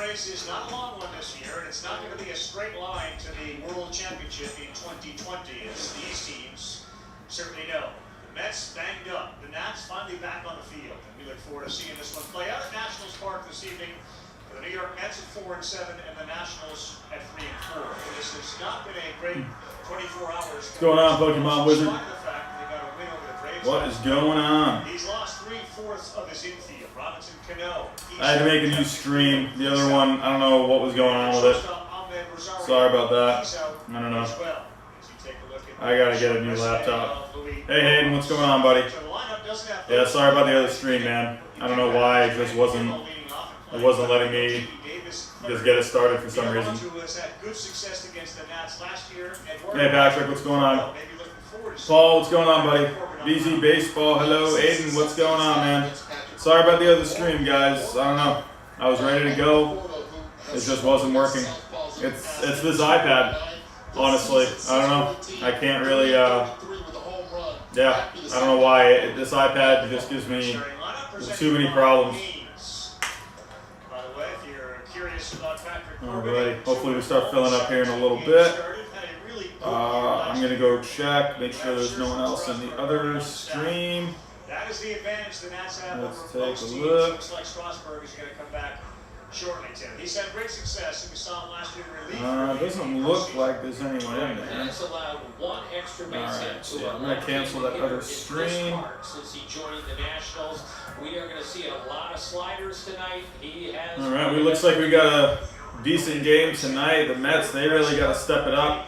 race is not a long one this year, and it's not going to be a straight line to the World Championship in 2020, as these teams certainly know. The Mets banged up. The Nats finally back on the field, and we look forward to seeing this one play out at Nationals Park this evening. For the New York Mets at 4-7, and the Nationals at 3-4. This has not been a great 24 hours. What's going on, Pokemon Wizard? What is going on? He's lost 3/4 of his infield. Robinson Cano. I had to make a new stream. The other one, I don't know what was going on with it. Sorry about that. I don't know. I gotta get a new laptop. Hey Hayden, what's going on, buddy? Yeah, sorry about the other stream, man. I don't know why it just wasn't letting me just get it started for some reason. Hey Patrick, what's going on? Paul, what's going on, buddy? BZ Baseball, hello. Aiden, what's going on, man? Sorry about the other stream, guys. I don't know. I was ready to go. It just wasn't working. It's this iPad, honestly. I don't know. I can't really, yeah. I don't know why. This iPad just gives me too many problems. Alright, hopefully we start filling up here in a little bit. I'm going to go check, make sure there's no one else in the other stream. That is the advantage the Nats have. Let's take a look. Looks like Strasburg is going to come back shortly, Tim. He's had great success, and we saw him last year in relief. Doesn't look like there's anyone in there. Alright, so yeah, I'm going to cancel that other stream. Since he joined the Nationals, we are going to see a lot of sliders tonight. Alright, it looks like we got a decent game tonight. The Mets, they really got to step it up.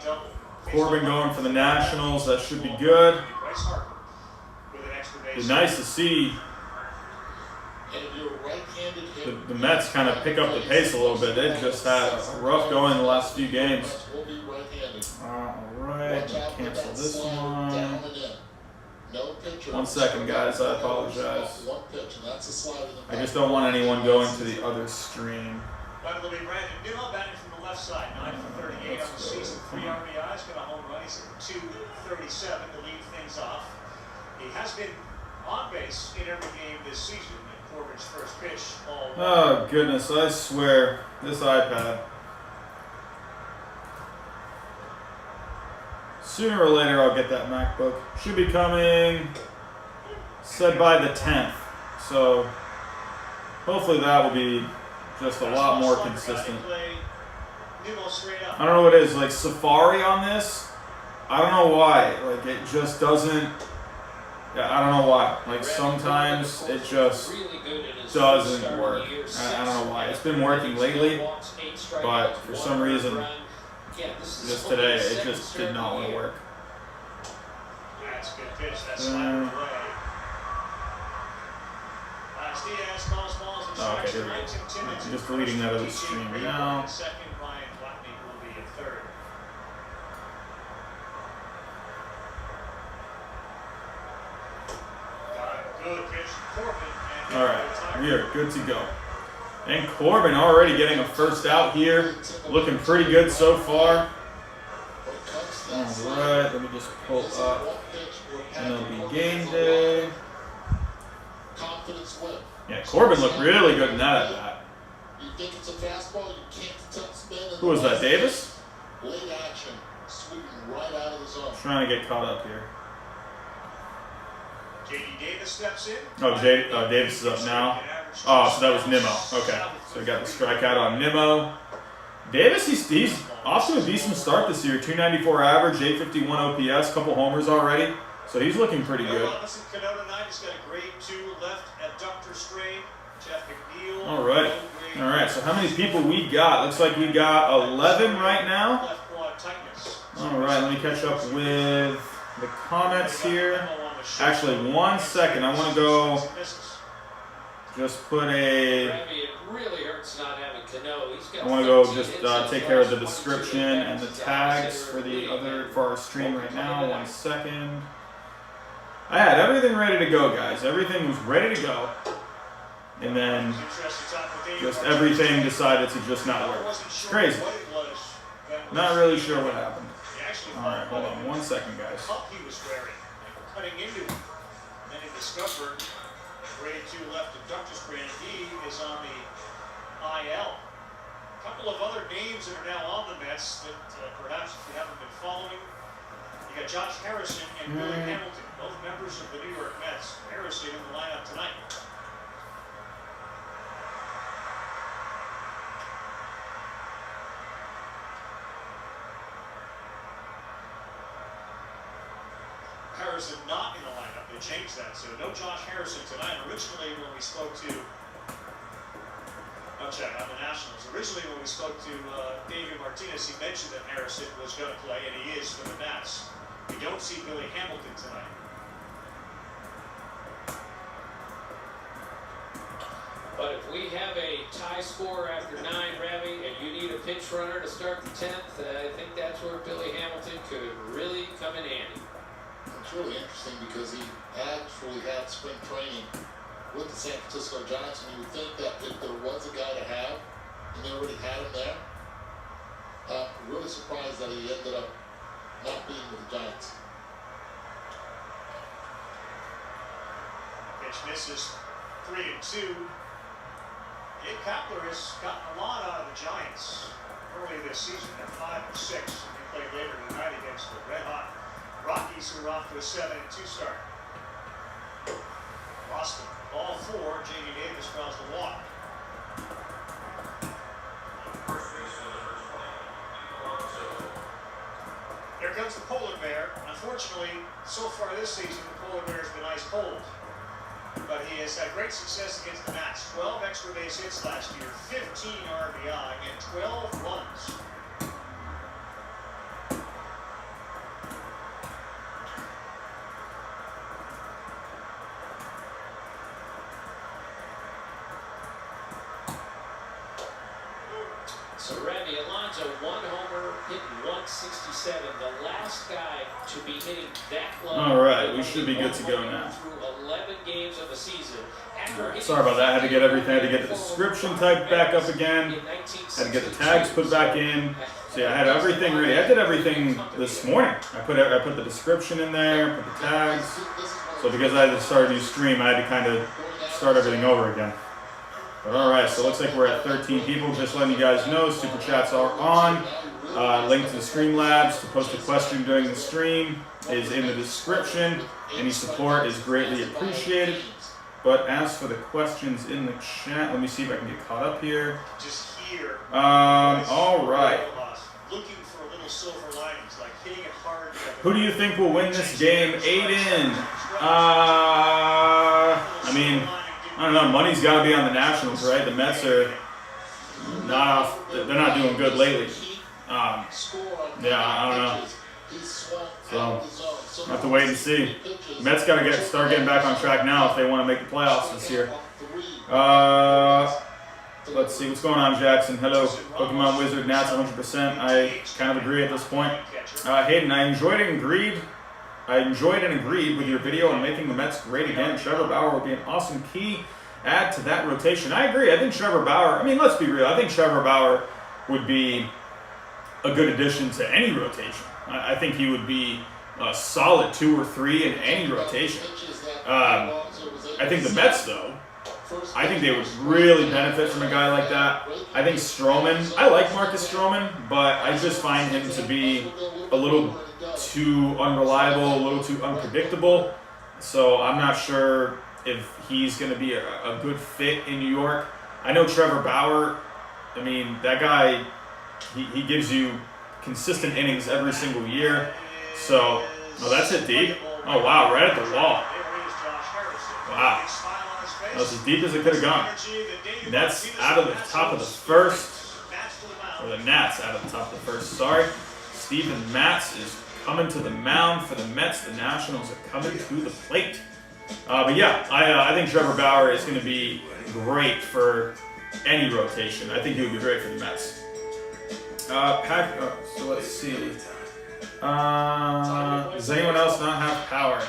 Corbin going for the Nationals, that should be good. It's nice to see the Mets kind of pick up the pace a little bit. They've just had a rough going the last few games. Alright, cancel this one. 1 second, guys, I apologize. I just don't want anyone going to the other stream. But it'll be Brandon Newell batting from the left side, 9 for 38 on the season, 3 RBIs, got a home run. He's at 237 to lead things off. He has been on base in every game this season. And Corbin's first pitch, oh goodness, I swear, this iPad. Sooner or later, I'll get that MacBook. Should be coming, said by the 10th. So hopefully that will be just a lot more consistent. I don't know what it is, like Safari on this, I don't know why, like it just doesn't, I don't know why, like sometimes it just doesn't work. I don't know why. It's been working lately, but for some reason, just today, it just did not want to work. That's a good pitch, that's sliding away. Okay, here we go. I'm just deleting that other stream now. Alright, we are good to go. And Corbin already getting a first out here. Looking pretty good so far. Alright, let me just pull up MLB Game Day. Yeah, Corbin looked really good in that at bat. Who was that, Davis? Trying to get caught up here. JD Davis steps in. Oh, Davis is up now. Oh, so that was Nimmo. Okay, so we got the strikeout on Nimmo. Davis, he's off to a decent start this year. 294 average, 851 OPS, couple homers already. So he's looking pretty good. All right. So how many people we got? Looks like we got 11 right now. All right, let me catch up with the comments here. Actually, 1 second. I want to go just put a. I want to go just take care of the description and the tags for our stream right now. 1 second. I had everything ready to go, guys. Everything was ready to go. And then just everything decided to just not work. It's crazy. Not really sure what happened. Alright, hold on 1 second, guys. Cutting into him. Then he discovered grade 2 left adductor sprain. He is on the IL. A couple of other names that are now on the Mets that perhaps if you haven't been following. You got Josh Harrison and Billy Hamilton, both members of the New York Mets. Harrison in the lineup tonight. Harrison not in the lineup. They changed that, so no Josh Harrison tonight. Originally, when we spoke to on the Nationals. Originally, when we spoke to David Martinez, he mentioned that Harrison was going to play, and he is for the Nats. We don't see Billy Hamilton tonight. But if we have a tie score after 9, Ravi, and you need a pinch runner to start the 10th, I think that's where Billy Hamilton could really come in handy. It's really interesting because he actually had spring training with the San Francisco Giants, and you would think that if there was a guy to have, and they already had him there, really surprised that he ended up not being with the Giants. Pitch misses 3-2. Gabe Kapler has gotten a lot out of the Giants early this season. They're 5-6, and they played later tonight against the red-hot Rockies, who are off to a 7-2 start. Boston. Ball 4, J.D. Davis draws the walk. Here comes the polar bear. Unfortunately, so far this season, the polar bear has been ice cold. But he has had great success against the Nats. 12 extra base hits last year, 15 RBI, and 12 runs. So, Ravi Alonso, 1 homer, hitting 167. The last guy to be hitting that low. All right, we should be good to go now. Through 11 games of the season. Sorry about that. I had to get everything. I had to get the description typed back up again. Had to get the tags put back in. So yeah, I had everything ready. I did everything this morning. I put the description in there, put the tags. So because I had to start a new stream, I had to kind of start everything over again. But all right, so it looks like we're at 13 people. Just letting you guys know, super chats are on. Link to the Streamlabs to post a question during the stream is in the description. Any support is greatly appreciated. But as for the questions in the chat, let me see if I can get caught up here. Just here. All right. Looking for a little silver linings, like hitting it hard. Who do you think will win this game? Aiden. I mean, I don't know. Money's got to be on the Nationals, right? The Mets are not off. They're not doing good lately. Yeah, I don't know. So, have to wait and see. Mets got to start getting back on track now if they want to make the playoffs this year. Let's see what's going on, Jackson. Hello, Pokemon Wizard Nats 100%. I kind of agree at this point. Hayden, I enjoyed and agreed with your video on making the Mets great again. Trevor Bauer would be an awesome key add to that rotation. I agree. I think Trevor Bauer, I mean, let's be real. I think Trevor Bauer would be a good addition to any rotation. I think he would be a solid 2 or 3 in any rotation. I think the Mets, though, I think they would really benefit from a guy like that. I think Stroman, I like Marcus Stroman, but I just find him to be a little too unreliable, a little too unpredictable. So I'm not sure if he's going to be a good fit in New York. I know Trevor Bauer, I mean, that guy, he gives you consistent innings every single year. So, oh, that's it deep. Oh, wow, right at the wall. Wow. That was as deep as it could have gone. Nets out of the top of the first. Or the Nats out of the top of the first. Sorry. Steven Matz is coming to the mound for the Mets. The Nationals are coming to the plate. But yeah, I think Trevor Bauer is going to be great for any rotation. I think he would be great for the Mets. So let's see. Does anyone else not have power?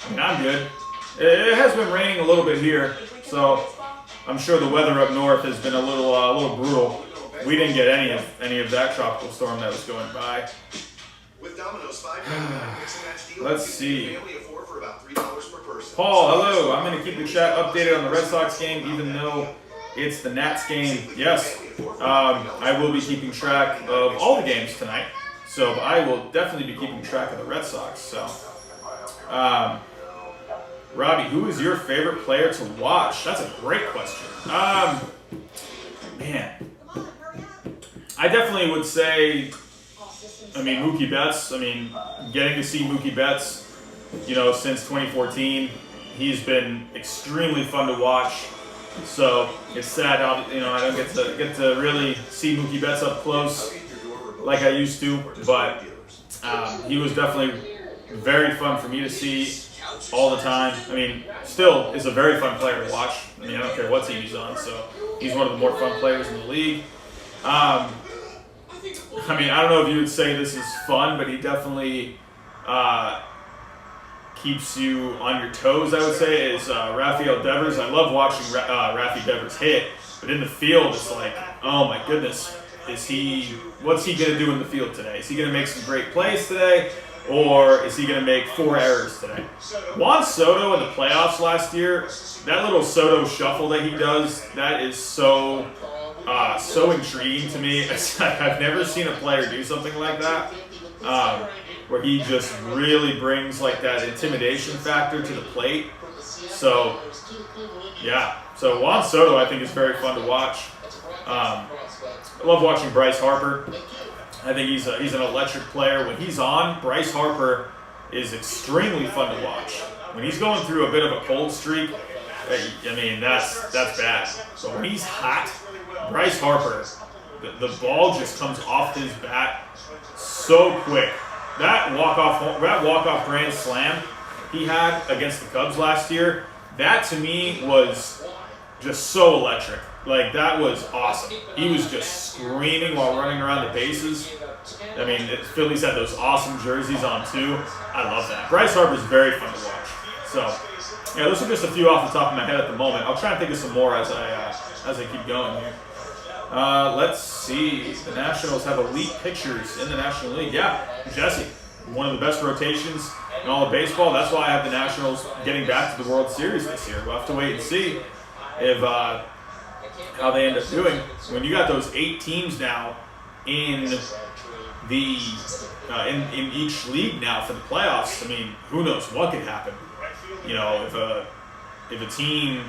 I mean, I'm good. It has been raining a little bit here, so I'm sure the weather up north has been a little brutal. We didn't get any of that tropical storm that was going by. Let's see. Paul, hello. I'm going to keep the chat updated on the Red Sox game, even though It's the Nats game. Yes, I will be keeping track of all the games tonight. So I will definitely be keeping track of the Red Sox. So, Robbie, who is your favorite player to watch? That's a great question. Man, I definitely would say, Mookie Betts. Getting to see Mookie Betts, since 2014, he's been extremely fun to watch. So it's sad, I don't get to really see Mookie Betts up close like I used to, but he was definitely very fun for me to see all the time. Still is a very fun player to watch. I don't care what team he's on, so he's one of the more fun players in the league. I don't know if you would say this is fun, but he definitely keeps you on your toes, I would say, is Rafael Devers. I love watching Rafi Devers hit, but in the field, it's like, oh my goodness, what's he going to do in the field today? Is he going to make some great plays today, or is he going to make 4 errors today? Juan Soto in the playoffs last year, that little Soto shuffle that he does, that is so intriguing to me. I've never seen a player do something like that. Where he just really brings like that intimidation factor to the plate. So, yeah. So Juan Soto, I think, is very fun to watch. I love watching Bryce Harper. I think he's an electric player. When he's on, Bryce Harper is extremely fun to watch. When he's going through a bit of a cold streak, that's bad. But when he's hot, Bryce Harper, the ball just comes off his bat so quick. That walk-off grand slam he had against the Cubs last year, that to me was just so electric. Like, that was awesome. He was just screaming while running around the bases. Phillies had those awesome jerseys on too. I love that. Bryce Harper's very fun to watch. So, yeah, those are just a few off the top of my head at the moment. I'll try and think of some more as I keep going here. Let's see. The Nationals have elite pitchers in the National League. Yeah, Jesse, one of the best rotations in all of baseball. That's why I have the Nationals getting back to the World Series this year. We'll have to wait and see if how they end up doing. When you got those 8 teams now in the in each league now for the playoffs, who knows what could happen? If a team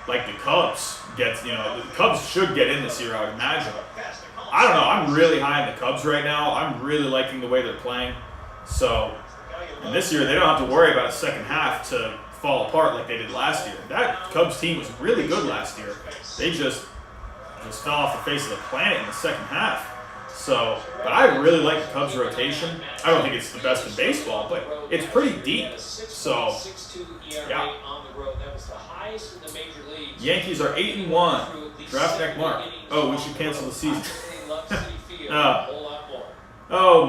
like the Cubs gets, the Cubs should get in this year, I would imagine. I don't know. I'm really high on the Cubs right now. I'm really liking the way they're playing. So, and this year they don't have to worry about a second half to fall apart like they did last year. That Cubs team was really good last year. They just fell off the face of the planet in the second half. So, but I really like the Cubs rotation. I don't think it's the best in baseball, but it's pretty deep. So, yeah. Yankees are 8-1. Draft neck Mark. Oh, we should cancel the season. Oh,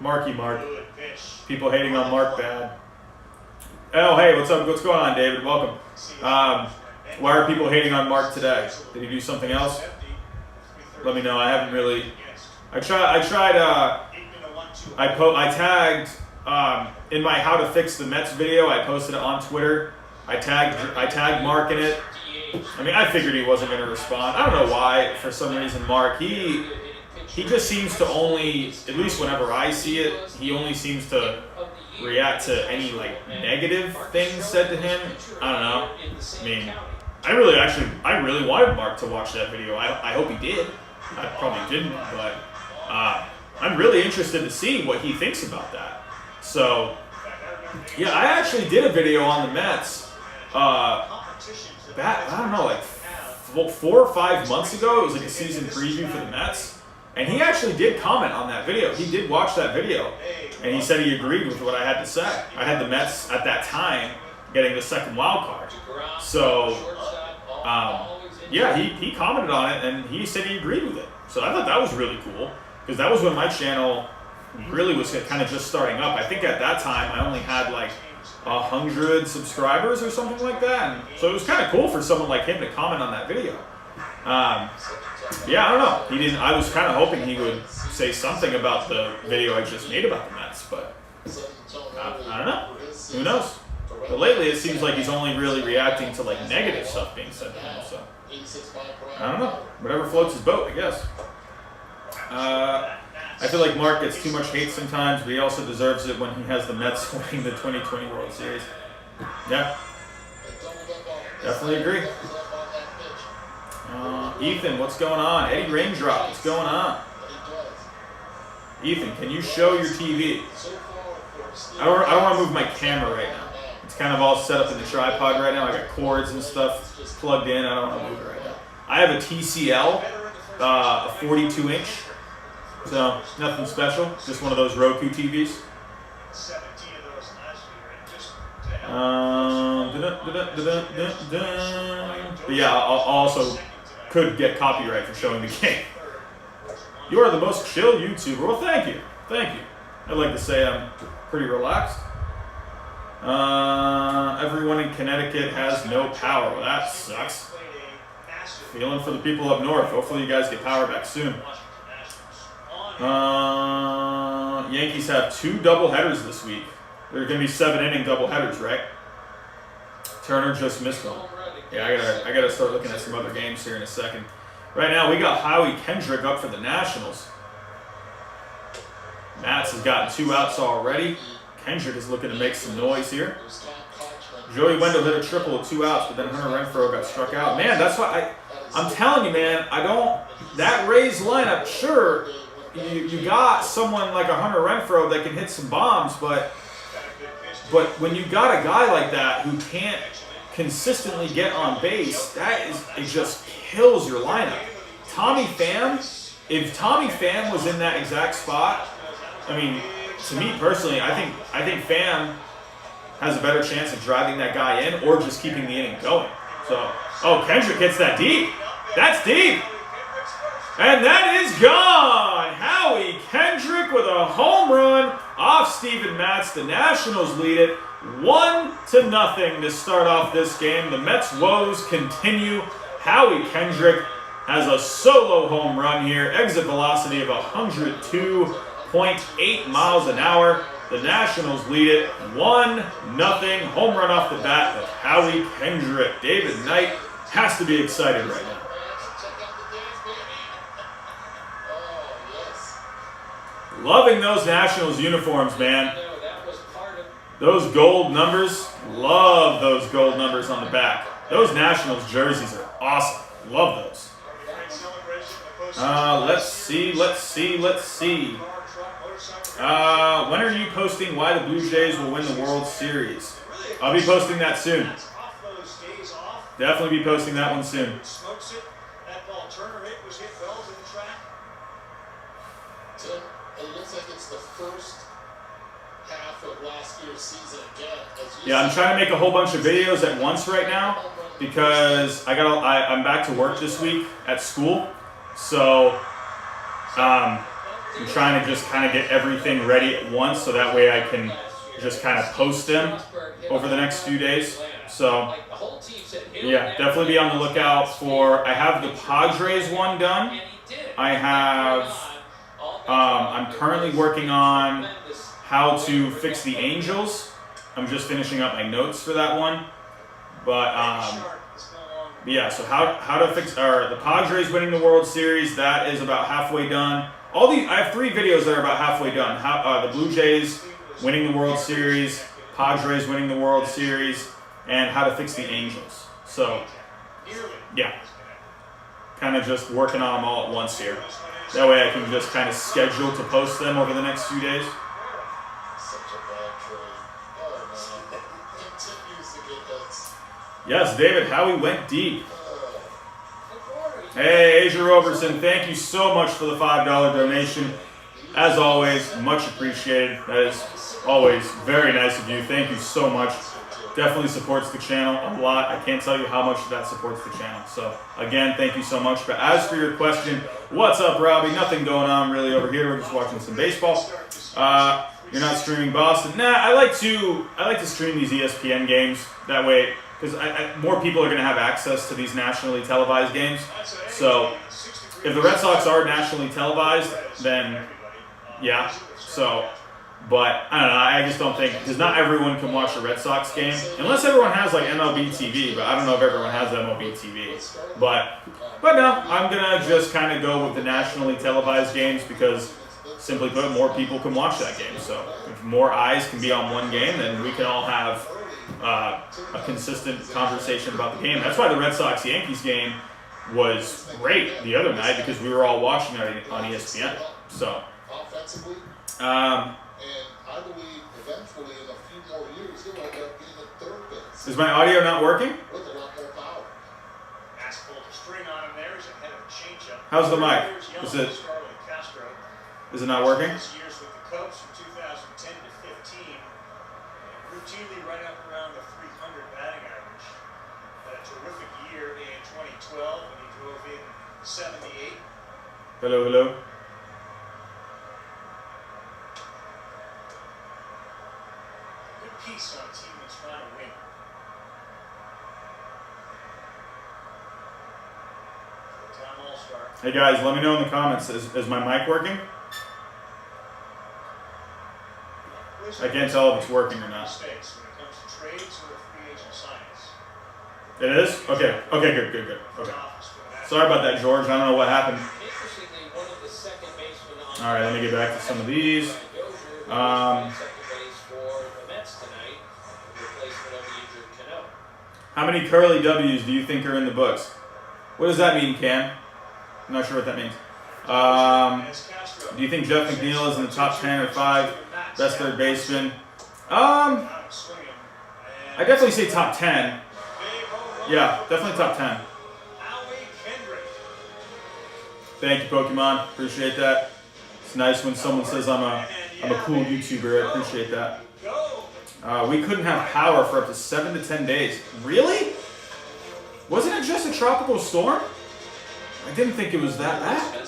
Marky Mark. People hating on Mark bad. Oh, hey, what's up? What's going on, David? Welcome. Why are people hating on Mark today? Did he do something else? Let me know. I haven't really. I tagged in my how to fix the Mets video. I posted it on Twitter. I tagged Mark in it. I figured he wasn't going to respond. I don't know why. For some reason, Mark, he just seems to only, at least whenever I see it, he only seems to react to any negative things said to him. I don't know. I really wanted Mark to watch that video. I hope he did. I probably didn't, but I'm really interested to see what he thinks about that. So, yeah, I actually did a video on the Mets. I don't know, 4 or 5 months ago. It was like a season preview for the Mets. And he actually did comment on that video. He did watch that video. And he said he agreed with what I had to say. I had the Mets at that time getting the second wild card. So, yeah, he commented on it, and he said he agreed with it. So I thought that was really cool, because that was when my channel really was kind of just starting up. I think at that time I only had 100 subscribers or something like that. And so it was kind of cool for someone like him to comment on that video. Yeah, I don't know. He didn't. I was kind of hoping he would say something about the video I just made about the Mets, but I don't know. Who knows? But lately it seems like he's only really reacting to negative stuff being said to him. So 86 mile per hour. I don't know. Whatever floats his boat, I guess. I feel like Mark gets too much hate sometimes, but he also deserves it when he has the Mets winning the 2020 World Series. Yeah, definitely agree. Ethan, what's going on? Eddie Raindrop, what's going on? Ethan, can you show your TV? I don't want to move my camera right now. It's kind of all set up in the tripod right now. I got cords and stuff plugged in. I don't want to move it right now. I have a TCL, a 42-inch. So, nothing special. Just one of those Roku TVs. But yeah, I'll also could get copyright for showing the game. You are the most chill YouTuber. Well, thank you. Thank you. I'd like to say I'm pretty relaxed. Everyone in Connecticut has no power. Well, that sucks. Feeling for the people up north. Hopefully you guys get power back soon. Yankees have 2 doubleheaders this week. They're going to be 7-inning doubleheaders, right? Turner just missed one. Yeah, I gotta start looking at some other games here in a second. Right now, we got Howie Kendrick up for the Nationals. Nats has gotten 2 outs already. Kendrick is looking to make some noise here. Joey Wendell hit a triple with 2 outs, but then Hunter Renfroe got struck out. Man, that's why I'm telling you, man, that Rays lineup, sure, you got someone like a Hunter Renfroe that can hit some bombs, but when you got a guy like that who can't consistently get on base, it just kills your lineup. Tommy Pham, if Tommy Pham was in that exact spot, I mean, to me personally, I think Pham has a better chance of driving that guy in or just keeping the inning going. So, Kendrick hits that deep. That's deep. And that is gone. Howie Kendrick with a home run off Steven Matz. The Nationals lead it 1-0 to start off this game. The Mets' woes continue. Howie Kendrick has a solo home run here. Exit velocity of 102.8 miles an hour. The Nationals lead it 1-0. Home run off the bat of Howie Kendrick. David Knight has to be excited right now. Loving those Nationals uniforms, man. Those gold numbers, love those gold numbers on the back. Those Nationals jerseys are awesome. Love those. Let's see. When are you posting why the Blue Jays will win the World Series? I'll be posting that soon. Definitely be posting that one soon. It looks like it's the first half of last year's season again. Yeah, I'm trying to make a whole bunch of videos at once right now because I'm back to work this week at school. So I'm trying to just kind of get everything ready at once so that way I can just kind of post them over the next few days. So yeah, definitely be on the lookout for, I have the Padres one done. I'm currently working on how to fix the Angels. I'm just finishing up my notes for that one. But yeah, so how to fix the Padres winning the World Series, that is about halfway done. I have 3 videos that are about halfway done. The Blue Jays winning the World Series, Padres winning the World Series, and how to fix the Angels. So yeah, kind of just working on them all at once here. That way I can just kind of schedule to post them over the next few days. Yes, David, Howie went deep. Hey, Asia Roberson, thank you so much for the $5 donation. As always, much appreciated. That is always very nice of you. Thank you so much. Definitely supports the channel a lot. I can't tell you how much that supports the channel. So, again, thank you so much. But as for your question, what's up, Robbie? Nothing going on really over here. We're just watching some baseball. You're not streaming Boston? Nah, I like to stream these ESPN games. That way, because more people are going to have access to these nationally televised games. So, if the Red Sox are nationally televised, then yeah. So, But I don't know. I just don't think, because not everyone can watch a Red Sox game unless everyone has like MLB TV. But I don't know if everyone has MLB TV. But no, I'm gonna just kind of go with the nationally televised games because, simply put, more people can watch that game. So if more eyes can be on one game, then we can all have a consistent conversation about the game. That's why the Red Sox-Yankees game was great the other night, because we were all watching it on ESPN. So, And I believe eventually in a few more years he'll end up being a third base. is my audio not working? With a lot more power. Ask pulled a string on him there. He's ahead of a changeup. How's the mic? Is it not working? His years with the Cubs from 2010 to 15, and routinely right up around the 300 batting average. Had a terrific year in 2012 when he drove in 78. Hello, hello. Good piece on a team that's trying to win. Full-time All-Star. Hey guys, let me know in the comments. Is my mic working? I can't tell if it's working or not. Mistakes when it comes to trades or free agent signings. It is? Okay, good. Okay. Sorry about that, George. I don't know what happened. Interestingly, one of the second basemen on All right, let me get back to some of these. second base for the Mets tonight, in replacement of the injured Cano. How many curly W's do you think are in the books? What does that mean, Cam? I'm not sure what that means. Do you think Jeff McNeil is in the top 10 or 5 best third baseman? I definitely say top 10. Yeah, definitely top 10. Thank you, Pokemon. Appreciate that. It's nice when someone says I'm a cool YouTuber. I appreciate that. We couldn't have power for up to 7 to 10 days. Really? Wasn't it just a tropical storm? I didn't think it was that bad.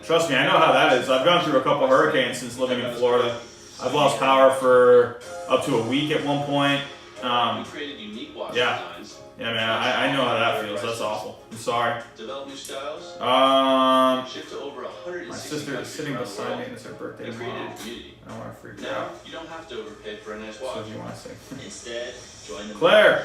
Trust me, I know how that is. I've gone through a couple hurricanes since living in Florida. I've lost power for up to a week at one point. Yeah, man, I know how that feels. That's awful. I'm sorry. My sister is sitting beside me and it's her birthday tomorrow. I don't want to freak her out. You don't have to overpay for a nice watch. So do you want to say? Instead, join the Claire!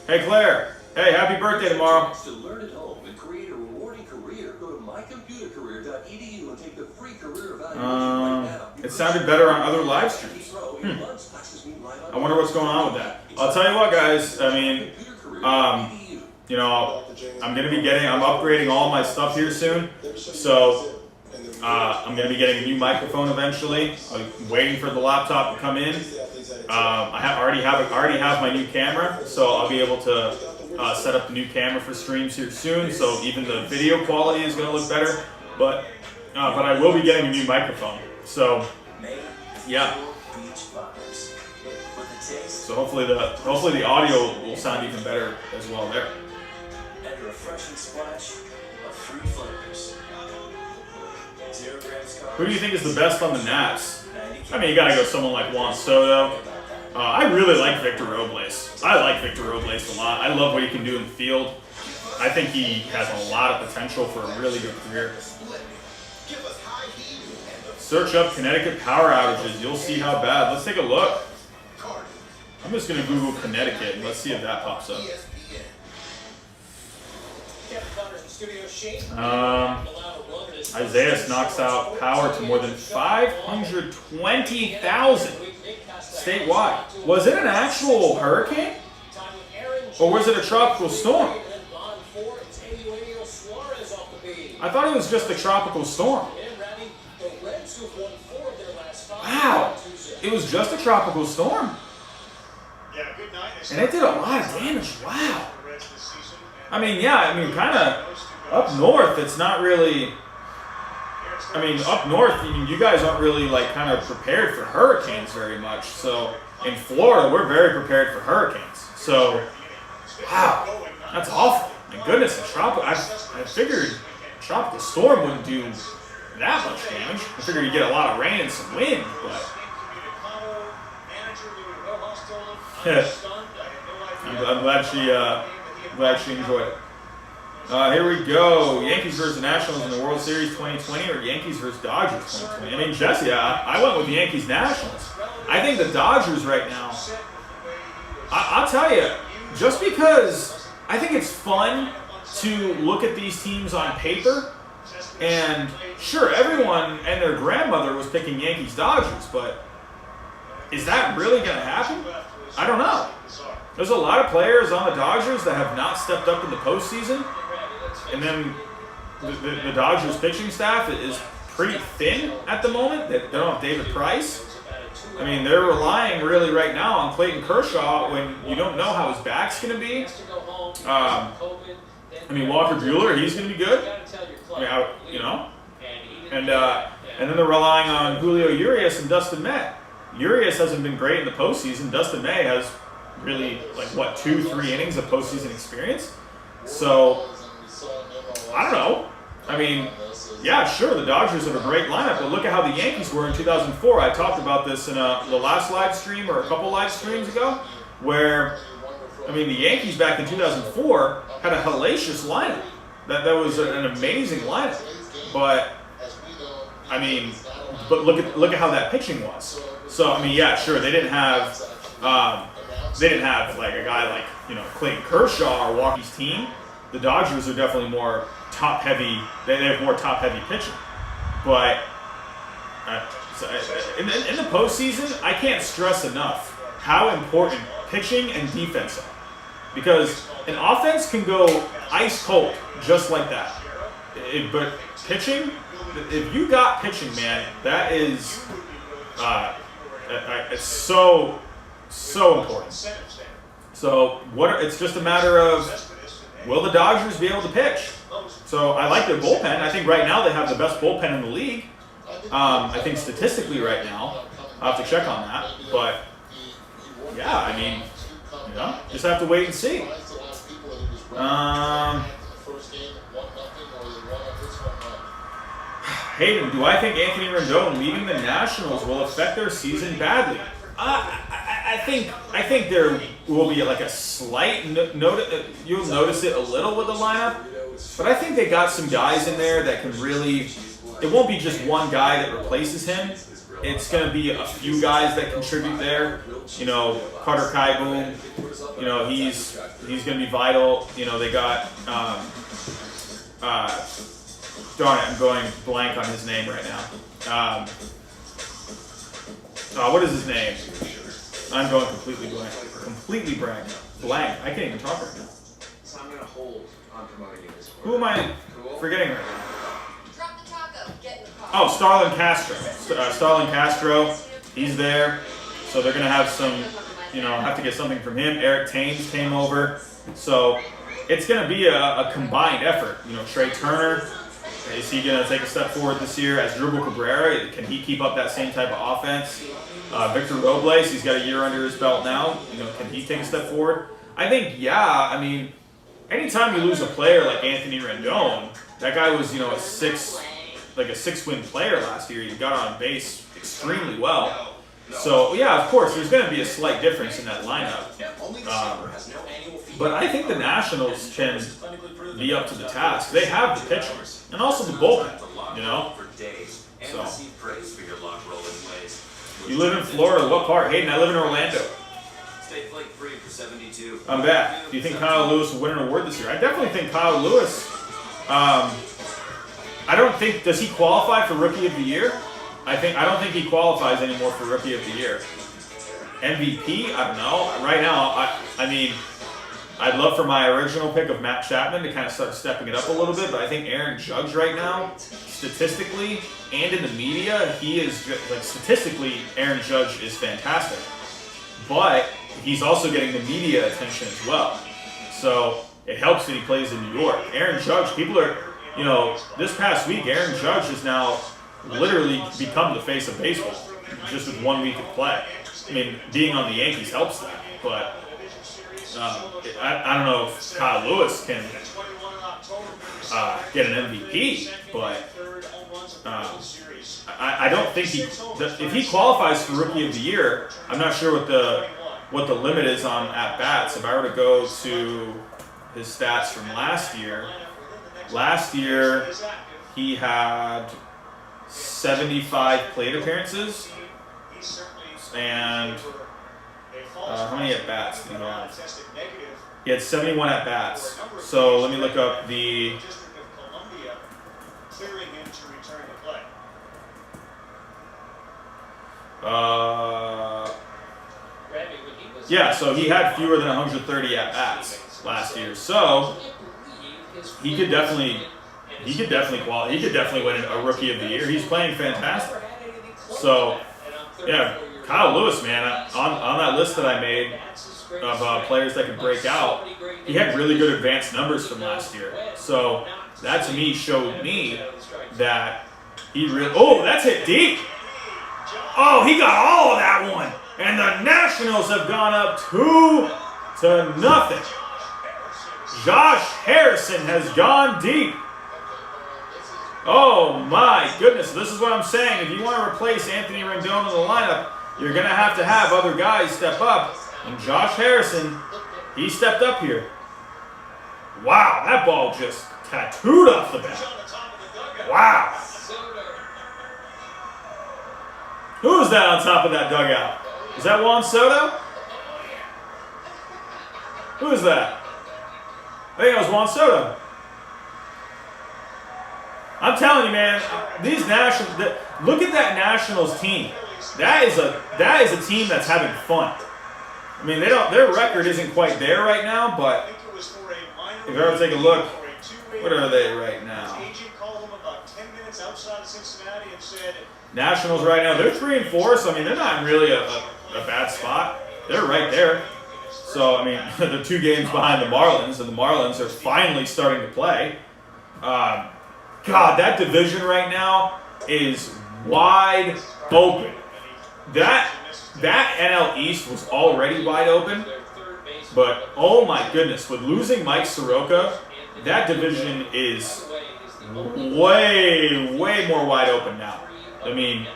Hey, Claire! Hey, happy birthday tomorrow. To learn at home and create a rewarding career, go to mycomputercareer.edu and take the free career evaluation right now. It sounded better on other live streams. I wonder what's going on with that. I'll tell you what, guys. I mean, you know, I'm upgrading all my stuff here soon. So, I'm going to be getting a new microphone eventually. I'm waiting for the laptop to come in. I already have my new camera, so I'll be able to set up the new camera for streams here soon. So even the video quality is going to look better. But I will be getting a new microphone. So, yeah. So hopefully the audio will sound even better as well there. And a refreshing splash of fruit flavors. 0 grams carbs. Who do you think is the best on the Nats? I mean, you gotta go someone like Juan Soto. I really like Victor Robles. I like Victor Robles a lot. I love what he can do in the field. I think he has a lot of potential for a really good career. Search up Connecticut power outages. You'll see how bad. Let's take a look. I'm just going to Google Connecticut and let's see if that pops up. Isaiah knocks out power to more than 520,000 statewide. Was it an actual hurricane? Or was it a tropical storm? I thought it was just a tropical storm. Wow. It was just a tropical storm. And it did a lot of damage. Wow. I mean, kind of up north, it's not really. Up north, you guys aren't really kind of prepared for hurricanes very much. So in Florida, we're very prepared for hurricanes. So, wow, that's awful. My goodness, I figured a tropical storm wouldn't do that much damage. I figured you'd get a lot of rain and some wind, but. I'm glad she enjoyed it. Here we go. Yankees versus Nationals in the World Series 2020 or Yankees versus Dodgers 2020? I mean, Jesse, I went with the Yankees Nationals. I think the Dodgers right now, I'll tell you, just because I think it's fun to look at these teams on paper, and sure, everyone and their grandmother was picking Yankees Dodgers, but is that really going to happen? I don't know. There's a lot of players on the Dodgers that have not stepped up in the postseason, and then the Dodgers pitching staff is pretty thin at the moment. They don't have David Price. I mean, they're relying really right now on Clayton Kershaw when you don't know how his back's going to be. I mean, Walker Buehler, he's going to be good. I mean, you know, and then they're relying on Julio Urias and Dustin May. Urias hasn't been great in the postseason. Dustin May has really, like, what, 2-3 innings of postseason experience? So, I don't know. I mean, yeah, sure, the Dodgers have a great lineup, but look at how the Yankees were in 2004. I talked about this in the last live stream or a couple live streams ago, where, I mean, the Yankees back in 2004 had a hellacious lineup. That was an amazing lineup. But, I mean, but look at how that pitching was. So, I mean, yeah, sure, they didn't have like a guy like, you know, Clayton Kershaw or Walker's team. The Dodgers are definitely more top heavy. They have more top heavy pitching. But in the postseason, I can't stress enough how important pitching and defense are, because an offense can go ice cold just like that. But pitching, if you got pitching, man, that is it's so important. So it's just a matter of, will the Dodgers be able to pitch? So I like their bullpen. I think right now they have the best bullpen in the league. I think statistically right now, I'll have to check on that. But yeah, I mean, you know, just have to wait and see. Hayden, do I think Anthony Rendon leaving the Nationals will affect their season badly? I think there will be like a slight you'll notice it a little with the lineup, but I think they got some guys in there that can really. It won't be just one guy that replaces him. It's going to be a few guys that contribute there. You know, Carter Kaiboom. You know, he's going to be vital. You know, they got. Darn it, I'm going blank on his name right now. What is his name? I'm going completely blank. Blank. I can't even talk right now. So I'm going to hold on promoting you this Who am I forgetting right now? Drop the taco, get in the car. Oh, Starlin Castro. Starlin Castro, he's there. So they're going to have some, you know, have to get something from him. Eric Taines came over. So it's going to be a combined effort. You know, Trey Turner, is he going to take a step forward this year? As Drupal Cabrera, can he keep up that same type of offense? Victor Robles, he's got a year under his belt now. You know, can he take a step forward? I think, yeah. I mean, anytime you lose a player like Anthony Rendon, that guy was, you know, a 6-win player last year. He got on base extremely well. So, yeah, of course, there's going to be a slight difference in that lineup. But I think the Nationals can be up to the task. They have the pitching and also the bullpen, you know. So, you live in Florida. What part? Hayden, I live in Orlando. I'm back. Do you think Kyle Lewis will win an award this year? I definitely think Kyle Lewis. I don't think, does he qualify for Rookie of the Year? I don't think he qualifies anymore for Rookie of the Year. MVP? I don't know. Right now, I mean, I'd love for my original pick of Matt Chapman to kind of start stepping it up a little bit, but I think Aaron Judge right now, statistically and in the media, he is like statistically, Aaron Judge is fantastic, but he's also getting the media attention as well. So it helps that he plays in New York. Aaron Judge, people are, you know, this past week, Aaron Judge has now literally become the face of baseball just with 1 week of play. I mean, being on the Yankees helps that, but I don't know if Kyle Lewis can get an MVP, but I don't think if he qualifies for Rookie of the Year, I'm not sure what the limit is on at bats. If I were to go to his stats from last year, Last year, he had 75 plate appearances. And how many at-bats did he have? He had 71 at-bats. So let me look up the... Yeah, so he had fewer than 130 at-bats last year. So he could definitely win a Rookie of the Year. He's playing fantastic. So yeah, Kyle Lewis, man, on that list that I made of players that could break out, he had really good advanced numbers from last year. So that to me showed me that he really. Oh, that's hit deep. Oh, he got all of that one. And the Nationals have gone up 2-0. Josh Harrison has gone deep. Oh my goodness, this is what I'm saying. If you want to replace Anthony Rendon in the lineup, you're going to have other guys step up. And Josh Harrison, he stepped up here. Wow, that ball just tattooed off the bat. Wow. Who is that on top of that dugout? Is that Juan Soto? Who is that? I think that was Juan Soto. I'm telling you, man, these Nationals. Look at that Nationals team. That is a team that's having fun. I mean, their record isn't quite there right now, but if you ever take a look, what are they right now? Nationals right now, they're 3-4, so I mean, they're not really a bad spot. They're right there. So I mean, they're 2 games behind the Marlins, and the Marlins are finally starting to play. God, that division right now is wide open. That NL East was already wide open, but oh my goodness, with losing Mike Soroka, that division is way more wide open now. I mean,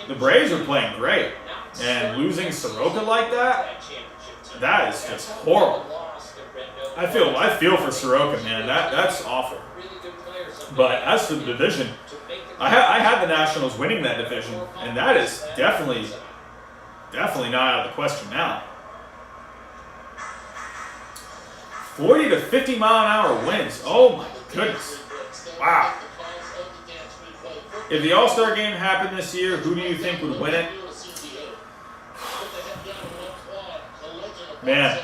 the Braves are playing great, and losing Soroka like that is just horrible. I feel for Soroka, man. That's awful. But as for the division, I had the Nationals winning that division, and that is definitely not out of the question now. 40 to 50 mile an hour winds. Oh my goodness. Wow. If the All-Star game happened this year, who do you think would win it? Man,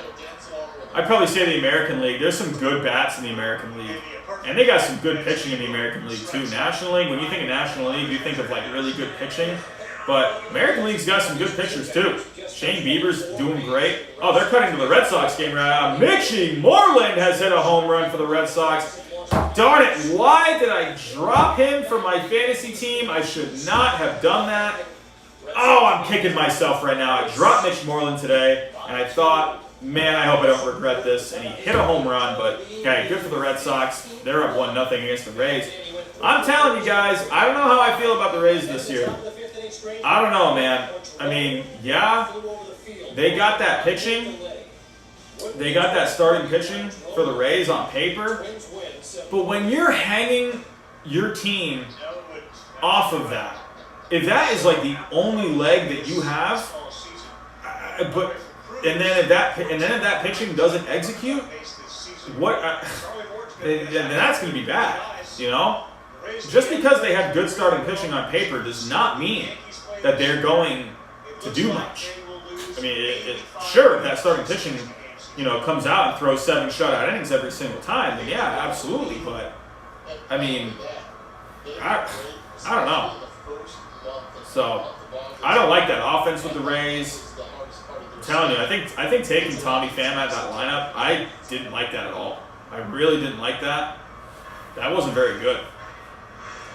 I'd probably say the American League. There's some good bats in the American League. And they got some good pitching in the American League too. National League, when you think of National League, you think of like really good pitching. But American League's got some good pitchers too. Shane Bieber's doing great. Oh, they're cutting to the Red Sox game right now. Mitchie Moreland has hit a home run for the Red Sox. Darn it, why did I drop him for my fantasy team? I should not have done that. Oh, I'm kicking myself right now. I dropped Mitch Moreland today, and I thought, man, I hope I don't regret this. And he hit a home run, but okay, good for the Red Sox. They're up 1-0 against the Rays. I'm telling you guys, I don't know how I feel about the Rays this year. I don't know, man. I mean, yeah, they got that pitching. They got that starting pitching for the Rays on paper. But when you're hanging your team off of that, if that is like the only leg that you have, and then if that pitching doesn't execute, then that's going to be bad, you know? Just because they have good starting pitching on paper does not mean that they're going to do much. I mean, sure, if that starting pitching, comes out and throws 7 shutout innings every single time, then yeah, absolutely. But I mean, I don't know. So I don't like that offense with the Rays. I'm telling you, I think taking Tommy Pham out of that lineup, I didn't like that at all. I really didn't like that. That wasn't very good.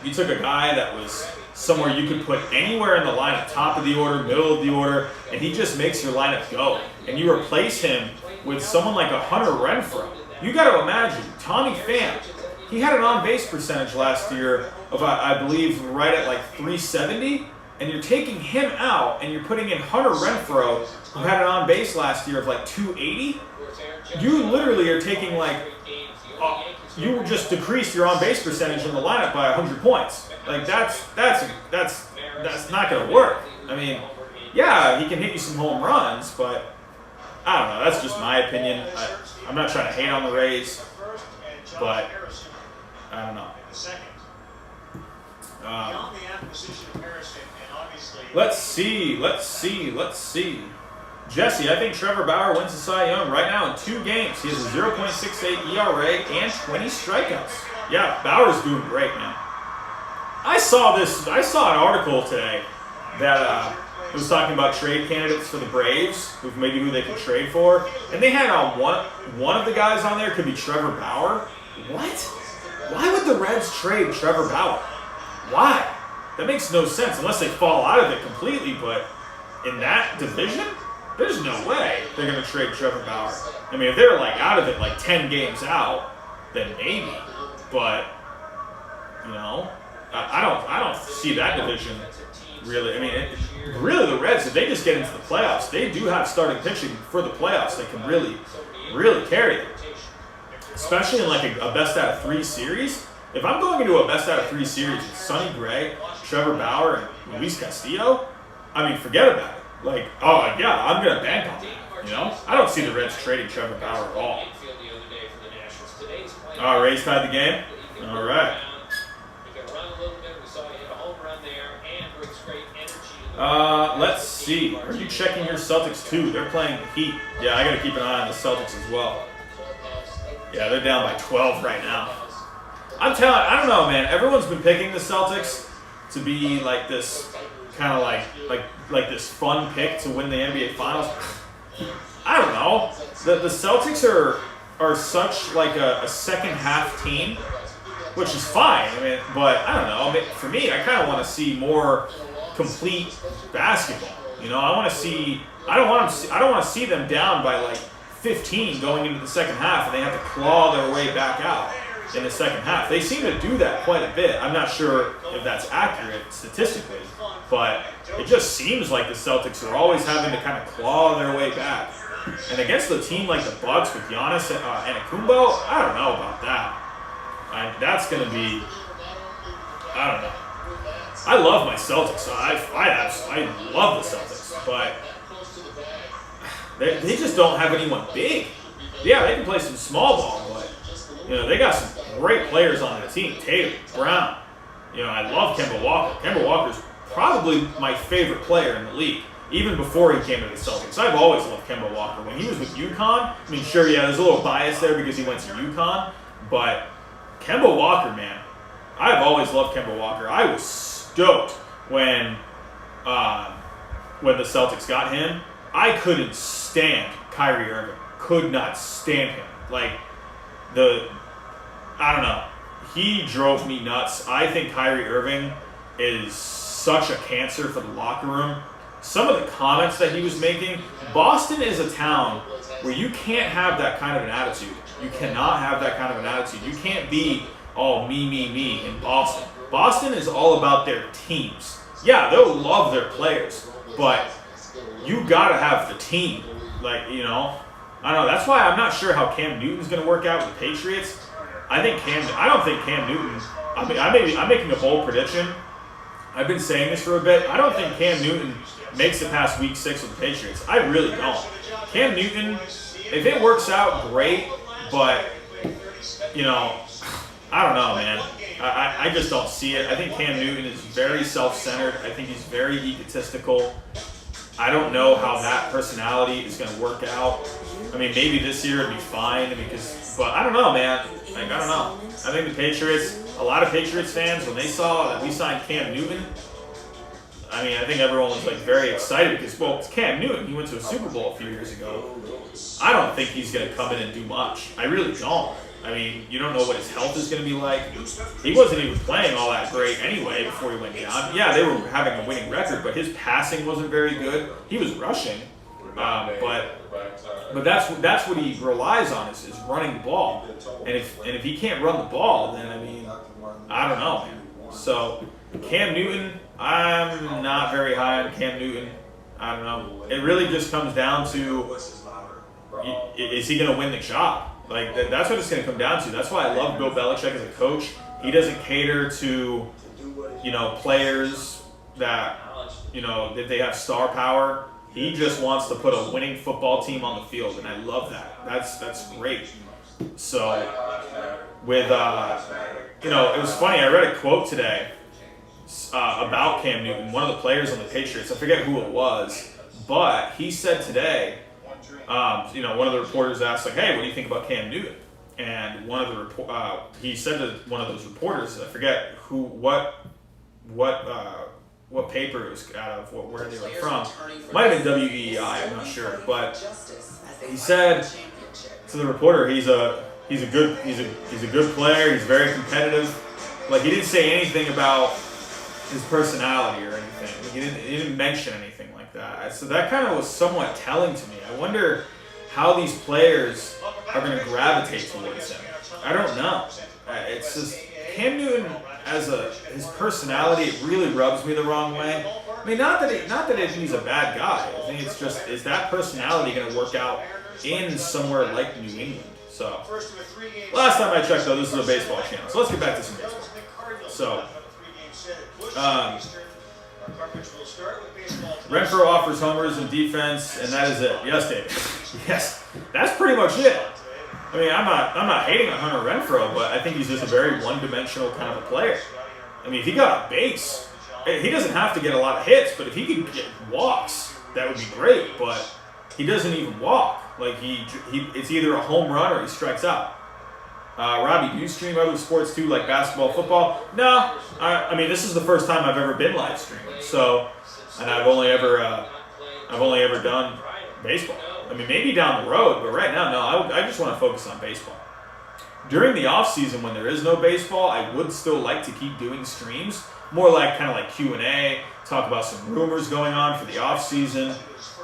You took a guy that was somewhere you could put anywhere in the lineup, top of the order, middle of the order, and he just makes your lineup go. And you replace him with someone like a Hunter Renfroe. You got to imagine, Tommy Pham, he had an on-base percentage last year of, I believe, right at like 370, and you're taking him out and you're putting in Hunter Renfroe, who had an on-base last year of like 280. You literally are taking like you just decreased your on-base percentage in the lineup by 100 points. Like that's not going to work. I mean, yeah, he can hit you some home runs, but I don't know. That's just my opinion. I'm not trying to hate on the Rays, but I don't know. Let's see. Jesse, I think Trevor Bauer wins the Cy Young right now in 2 games. He has a 0.68 ERA and 20 strikeouts. Yeah, Bauer's doing great, man. I saw an article today that was talking about trade candidates for the Braves, who they could trade for, and they had on one of the guys on there could be Trevor Bauer. What? Why would the Reds trade Trevor Bauer? Why? That makes no sense unless they fall out of it completely. But in that division, there's no way they're going to trade Trevor Bauer. I mean, if they're like out of it, like 10 games out, then maybe. But you know, I don't see that division really. I mean, really the Reds, if they just get into the playoffs, they do have starting pitching for the playoffs that can really carry them. Especially in like a best out of 3 series. If I'm going into a best out of 3 series with Sonny Gray, Trevor Bauer, and Luis Castillo, I mean, forget about it. Like, oh yeah, I'm gonna bank on that. You know, I don't see the Reds trading Trevor Bauer at all. Oh, Rays tied the game. All right. Let's see. Are you checking your Celtics too? They're playing the Heat. Yeah, I gotta keep an eye on the Celtics as well. Yeah, they're down by 12 right now. I don't know, man. Everyone's been picking the Celtics to be like this kind of like this fun pick to win the NBA Finals. I don't know. The Celtics are such like a second half team, which is fine. I mean, but I don't know. I mean, for me, I kind of want to see more complete basketball. You know, I don't want to see them down by like 15 going into the second half, and they have to claw their way back out in the second half. They seem to do that quite a bit. I'm not sure if that's accurate statistically, but it just seems like the Celtics are always having to kind of claw their way back. And against a team like the Bucks with Giannis and Antetokounmpo, I don't know about that. That's going to be, I don't know. I love my Celtics. So I love the Celtics, but they just don't have anyone big. Yeah, they can play some small ball, but you know, they got some great players on that team. Tatum, Brown. You know, I love Kemba Walker. Kemba Walker's probably my favorite player in the league, even before he came to the Celtics. I've always loved Kemba Walker. When he was with UConn, I mean, sure, yeah, there's a little bias there because he went to UConn, but Kemba Walker, man, I've always loved Kemba Walker. I was stoked when the Celtics got him. I couldn't stand Kyrie Irving. Could not stand him. Like, I don't know. He drove me nuts. I think Kyrie Irving is such a cancer for the locker room. Some of the comments that he was making, Boston is a town where you can't have that kind of an attitude. You cannot have that kind of an attitude. You can't be all me in Boston. Boston is all about their teams. Yeah, they'll love their players, but you gotta have the team. Like, you know, I don't know. That's why I'm not sure how Cam Newton's going to work out with the Patriots. I don't think Cam Newton. I mean, I'm making a bold prediction. I've been saying this for a bit. I don't think Cam Newton makes it past Week 6 with the Patriots. I really don't. Cam Newton, if it works out, great. But you know, I don't know, man. I just don't see it. I think Cam Newton is very self-centered. I think he's very egotistical. I don't know how that personality is going to work out. I mean, maybe this year it'd be fine but I don't know, man. Like, I don't know. I think the Patriots, a lot of Patriots fans, when they saw that we signed Cam Newton, I mean, I think everyone was like very excited because, well, it's Cam Newton. He went to a Super Bowl a few years ago. I don't think he's going to come in and do much. I really don't. I mean, you don't know what his health is going to be like. He wasn't even playing all that great anyway before he went down. Yeah, they were having a winning record, but his passing wasn't very good. He was rushing, but that's what he relies on is running the ball. And if he can't run the ball, then I mean, I don't know, man. So Cam Newton, I'm not very high on Cam Newton. I don't know. It really just comes down to, is he going to win the job? Like that's what it's going to come down to. That's why I love Bill Belichick as a coach. He doesn't cater to, players that, that they have star power. He just wants to put a winning football team on the field, and I love that. That's great. So with it was funny. I read a quote today about Cam Newton, one of the players on the Patriots. I forget who it was, but he said today, one of the reporters asked, like, "Hey, what do you think about Cam Newton?" And one of the he said to one of those reporters, I forget what paper it was out of, where they were from. Might have been WEEI, I'm not sure, but he said to the reporter, he's a good player. He's very competitive. Like, he didn't say anything about his personality or anything. He didn't mention anything like that. So that kind of was somewhat telling to me. I wonder how these players are going to gravitate towards him. I don't know. It's just Cam Newton his personality, it really rubs me the wrong way. I mean, not that he's a bad guy. I think it's just, is that personality going to work out in somewhere like New England? So last time I checked, though, this is a baseball channel. So let's get back to some baseball. So Renfroe offers homers and defense, and that is it. Yes, David. Yes, that's pretty much it. I mean, I'm not hating on Hunter Renfroe, but I think he's just a very one-dimensional kind of a player. I mean, if he got a base, he doesn't have to get a lot of hits, but if he could get walks, that would be great. But he doesn't even walk. Like it's either a home run or he strikes out. Robbie, do you stream other sports too, like basketball, football? No. I mean, this is the first time I've ever been live streaming. So, and I've only ever done baseball. I mean, maybe down the road, but right now, no. I just want to focus on baseball. During the off season, when there is no baseball, I would still like to keep doing streams, more like kind of like Q&A, talk about some rumors going on for the off season,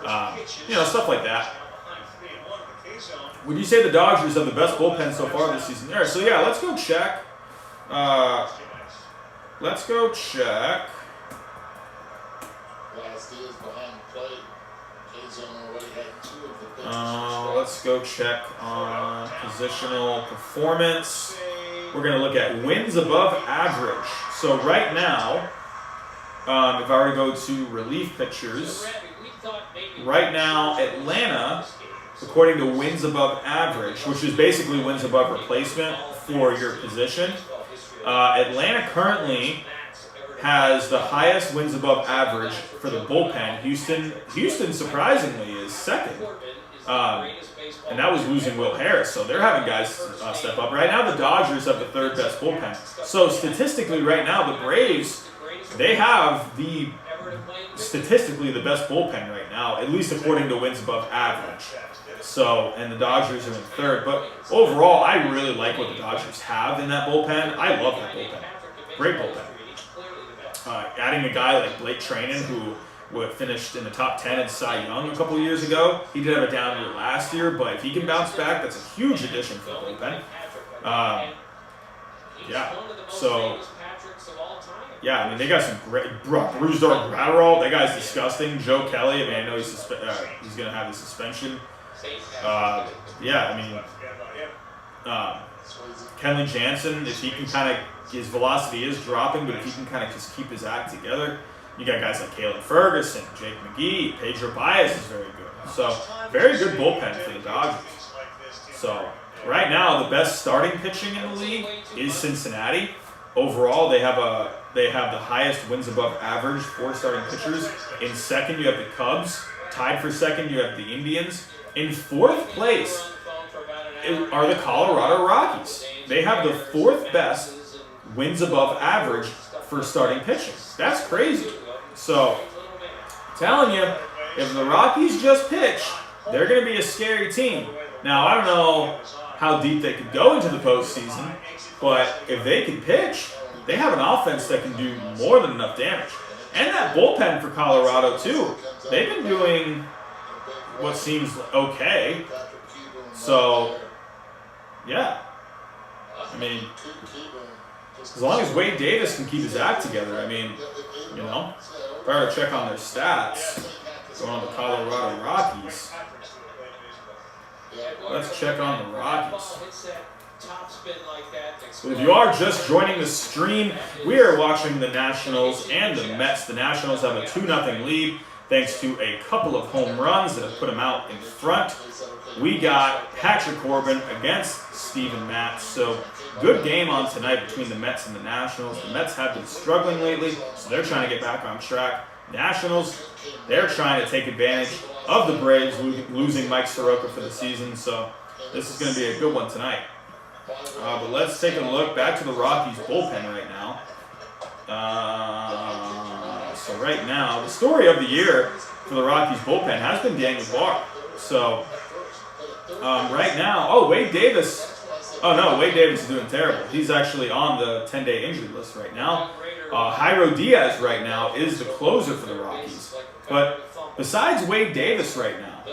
stuff like that. Would you say the Dodgers have the best bullpen so far this season? All right, so yeah, let's go check. Last year's behind the plate. Let's go check on positional performance. We're going to look at wins above average. So right now, if I were to go to relief pitchers, right now Atlanta, according to wins above average, which is basically wins above replacement for your position, Atlanta currently has the highest wins above average for the bullpen. Houston surprisingly is second. And that was losing Will Harris, so they're having guys step up. Right now, the Dodgers have the third best bullpen. So statistically, right now, the Braves, they have statistically the best bullpen right now, at least according to wins above average. So, and the Dodgers are in third. But overall, I really like what the Dodgers have in that bullpen. I love that bullpen. Great bullpen. Adding a guy like Blake Treinen, who finished in the top 10 in Cy Young a couple years ago. He did have a down year last year, but if he can bounce back, that's a huge addition for the bullpen. So, yeah, I mean, they got some great Bruce Gratterall. That guy's disgusting. Joe Kelly, I mean, I know he's going to have the suspension. Kenley Jansen, if he can kind of, his velocity is dropping, but if he can kind of just keep his act together, you got guys like Caleb Ferguson, Jake McGee, Pedro Baez is very good. So, very good bullpen for the Dodgers. So, right now, the best starting pitching in the league is Cincinnati. Overall, they have the highest wins above average for starting pitchers. In second, you have the Cubs. Tied for second, you have the Indians. In fourth place are the Colorado Rockies. They have the fourth best wins above average for starting pitching. That's crazy. So, telling you, if the Rockies just pitch, they're going to be a scary team. Now, I don't know how deep they could go into the postseason, but if they can pitch, they have an offense that can do more than enough damage. And that bullpen for Colorado, too. They've been doing what seems okay. So, yeah. I mean, as long as Wade Davis can keep his act together, I mean, if I were to check on their stats, going on the Colorado Rockies, Let's check on the Rockies. Hits that top spin like that. So if you are just joining the stream, we are watching the Nationals and the Mets. The Nationals have a 2-0 lead thanks to a couple of home runs that have put them out in front. We got Patrick Corbin against Steven Matz. So good game on tonight between the Mets and the Nationals. The Mets have been struggling lately, so they're trying to get back on track. Nationals, they're trying to take advantage of the Braves losing Mike Soroka for the season. So this is going to be a good one tonight. But let's take a look back to the Rockies bullpen right now. So right now, the story of the year for the Rockies bullpen has been Daniel Barr. So right now, Wade Davis. Oh no, Wade Davis is doing terrible. He's actually on the 10-day injury list right now. Jairo Diaz right now is the closer for the Rockies. But besides Wade Davis right now,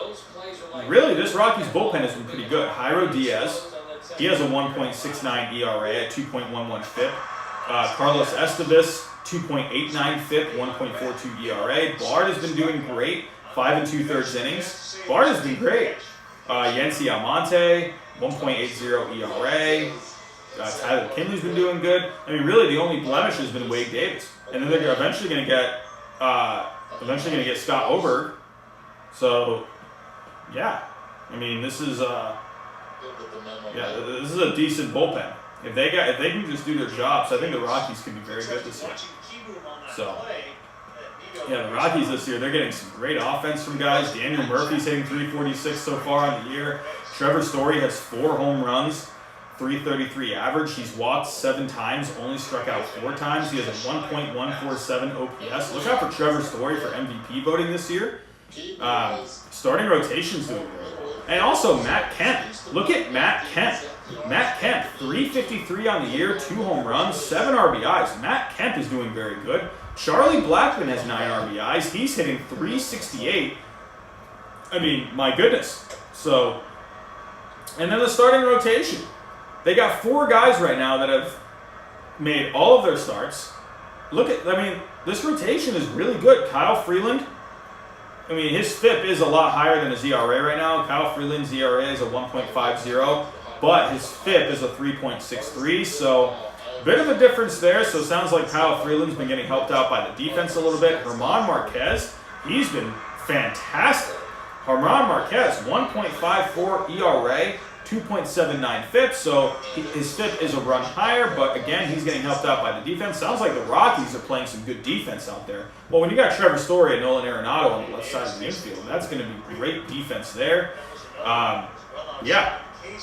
really this Rockies bullpen has been pretty good. Jairo Diaz, he has a 1.69 ERA at 2.11 FIP. Carlos Estevez, 2.89 FIP, 1.42 ERA. Bard has been doing great, 5 2/3 innings. Bard has been great. Yency Almonte, 1.80 ERA. Tyler Kinley's been doing good. I mean, really, the only blemish has been Wade Davis, and then they're eventually going to get Scott Oberg. So, yeah, I mean, this is this is a decent bullpen. If they can just do their jobs, I think the Rockies could be very good this year. So, yeah, the Rockies this year, they're getting some great offense from guys. Daniel Murphy's hitting 346 so far on the year. Trevor Story has 4 home runs, 333 average. He's walked 7 times, only struck out 4 times. He has a 1.147 OPS. Look out for Trevor Story for MVP voting this year. Starting rotation's doing great. And also Matt Kemp. Look at Matt Kemp. Matt Kemp, 353 on the year, 2 home runs, 7 RBIs. Matt Kemp is doing very good. Charlie Blackmon has 9 RBIs. He's hitting 368. I mean, my goodness. So, and then the starting rotation. They got 4 guys right now that have made all of their starts. This rotation is really good. Kyle Freeland, I mean, his FIP is a lot higher than his ERA right now. Kyle Freeland's ERA is a 1.50, but his FIP is a 3.63, so a bit of a difference there. So it sounds like Kyle Freeland's been getting helped out by the defense a little bit. Herman Marquez, he's been fantastic. Herman Marquez, 1.54 ERA, 2.79 FIP, so his FIP is a run higher, but again, he's getting helped out by the defense. Sounds like the Rockies are playing some good defense out there. Well, when you got Trevor Story and Nolan Arenado on the left side of the infield, that's going to be great defense there.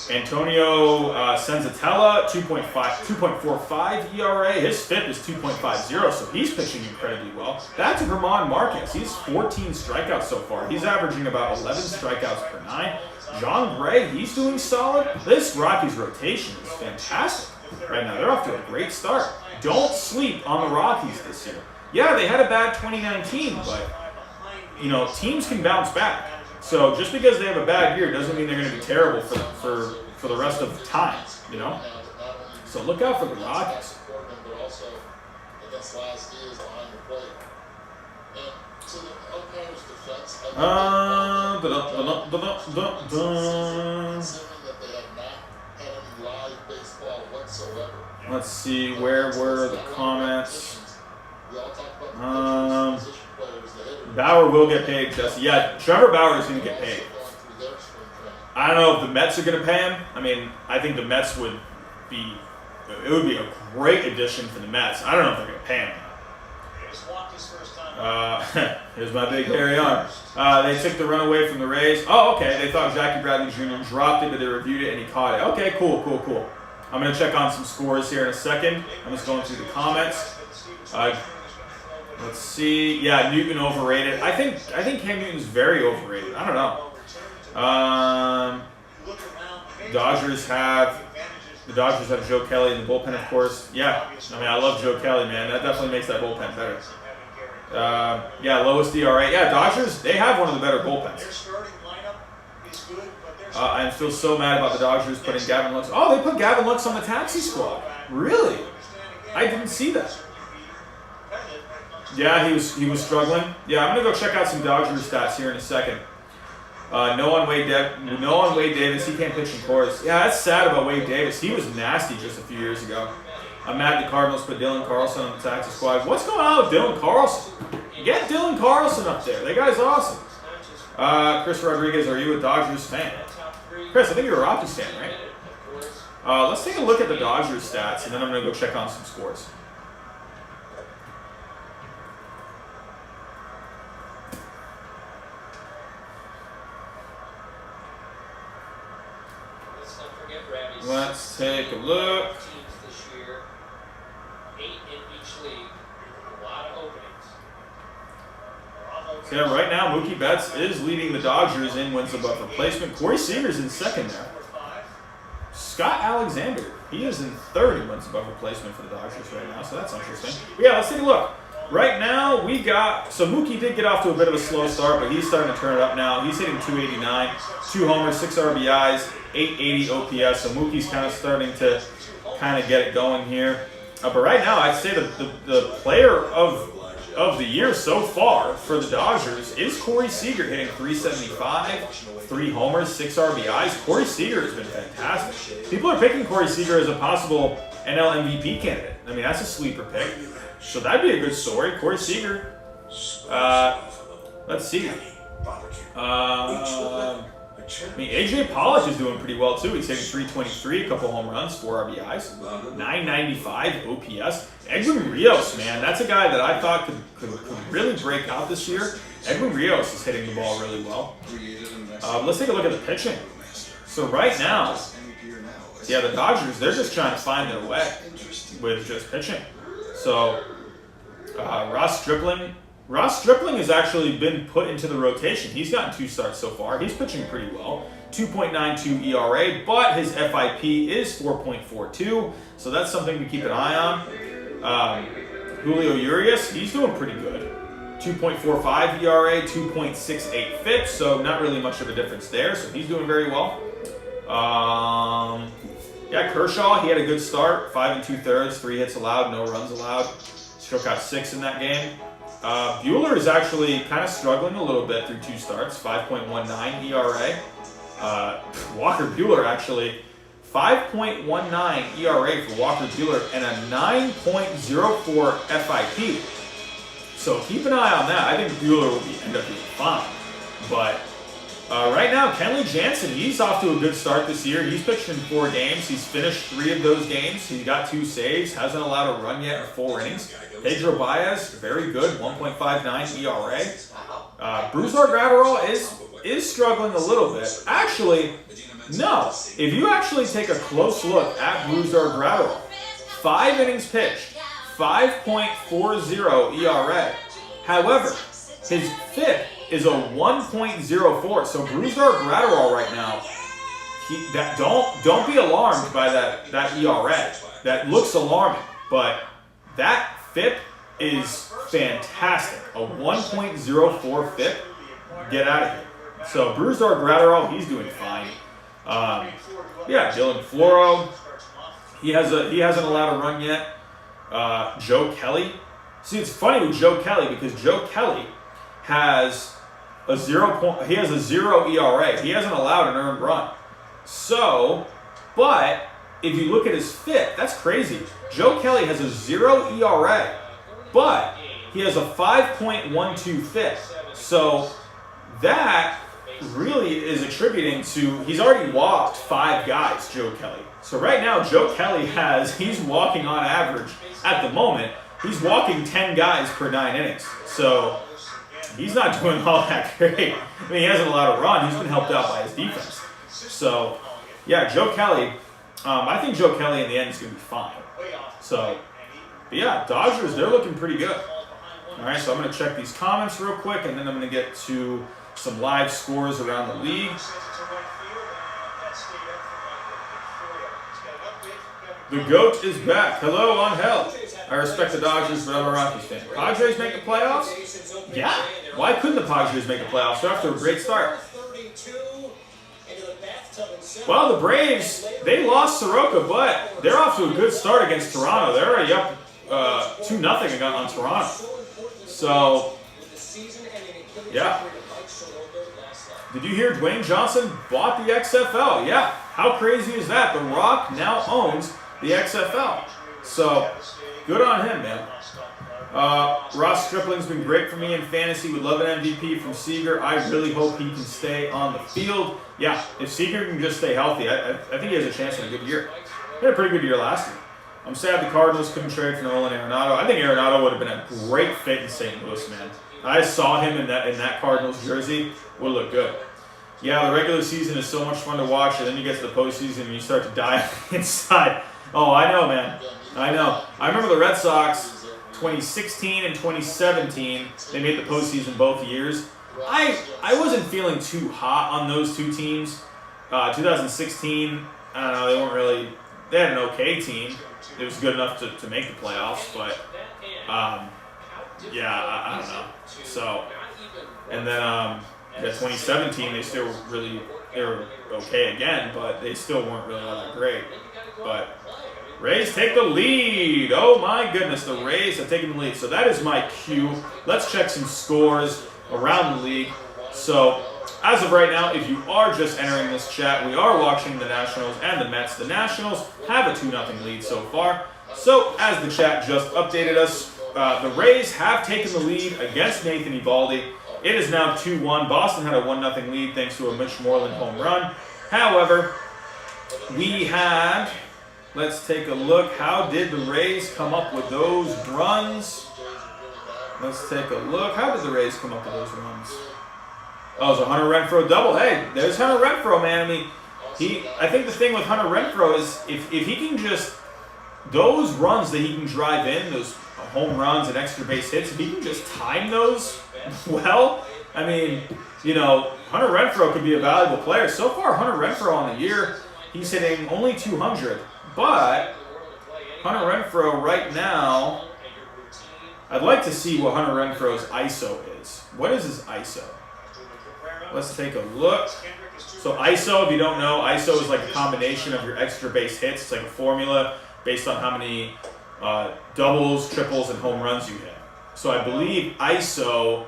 Antonio Senzatella, 2.45 ERA. His FIP is 2.50, so he's pitching incredibly well. Back to Herman Marquez. He's 14 strikeouts so far. He's averaging about 11 strikeouts per 9. John Gray, he's doing solid. This Rockies rotation is fantastic right now. They're off to a great start. Don't sleep on the Rockies this year. Yeah, they had a bad 2019, but, teams can bounce back. So just because they have a bad year doesn't mean they're going to be terrible for the rest of the time, So look out for the Rockies. Let's see, where were the comments? Bauer will get paid, Jesse. Yeah, Trevor Bauer is going to get paid. I don't know if the Mets are going to pay him. I mean, I think the Mets would be a great addition for the Mets. I don't know if they're going to pay him. Here's my big hairy arm. They took the run away from the Rays. Oh, okay. They thought Jackie Bradley Jr. dropped it, but they reviewed it and he caught it. Okay, cool. I'm going to check on some scores here in a second. I'm just going through the comments. Let's see. Yeah, Newton overrated. I think Cam Newton's very overrated. I don't know. The Dodgers have Joe Kelly in the bullpen, of course. Yeah, I mean, I love Joe Kelly, man. That definitely makes that bullpen better. Lowest ERA. Yeah, Dodgers, they have one of the better bullpens. I'm still so mad about the Dodgers putting Gavin Lux. Oh, they put Gavin Lux on the taxi squad. Really? I didn't see that. Yeah, he was struggling. Yeah, I'm going to go check out some Dodgers stats here in a second. No on Wade Davis. He can't pitch in Coors. Yeah, that's sad about Wade Davis. He was nasty just a few years ago. I'm mad the Cardinals put Dylan Carlson on the taxi squad. What's going on with Dylan Carlson? Get Dylan Carlson up there. That guy's awesome. Chris Rodriguez, are you a Dodgers fan? Chris, I think you're a Rockies fan, right? Let's take a look at the Dodgers stats, and then I'm going to go check on some scores. Let's take a look. So yeah, right now Mookie Betts is leading the Dodgers in wins above replacement. Corey Seager's in second there. Scott Alexander, he is in third in wins above replacement for the Dodgers right now, so that's interesting. But yeah, let's take a look. Right now we got, so Mookie did get off to a bit of a slow start, but he's starting to turn it up now. He's hitting 289, 2 homers, 6 RBIs, 880 OPS, so Mookie's kind of starting to kind of get it going here. But right now I'd say the player of the year so far for the Dodgers is Corey Seager, hitting 375, 3 homers, 6 RBIs. Corey Seager has been fantastic. People are picking Corey Seager as a possible NL MVP candidate. I mean, that's a sleeper pick. So that'd be a good story. Corey Seager. Let's see. I mean, AJ Pollock is doing pretty well too. He's hitting 323, a couple home runs, 4 RBIs, 995 OPS. Edwin Rios, man, that's a guy that I thought could really break out this year. Edwin Rios is hitting the ball really well. Let's take a look at the pitching. So right now, yeah, the Dodgers, they're just trying to find their way with just pitching. So Ross Stripling has actually been put into the rotation. He's gotten 2 starts so far. He's pitching pretty well. 2.92 ERA, but his FIP is 4.42, so that's something to keep an eye on. Julio Urias, he's doing pretty good. 2.45 ERA, 2.68 FIP, so not really much of a difference there, so he's doing very well. Yeah, Kershaw, he had a good start. 5 2/3, 3 hits allowed, no runs allowed. Struck out 6 in that game. Buehler is actually kind of struggling a little bit through 2 starts, 5.19 ERA. Walker Buehler actually, 5.19 ERA for Walker Buehler and a 9.04 FIP. So keep an eye on that. I think Buehler will end up being fine. But right now, Kenley Jansen, he's off to a good start this year. He's pitched in 4 games. He's finished 3 of those games. He's got 2 saves, hasn't allowed a run yet in 4 innings. Pedro Baez, very good, 1.59 ERA. Brusdar Graterol is struggling a little bit. Actually, no. If you actually take a close look at Brusdar Graterol, 5 innings pitched, 5.40 ERA. However, his FIP is a 1.04. So Brusdar Graterol right now, don't be alarmed by that ERA. That looks alarming, but that FIP is fantastic. A 1.04 FIP. Get out of here. So Brusdar Graterol, he's doing fine. Yeah, Dylan Floro, he hasn't allowed a run yet. Joe Kelly. See, it's funny with Joe Kelly because Joe Kelly has a 0 ERA. He hasn't allowed an earned run. So, but if you look at his FIP, that's crazy. Joe Kelly has a 0 ERA, but he has a 5.12 FIP. So that really is attributing to, he's already walked 5 guys, Joe Kelly. So right now, Joe Kelly he's walking on average, at the moment, he's walking 10 guys per 9 innings. So he's not doing all that great. I mean, he hasn't allowed a run. He's been helped out by his defense. So, yeah, Joe Kelly, I think Joe Kelly in the end is going to be fine. So, but yeah, Dodgers, they're looking pretty good. All right, so I'm going to check these comments real quick, and then I'm going to get to some live scores around the league. The GOAT is back. Hello, on hell. I respect the Dodgers, but I'm a Rockies fan. Padres make the playoffs? Yeah. Why couldn't the Padres make the playoffs? They're off to a great start. Well, the Braves, they lost Soroka, but they're off to a good start against Toronto. They're already up 2-0 on Toronto. So, yeah. Did you hear Dwayne Johnson bought the XFL? Yeah, how crazy is that? The Rock now owns the XFL. So, good on him, man. Ross Stripling's been great for me in fantasy. Would love an MVP from Seager. I really hope he can stay on the field. Yeah, if Seager can just stay healthy, I think he has a chance in a good year. He had a pretty good year last year. I'm sad the Cardinals couldn't trade for Nolan Arenado. I think Arenado would have been a great fit in St. Louis, man. I saw him in that Cardinals jersey. Would look good. Yeah, the regular season is so much fun to watch, and then you get to the postseason and you start to die inside. Oh, I know, man. I know. I remember the Red Sox, 2016 and 2017. They made the postseason both years. I wasn't feeling too hot on those two teams. 2016, I don't know. They weren't really. They had an okay team. It was good enough to make the playoffs, but yeah, I don't know. So, and then 2017, they were okay again, but they still weren't really all that great. But Rays take the lead. Oh my goodness, the Rays have taken the lead. So that is my cue. Let's check some scores around the league. So as of right now, if you are just entering this chat, we are watching the Nationals and the Mets. The Nationals have a 2-0 lead so far. So as the chat just updated us, the Rays have taken the lead against Nathan Eovaldi. It is now 2-1. Boston had a 1-0 lead thanks to a Mitch Moreland home run. However, we had, let's take a look. How did the Rays come up with those runs? Let's take a look. How did the Rays come up with those runs? Oh, it's a Hunter Renfroe double. Hey, there's Hunter Renfroe, man. I mean, I think the thing with Hunter Renfroe is if he can just, those runs that he can drive in, those home runs and extra base hits, if he can just time those well, I mean, you know, Hunter Renfroe could be a valuable player. So far, Hunter Renfroe on the year, he's hitting only 200. But Hunter Renfroe right now, I'd like to see what Hunter Renfroe's ISO is. What is his ISO? Let's take a look. So ISO, if you don't know, ISO is like a combination of your extra base hits. It's like a formula based on how many doubles, triples, and home runs you hit. So I believe ISO,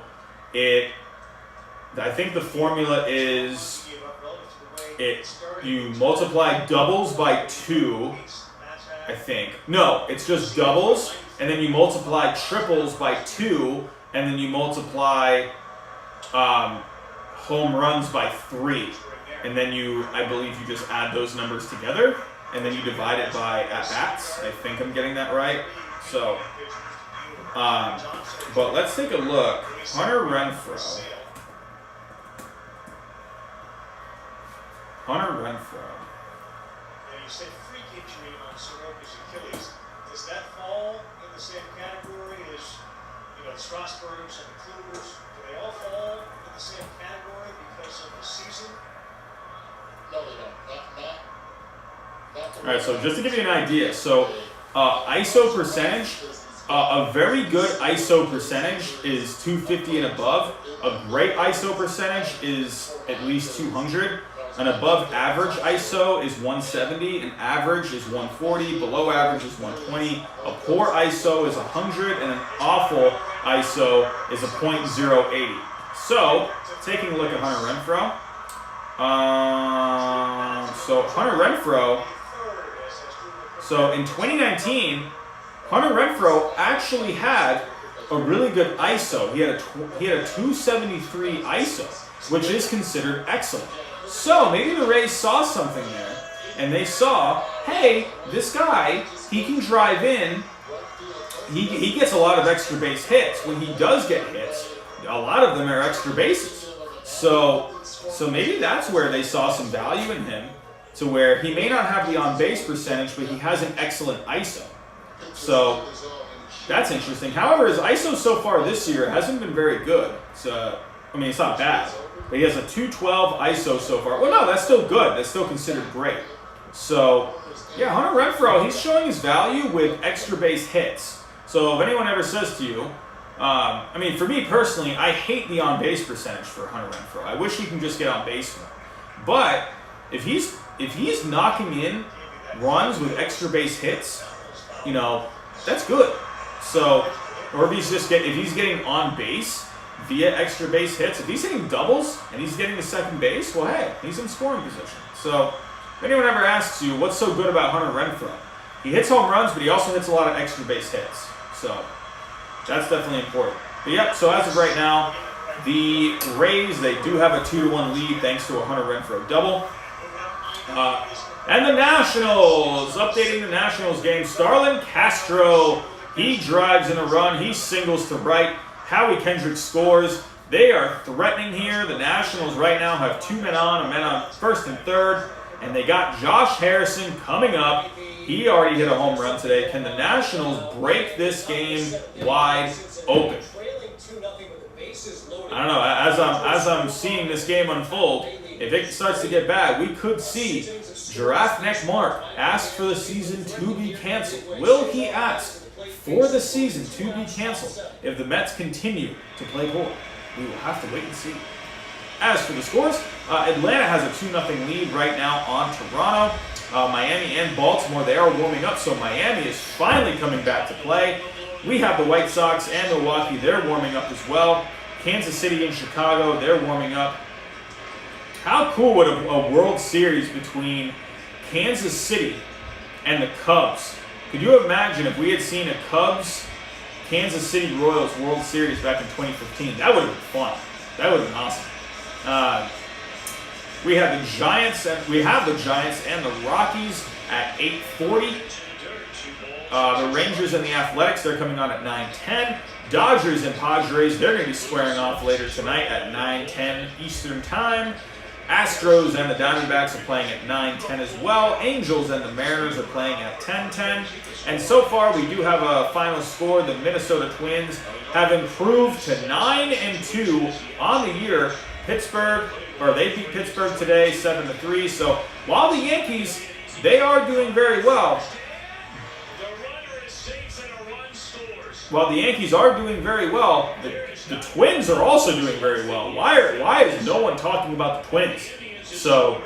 I think the formula is you multiply doubles by 2, I think. No, it's just doubles, and then you multiply triples by 2, and then you multiply home runs by 3. And then I believe you just add those numbers together, and then you divide it by at-bats. I think I'm getting that right. So, but let's take a look. Hunter Renfroe. And you said freak injury on Soroka's Achilles. Does that fall in the same category as, you know, the Strasburgs and the Klubers? Do they all fall in the same category because of the season? No, they don't. Not All right, so just to give you an idea, so ISO percentage, a very good ISO percentage is 250 and above. A great ISO percentage is at least 200. An above average ISO is 170. An average is 140. Below average is 120. A poor ISO is 100, and an awful ISO is a .080. So, taking a look at Hunter Renfroe. So Hunter Renfroe. So in 2019, Hunter Renfroe actually had a really good ISO. He had a 273 ISO, which is considered excellent. So maybe the Rays saw something there, and they saw, hey, this guy, he can drive in. He gets a lot of extra base hits. When he does get hits, a lot of them are extra bases. So maybe that's where they saw some value in him, to where he may not have the on-base percentage, but he has an excellent ISO. So that's interesting. However, his ISO so far this year hasn't been very good. So, I mean, it's not bad, but he has a 212 ISO so far. Well, no, that's still good. That's still considered great. So, yeah, Hunter Renfroe, he's showing his value with extra base hits. So if anyone ever says to you, I mean, for me personally, I hate the on-base percentage for Hunter Renfroe. I wish he can just get on base more. But if he's knocking in runs with extra base hits, you know, that's good. So, or if he's getting on base, via extra base hits. If he's hitting doubles and he's getting to second base, well, hey, he's in scoring position. So if anyone ever asks you what's so good about Hunter Renfroe, he hits home runs, but he also hits a lot of extra base hits. So that's definitely important. But yep, so as of right now, the Rays, they do have a 2-1 lead thanks to a Hunter Renfroe double. And the Nationals, updating the Nationals game. Starlin Castro, he drives in a run. He singles to right. Howie Kendrick scores. They are threatening here. The Nationals right now have 2 men on, a man on first and third. And they got Josh Harrison coming up. He already hit a home run today. Can the Nationals break this game wide open? I don't know. As I'm seeing this game unfold, if it starts to get bad, we could see Giraffe Neck Mark ask for the season to be canceled. Will he ask for the season to be canceled if the Mets continue to play poor? We will have to wait and see. As for the scores, Atlanta has a 2-0 lead right now on Toronto. Miami and Baltimore, they are warming up, so Miami is finally coming back to play. We have the White Sox and Milwaukee, they're warming up as well. Kansas City and Chicago, they're warming up. How cool would a World Series between Kansas City and the Cubs? Could you imagine if we had seen a Cubs-Kansas City Royals World Series back in 2015? That would have been fun. That would have been awesome. We have the Giants and the Rockies at 8:40. The Rangers and the Athletics, they're coming on at 9:10. Dodgers and Padres, they're going to be squaring off later tonight at 9:10 Eastern Time. Astros and the Diamondbacks are playing at 9:10 as well. Angels and the Mariners are playing at 10:10. And so far, we do have a final score. The Minnesota Twins have improved to 9-2 on the year. They beat Pittsburgh today 7-3. So while the Yankees, they are doing very well. While the Yankees are doing very well, the Twins are also doing very well. Why is no one talking about the Twins? So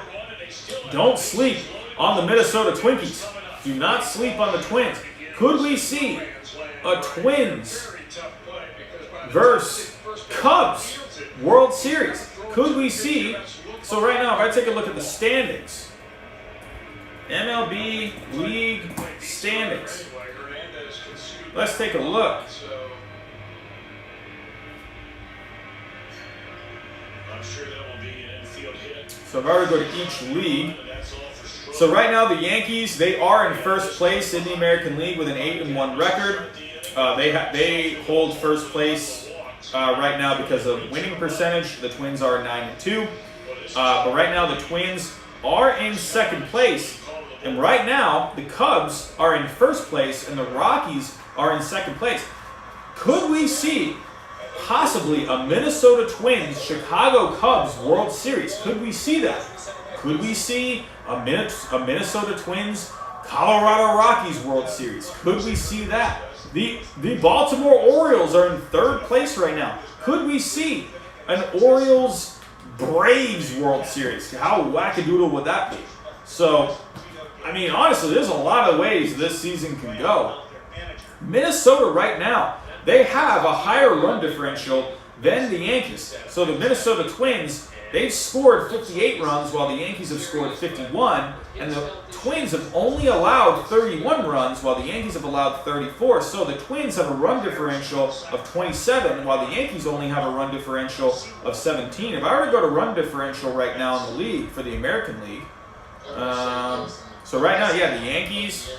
don't sleep on the Minnesota Twinkies. Do not sleep on the Twins. Could we see a Twins versus Cubs World Series? Could we see? So right now, if I take a look at the standings, MLB League standings. Let's take a look. So if I were to go to each league. So right now the Yankees, they are in first place in the American League with an 8-1 record. They hold first place right now because of winning percentage. The Twins are 9-2. But right now the Twins are in second place. And right now the Cubs are in first place and the Rockies are in second place. Could we see possibly a Minnesota Twins Chicago Cubs World Series? Could we see that? Could we see a Minnesota Twins Colorado Rockies World Series? Could we see that? The Baltimore Orioles are in third place right now. Could we see an Orioles Braves World Series? How wackadoodle would that be? So, I mean, honestly, there's a lot of ways this season can go. Minnesota right now, they have a higher run differential than the Yankees. So the Minnesota Twins, they've scored 58 runs while the Yankees have scored 51. And the Twins have only allowed 31 runs while the Yankees have allowed 34. So the Twins have a run differential of 27 while the Yankees only have a run differential of 17. If I were to go to run differential right now in the league for the American League, so right now, yeah, the Yankees...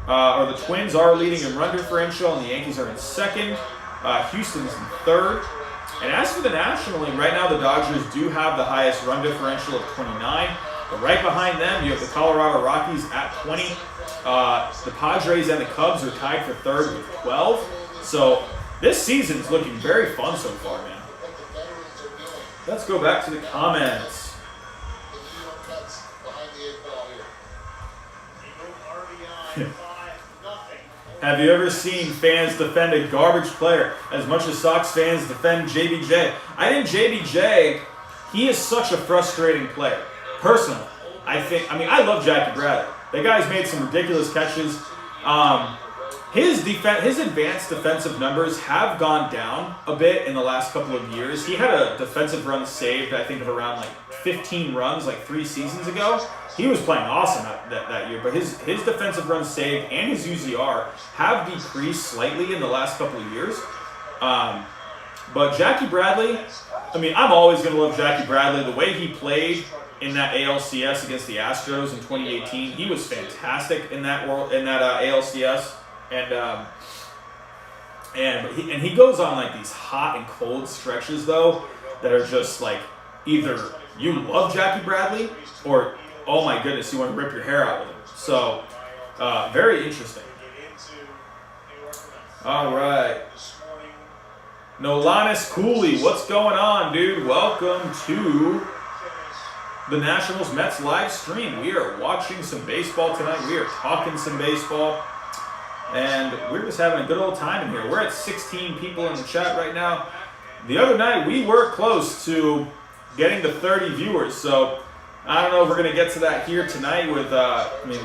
or the Twins are leading in run differential, and the Yankees are in second. Houston's in third. And as for the National League, right now the Dodgers do have the highest run differential of 29. But right behind them, you have the Colorado Rockies at 20. The Padres and the Cubs are tied for third with 12. So this season's looking very fun so far, man. Let's go back to the comments. Have you ever seen fans defend a garbage player as much as Sox fans defend JBJ? I think JBJ, he is such a frustrating player. Personally, I love Jackie Bradley. That guy's made some ridiculous catches. his advanced defensive numbers have gone down a bit in the last couple of years. He had a defensive run saved, I think, of around like 15 runs like 3 seasons ago. He was playing awesome that year, but his defensive runs saved and his UZR have decreased slightly in the last couple of years. But Jackie Bradley, I mean, I'm always going to love Jackie Bradley. The way he played in that ALCS against the Astros in 2018, he was fantastic in that ALCS, and he goes on like these hot and cold stretches though that are just like either you love Jackie Bradley or oh my goodness, you want to rip your hair out with him. So very interesting. All right. Nolanis Cooley, what's going on, dude? Welcome to the Nationals Mets live stream. We are watching some baseball tonight. We are talking some baseball. And we're just having a good old time in here. We're at 16 people in the chat right now. The other night, we were close to getting to 30 viewers. So I don't know if we're going to get to that here tonight with,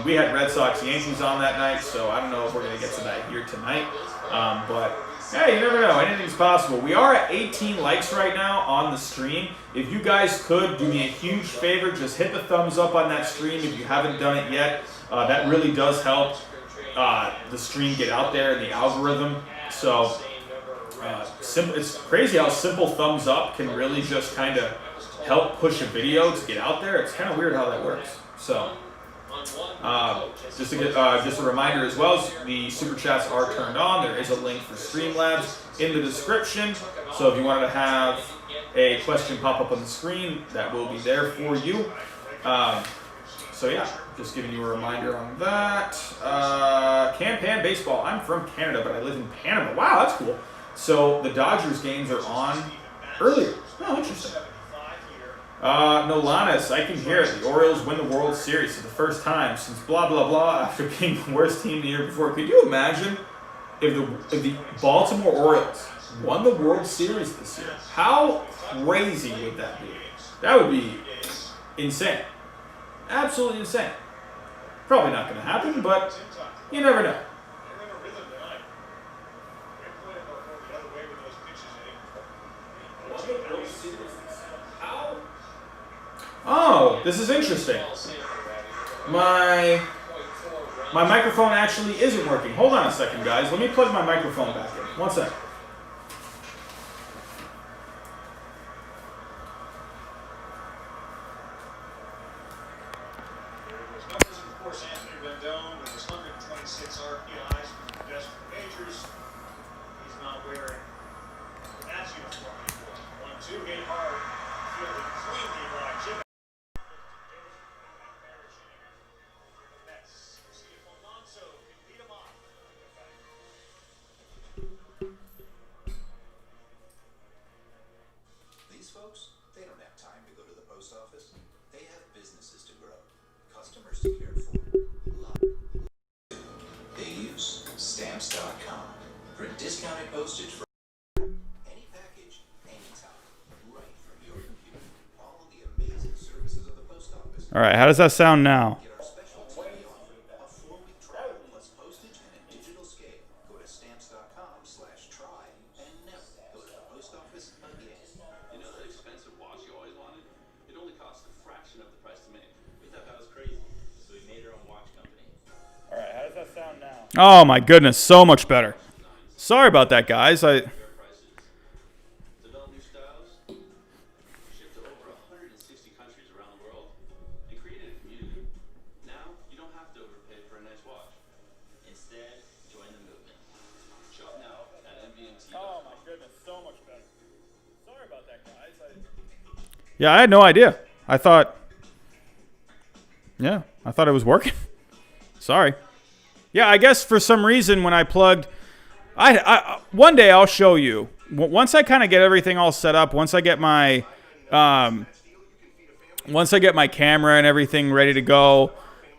we had Red Sox Yankees on that night. So I don't know if we're going to get to that here tonight. But hey, you never know. Anything's possible. We are at 18 likes right now on the stream. If you guys could do me a huge favor, just hit the thumbs up on that stream if you haven't done it yet. That really does help the stream get out there in the algorithm. So it's crazy how simple thumbs up can really just kind of help push a video to get out there. It's kind of weird how that works. So just a reminder as well, the super chats are turned on. There is a link for Streamlabs in the description. So if you wanted to have a question pop up on the screen, that will be there for you. So yeah, just giving you a reminder on that. Campan Baseball. I'm from Canada, but I live in Panama. Wow, that's cool. So the Dodgers games are on earlier. Oh, interesting. Nolanis, I can hear it. The Orioles win the World Series for the first time since blah, blah, blah after being the worst team the year before. Could you imagine if the Baltimore Orioles won the World Series this year? How crazy would that be? That would be insane. Absolutely insane. Probably not going to happen, but you never know. Oh, this is interesting. My microphone actually isn't working. Hold on a second, guys. Let me plug my microphone back in. One second. All right, how does that sound now? Oh my goodness, so much better. Sorry about that, guys. Yeah, I had no idea. I thought it was working. Sorry. Yeah, I guess for some reason when I plugged, one day I'll show you. Once I kind of get everything all set up, once I get my camera and everything ready to go,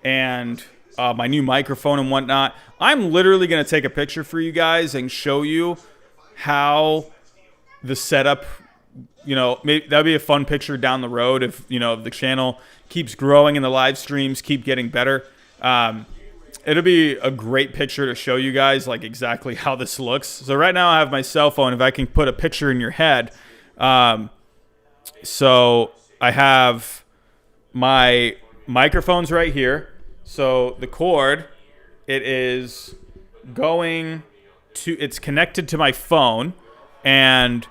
and my new microphone and whatnot, I'm literally going to take a picture for you guys and show you how the setup. Maybe that'd be a fun picture down the road if the channel keeps growing and the live streams keep getting better. it'll be a great picture to show you guys like exactly how this looks. So right now I have my cell phone. If I can put a picture in your head, so I have my microphones right here. So the cord, it's connected to my phone, and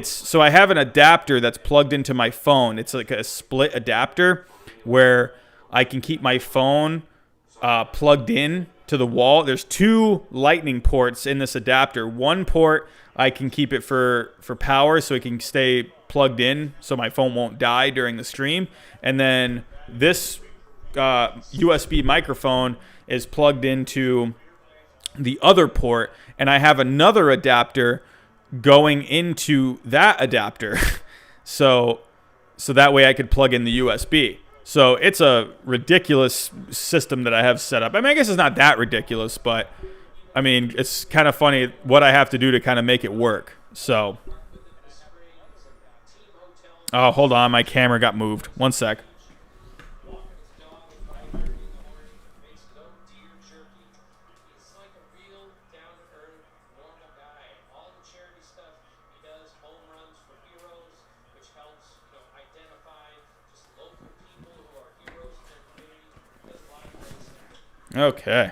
so I have an adapter that's plugged into my phone. It's like a split adapter where I can keep my phone plugged in to the wall. There's 2 lightning ports in this adapter. One port I can keep it for power so it can stay plugged in so my phone won't die during the stream. And then this USB microphone is plugged into the other port, and I have another adapter going into that adapter so that way I could plug in the USB. So it's a ridiculous system that I have set up. I mean, I guess it's not that ridiculous, but I mean, it's kind of funny what I have to do to kind of make it work. So, oh, hold on, my camera got moved. One sec. Okay.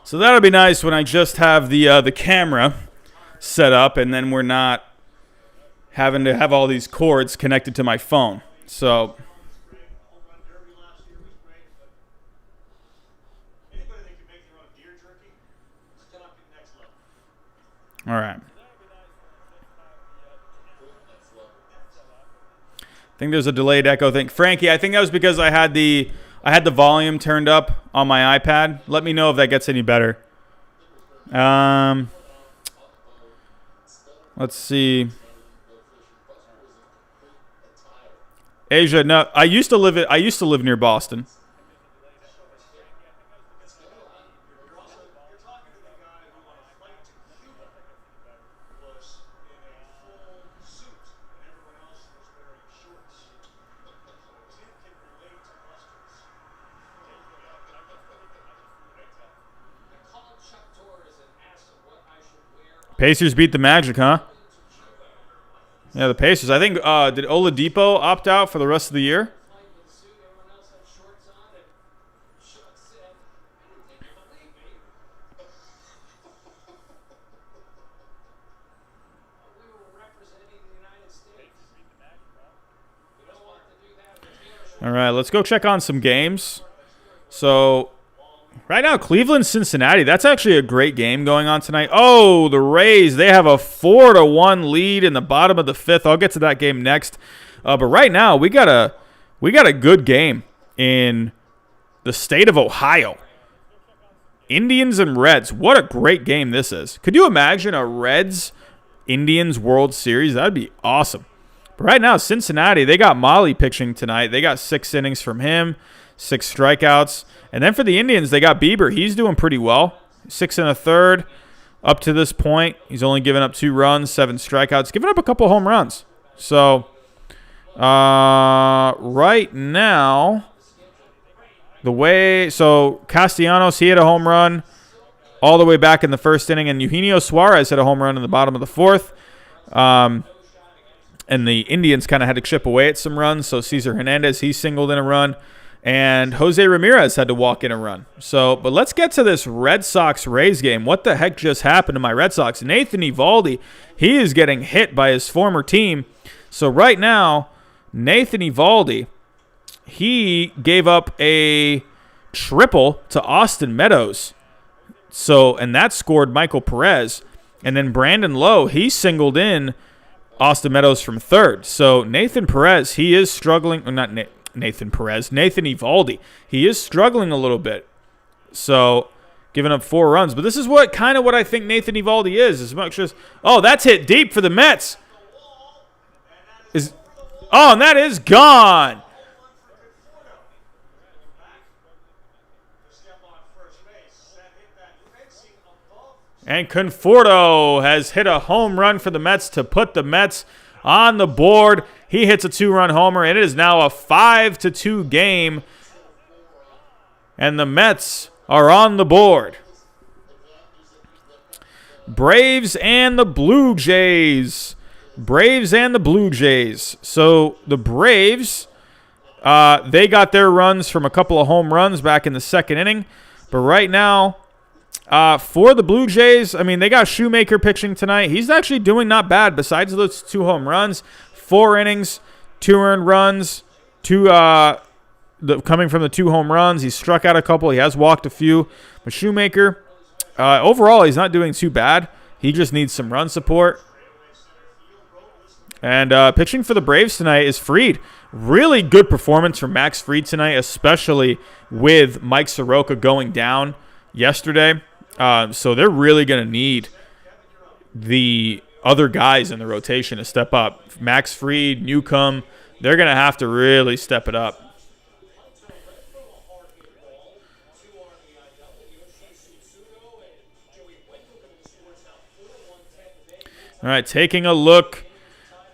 So that'll be nice when I just have the camera set up, and then we're not having to have all these cords connected to my phone. So. All right. I think there's a delayed echo thing. Frankie, I think that was because I had the volume turned up on my iPad. Let me know if that gets any better. Let's see. Asia, no, I used to live near Boston. Pacers beat the Magic, huh? Yeah, the Pacers. I think, did Oladipo opt out for the rest of the year? All right, let's go check on some games. So, right now, Cleveland-Cincinnati. That's actually a great game going on tonight. Oh, the Rays. They have a 4-1 lead in the bottom of the 5th. I'll get to that game next. But right now, we got a good game in the state of Ohio. Indians and Reds. What a great game this is. Could you imagine a Reds-Indians World Series? That would be awesome. But right now, Cincinnati, they got Molly pitching tonight. They got 6 innings from him, 6 strikeouts. And then for the Indians, they got Bieber. He's doing pretty well. 6 1/3 up to this point. He's only given up 2 runs, 7 strikeouts, giving up a couple home runs. So right now, Castellanos, he had a home run all the way back in the 1st inning, and Eugenio Suarez had a home run in the bottom of the 4th. And the Indians kind of had to chip away at some runs. So Cesar Hernandez, he singled in a run. And Jose Ramirez had to walk in a run. But let's get to this Red Sox-Rays game. What the heck just happened to my Red Sox? Nathan Eovaldi, he is getting hit by his former team. So right now, Nathan Eovaldi, he gave up a triple to Austin Meadows. And that scored Michael Perez. And then Brandon Lowe, he singled in Austin Meadows from 3rd. So Nathan Perez, he is struggling. Or not Nathan Eovaldi. He is struggling a little bit. So giving up 4 runs. But this is what I think Nathan Eovaldi is. As much as, that's hit deep for the Mets. And that is gone. And Conforto has hit a home run for the Mets to put the Mets on the board. He hits a 2-run homer, and it is now a 5-2 game. And the Mets are on the board. Braves and the Blue Jays. Braves and the Blue Jays. So the Braves, they got their runs from a couple of home runs back in the second inning. But right now, for the Blue Jays, I mean, they got Shoemaker pitching tonight. He's actually doing not bad besides those 2 home runs. 4 innings, 2 earned runs, coming from the 2 home runs. He struck out a couple. He has walked a few. But Shoemaker, overall, he's not doing too bad. He just needs some run support. And pitching for the Braves tonight is Fried. Really good performance from Max Fried tonight, especially with Mike Soroka going down yesterday. So they're really going to need the other guys in the rotation to step up. Max Fried, Newcomb, they're going to have to really step it up. All right, taking a look.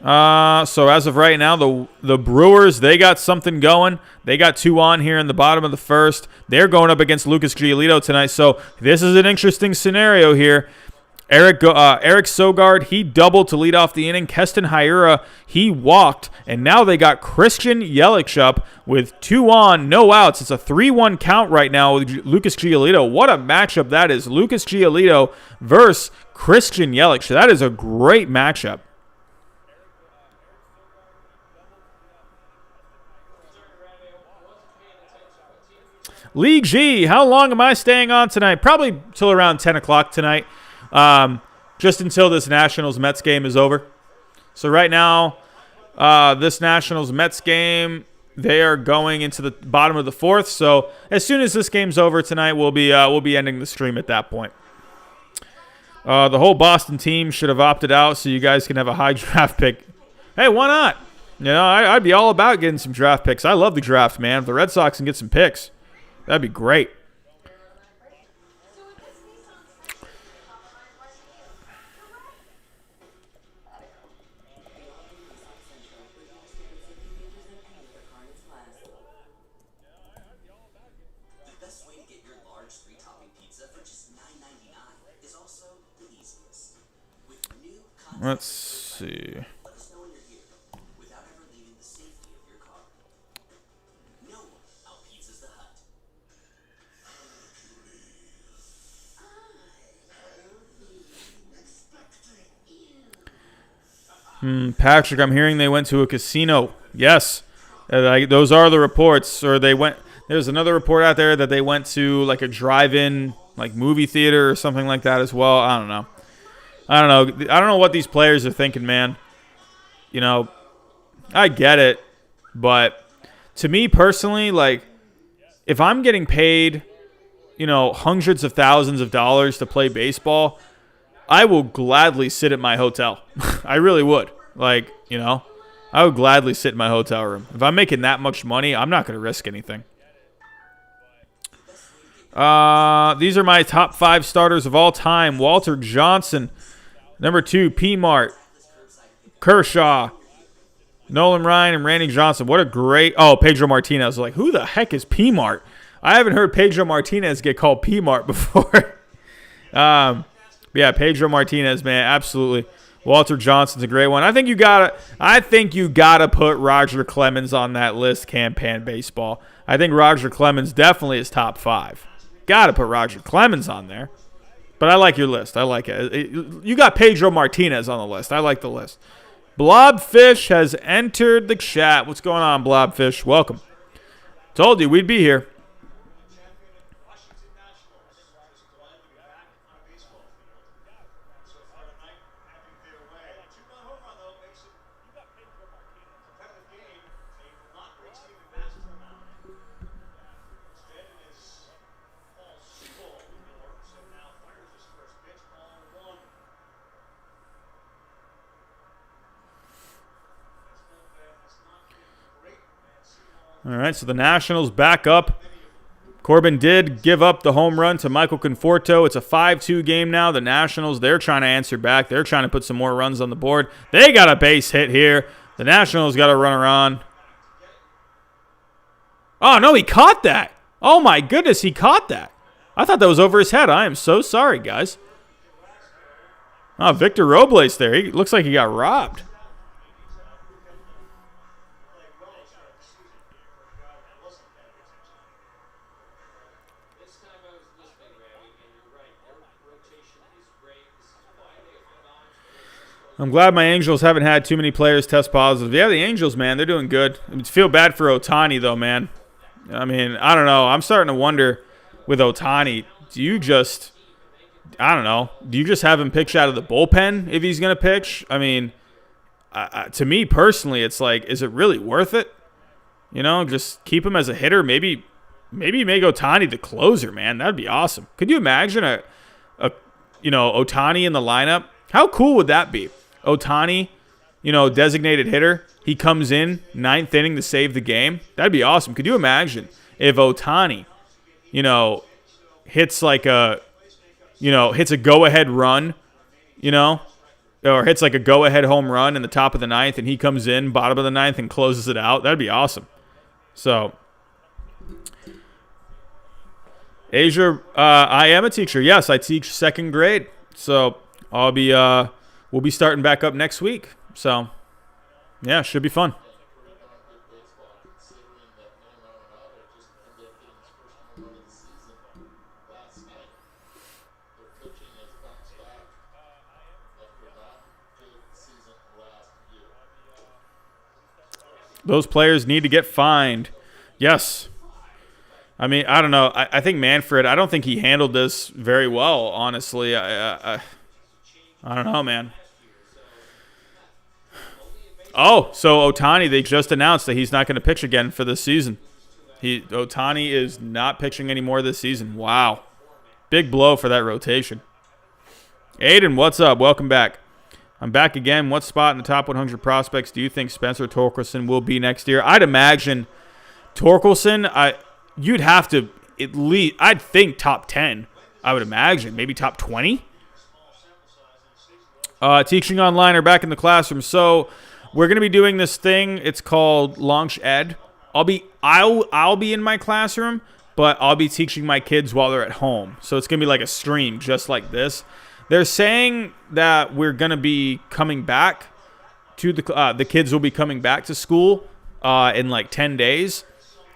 So as of right now, the Brewers, they got something going. They got 2 on here in the bottom of the first. They're going up against Lucas Giolito tonight. So this is an interesting scenario here. Eric Sogard, he doubled to lead off the inning. Keston Hiura, he walked. And now they got Christian Yelich up with 2 on, no outs. It's a 3-1 count right now with Lucas Giolito. What a matchup that is. Lucas Giolito versus Christian Yelich. That is a great matchup. League G, how long am I staying on tonight? Probably till around 10 o'clock tonight, just until this Nationals-Mets game is over. So right now, this Nationals-Mets game, they are going into the bottom of the 4th. So as soon as this game's over tonight, we'll be ending the stream at that point. The whole Boston team should have opted out so you guys can have a high draft pick. Hey, why not? You know, I'd be all about getting some draft picks. I love the draft, man. If the Red Sox can get some picks, that'd be great. The best way to get your large 3-topping pizza for just $9.99 is also the easiest. With new Let's see. let us know when you're here without ever leaving the safety of your car. No one out-pizzas the Hut. Patrick, I'm hearing they went to a casino. Yes. Those are the reports. Or they went. There's another report out there that they went to like a drive-in, like movie theater or something like that as well. I don't know. I don't know what these players are thinking, man. You know, I get it, but to me personally, like, if I'm getting paid, you know, hundreds of thousands of dollars to play baseball, I will gladly sit at my hotel. I really would. Like, you know, I would gladly sit in my hotel room. If I'm making that much money, I'm not going to risk anything. These are my top 5 starters of all time. Walter Johnson. Number 2, P-Mart. Kershaw. Nolan Ryan and Randy Johnson. What a great... Oh, Pedro Martinez. Like, who the heck is P-Mart? I haven't heard Pedro Martinez get called P-Mart before. Yeah, Pedro Martinez, man. Absolutely. Walter Johnson's a great one. I think you gotta put Roger Clemens on that list, Campan Baseball. I think Roger Clemens definitely is top 5. Gotta put Roger Clemens on there. But I like your list. I like it. You got Pedro Martinez on the list. I like the list. Blobfish has entered the chat. What's going on, Blobfish? Welcome. Told you we'd be here. All right, so the Nationals back up Corbin did give up the home run to Michael Conforto. It's a 5-2 game now. The Nationals, they're trying to answer back. They're trying to put some more runs on the board. They got a base hit here. The Nationals got a runner on. Oh, no, he caught that. Oh, my goodness, he caught that. I thought that was over his head. I am so sorry, guys. Oh, Victor Robles there. He looks like he got robbed. I'm glad my Angels haven't had too many players test positive. Yeah, the Angels, man, they're doing good. I feel bad for Ohtani, though, man. I mean, I don't know. I'm starting to wonder with Ohtani, do you just have him pitch out of the bullpen if he's going to pitch? I mean, to me personally, it's like, is it really worth it? You know, just keep him as a hitter. Maybe make Ohtani the closer, man. That'd be awesome. Could you imagine a Ohtani in the lineup? How cool would that be? Ohtani, designated hitter. He comes in 9th inning to save the game. That'd be awesome. Could you imagine if Ohtani, hits like hits a go-ahead run, or hits like a go-ahead home run in the top of the 9th, and he comes in bottom of the 9th and closes it out? That'd be awesome. So, Asia, I am a teacher. Yes, I teach 2nd grade. So we'll be starting back up next week. So, yeah, should be fun. Those players need to get fined. Yes. I mean, I don't know. I think Manfred, I don't think he handled this very well, honestly. I don't know, man. Oh, so Ohtani, they just announced that he's not going to pitch again for this season. Ohtani is not pitching anymore this season. Wow. Big blow for that rotation. Aiden, what's up? Welcome back. I'm back again. What spot in the top 100 prospects do you think Spencer Torkelson will be next year? I'd imagine Torkelson, you'd have to at least, I'd think top 10, I would imagine. Maybe top 20? Teaching online or back in the classroom. So we're going to be doing this thing. It's called Launch Ed. I'll be in my classroom, but I'll be teaching my kids while they're at home. So it's going to be like a stream just like this. They're saying that we're going to be coming back to the kids will be coming back to school in like 10 days.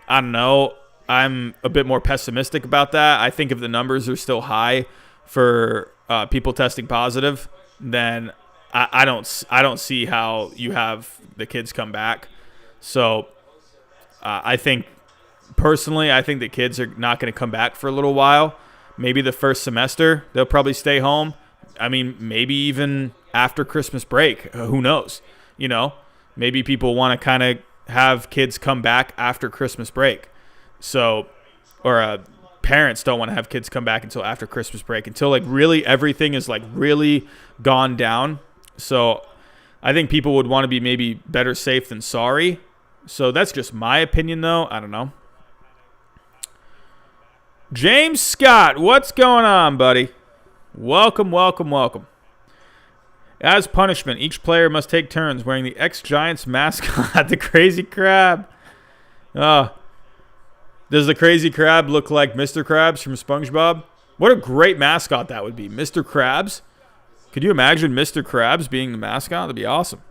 I don't know. I'm a bit more pessimistic about that. I think if the numbers are still high for people testing positive, then I don't see how you have the kids come back. So I think personally, I think the kids are not going to come back for a little while. Maybe the first semester they'll probably stay home. I mean, maybe even after Christmas break. Who knows? Maybe people want to kind of have kids come back after Christmas break. So, or parents don't want to have kids come back until after Christmas break, until like really everything is like really gone down. So I think people would want to be maybe better safe than sorry. So that's just my opinion though. I don't know. James Scott, what's going on, buddy? Welcome. As punishment, each player must take turns wearing the ex-Giants mascot, the Crazy Crab. Does the Crazy Crab look like Mr. Krabs from SpongeBob? What a great mascot that would be. Mr. Krabs? Could you imagine Mr. Krabs being the mascot? That'd be awesome.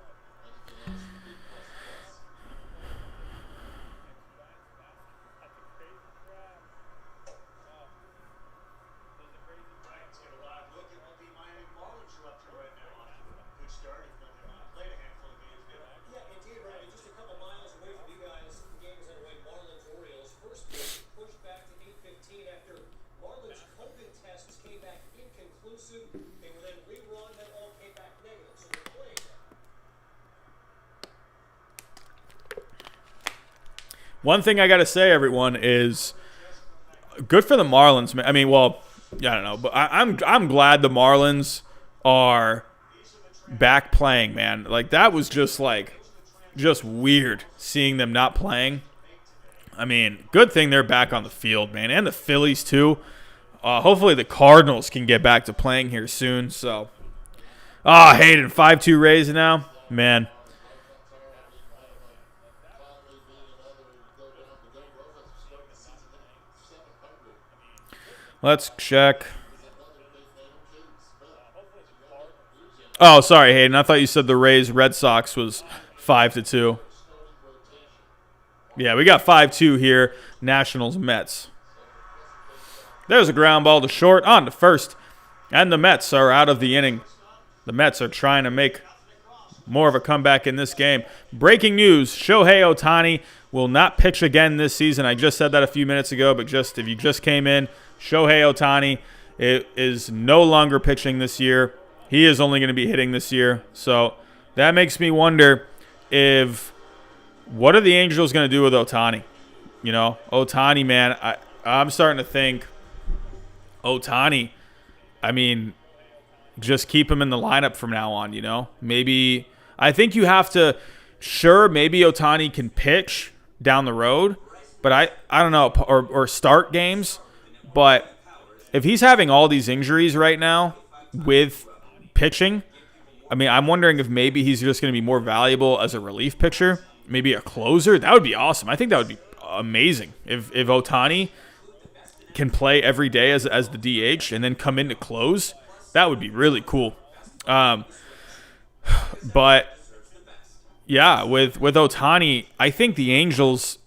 One thing I got to say, everyone, is good for the Marlins, man. I mean, well, yeah, I don't know, but I'm glad the Marlins are back playing, man. Like, that was just weird seeing them not playing. I mean, good thing they're back on the field, man, and the Phillies too. Hopefully the Cardinals can get back to playing here soon. So, Hayden, 5-2 Rays now, man. Let's check. Oh, sorry, Hayden. I thought you said the Rays Red Sox was 5-2. Yeah, we got 5-2 here. Nationals Mets. There's a ground ball to short, on to first. And the Mets are out of the inning. The Mets are trying to make more of a comeback in this game. Breaking news, Shohei Ohtani will not pitch again this season. I just said that a few minutes ago, but if you just came in, Shohei Ohtani is no longer pitching this year. He is only going to be hitting this year. So that makes me wonder what are the Angels going to do with Ohtani? You know, Ohtani, man, I'm starting to think Ohtani, I mean, just keep him in the lineup from now on, you know? Maybe, I think you have to, maybe Ohtani can pitch down the road, but I don't know, or start games. But if he's having all these injuries right now with pitching, I mean, I'm wondering if maybe he's just going to be more valuable as a relief pitcher, maybe a closer. That would be awesome. I think that would be amazing if Ohtani can play every day as the DH and then come in to close. That would be really cool. But yeah, with Ohtani, I think the Angels,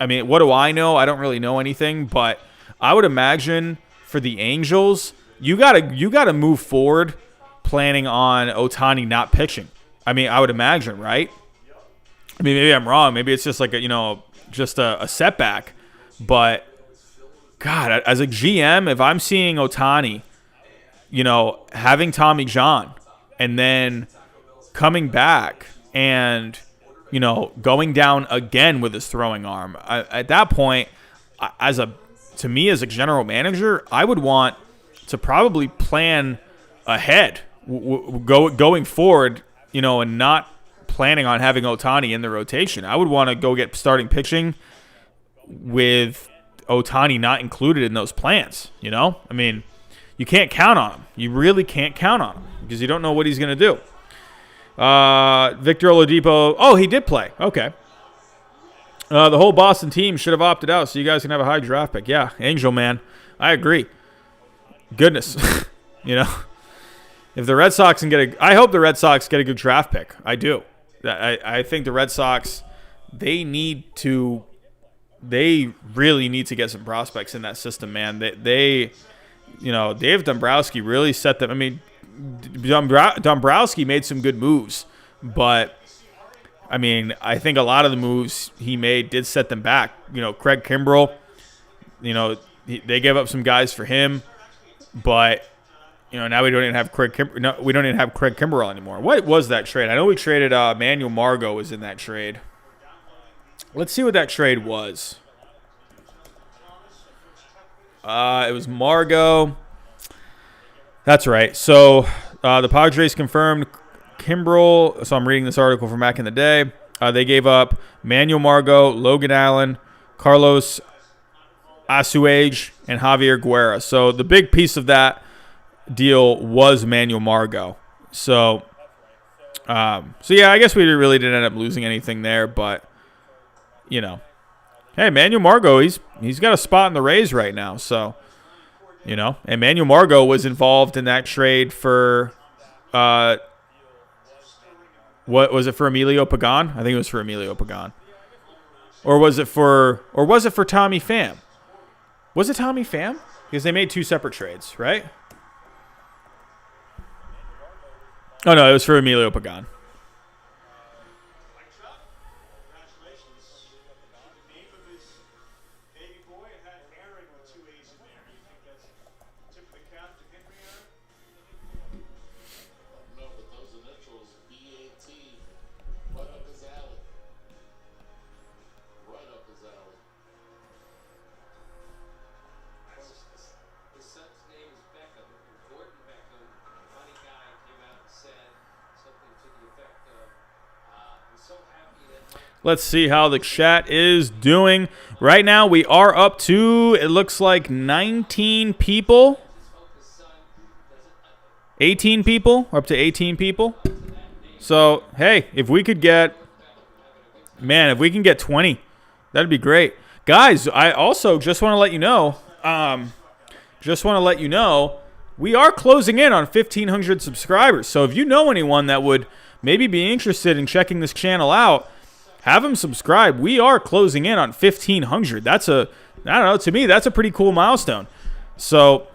I mean, what do I know? I don't really know anything, but I would imagine for the Angels, you gotta move forward planning on Ohtani not pitching. I mean, I would imagine, right? I mean, maybe I'm wrong. Maybe it's just like just a setback. But God, as a GM, if I'm seeing Ohtani, having Tommy John and then coming back and going down again with his throwing arm, at that point, to me as a general manager, I would want to probably plan ahead, going forward, and not planning on having Ohtani in the rotation. I would want to go get starting pitching with Ohtani not included in those plans. I mean, you can't count on him. You really can't count on him because you don't know what he's going to do. Victor Oladipo, he did play. Okay. The whole Boston team should have opted out so you guys can have a high draft pick. Yeah, Angel man. I agree. Goodness. If the Red Sox I hope the Red Sox get a good draft pick. I do. I think the Red Sox, they really need to get some prospects in that system, man. Dave Dombrowski really set them. I mean, Dombrowski made some good moves, but I mean, I think a lot of the moves he made did set them back. Craig Kimbrell, they gave up some guys for him, but now we don't even have Craig Kimbrell anymore. What was that trade? I know we traded Manuel Margot was in that trade. Let's see what that trade was. It was Margot. That's right. So the Padres confirmed Kimbrell. So I'm reading this article from back in the day. They gave up Manuel Margot, Logan Allen, Carlos Asuage, and Javier Guerra. So the big piece of that deal was Manuel Margot. So yeah, I guess we really didn't end up losing anything there, but hey, Manuel Margot, he's got a spot in the Rays right now. So, and Manuel Margot was involved in that trade for, what was it for Emilio Pagan? I think it was for Emilio Pagan. Or was it for Tommy Pham? Was it Tommy Pham? Because they made two separate trades, right? Oh, no, it was for Emilio Pagan. Gordon Beckham, funny guy, came out and said something to the Let's see how the chat is doing. Right now, we are up to, it looks like 19 people. 18 people. We're up to 18 people. So, hey, if we could get, man, if we can get 20, that'd be great. Guys, I also just want to let you know, we are closing in on 1,500 subscribers. So if you know anyone that would maybe be interested in checking this channel out, have them subscribe. We are closing in on 1,500. That's I don't know, to me, that's a pretty cool milestone. So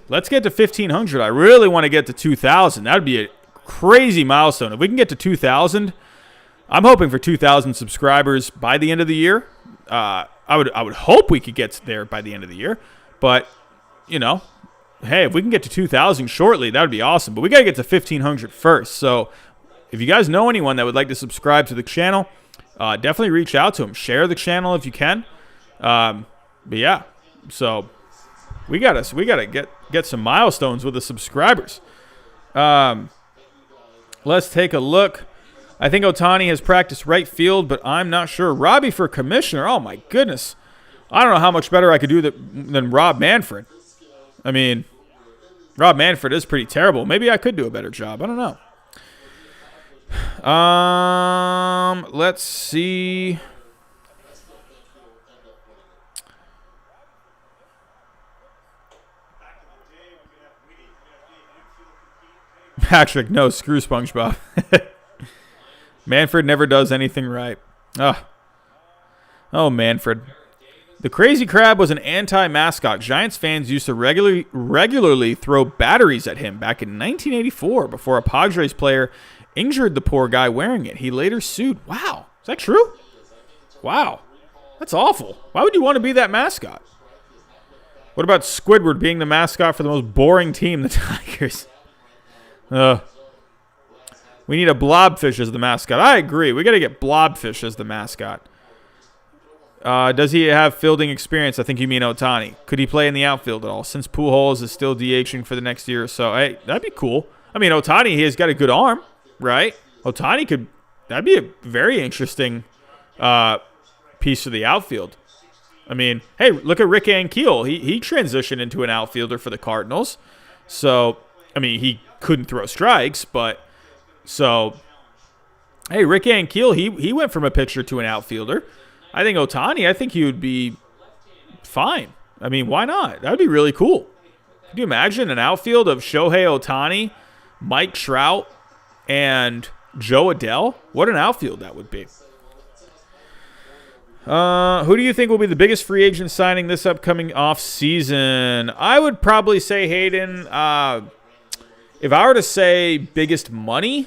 let's get to 1,500. I really want to get to 2,000. That would be a crazy milestone. If we can get to 2,000, I'm hoping for 2,000 subscribers by the end of the year. I would hope we could get there by the end of the year. But, you know, hey, if we can get to 2,000 shortly, that would be awesome. But we got to get to 1,500 first. So if you guys know anyone that would like to subscribe to the channel, definitely reach out to them. Share the channel if you can. But yeah, so we gotta get some milestones with the subscribers. Let's take a look. I think Ohtani has practiced right field, but I'm not sure. Robbie for commissioner. Oh my goodness, I don't know how much better I could do than Rob Manfred. I mean, Rob Manfred is pretty terrible. Maybe I could do a better job. I don't know. Let's see. Patrick, no, screw SpongeBob. Manfred never does anything right. Oh, Manfred. The Crazy Crab was an anti-mascot. Giants fans used to regularly throw batteries at him back in 1984 before a Padres player injured the poor guy wearing it. He later sued. Wow. Is that true? Wow. That's awful. Why would you want to be that mascot? What about Squidward being the mascot for the most boring team, the Tigers? We need a blobfish as the mascot. I agree. We got to get blobfish as the mascot. Does he have fielding experience? I think you mean Ohtani. Could he play in the outfield at all? Since Pujols is still DHing for the next year or so. Hey, that'd be cool. I mean, Ohtani, he has got a good arm, right? Ohtani could, that'd be a very interesting piece of the outfield. I mean, hey, look at Rick Ankiel. He transitioned into an outfielder for the Cardinals. So, I mean, he couldn't throw strikes, but so, hey, Rick Ankiel, he went from a pitcher to an outfielder. I think Ohtani, I think he would be fine. I mean, why not? That would be really cool. Could you imagine an outfield of Shohei Ohtani, Mike Trout, and Joe Adell? What an outfield that would be. Who do you think will be the biggest free agent signing this upcoming offseason? I would probably say Hayden. If I were to say biggest money,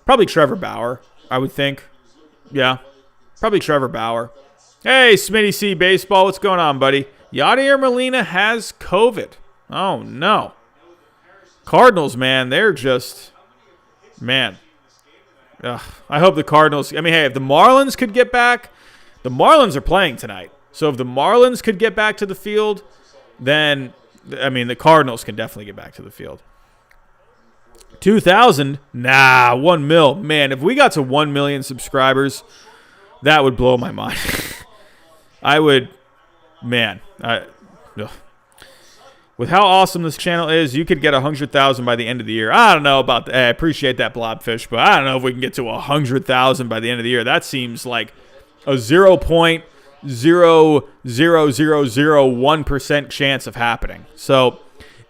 probably Trevor Bauer, I would think. Yeah, probably Trevor Bauer. Hey, Smitty C Baseball, what's going on, buddy? Yadier Molina has COVID. Oh, no. Cardinals, man, they're just, man. Ugh, I hope the Cardinals, I mean, hey, if the Marlins could get back, the Marlins are playing tonight. So if the Marlins could get back to the field, then, I mean, the Cardinals can definitely get back to the field. 2,000? Nah, 1 mil. Man, if we got to 1 million subscribers, that would blow my mind. I would, man. With how awesome this channel is, you could get 100,000 by the end of the year. I don't know about that. I appreciate that, Blobfish, but I don't know if we can get to 100,000 by the end of the year. That seems like a 0.00001% chance of happening. So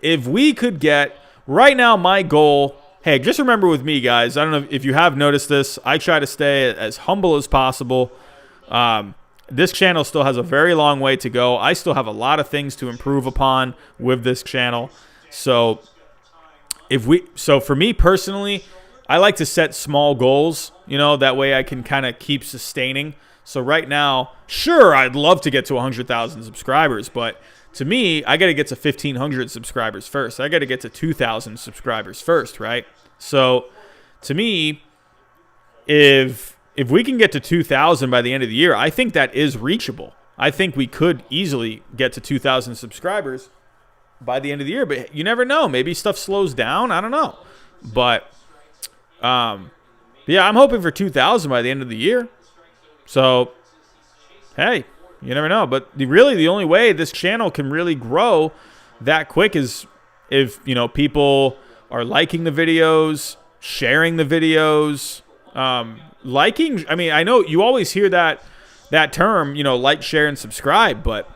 if we could get, right now my goal, hey, just remember with me, guys, I don't know if you have noticed this, I try to stay as humble as possible. This channel still has a very long way to go. I still have a lot of things to improve upon with this channel. So for me personally, I like to set small goals, that way I can kind of keep sustaining. So right now, sure, I'd love to get to 100,000 subscribers, but to me, I got to get to 1,500 subscribers first. I got to get to 2,000 subscribers first, right? So to me, if we can get to 2,000 by the end of the year, I think that is reachable. I think we could easily get to 2,000 subscribers by the end of the year, but you never know. Maybe stuff slows down. I don't know. But, yeah, I'm hoping for 2,000 by the end of the year. So, hey, you never know. But really the only way this channel can really grow that quick is if, people are liking the videos, sharing the videos, liking. I mean, I know you always hear that term, like, share, and subscribe, but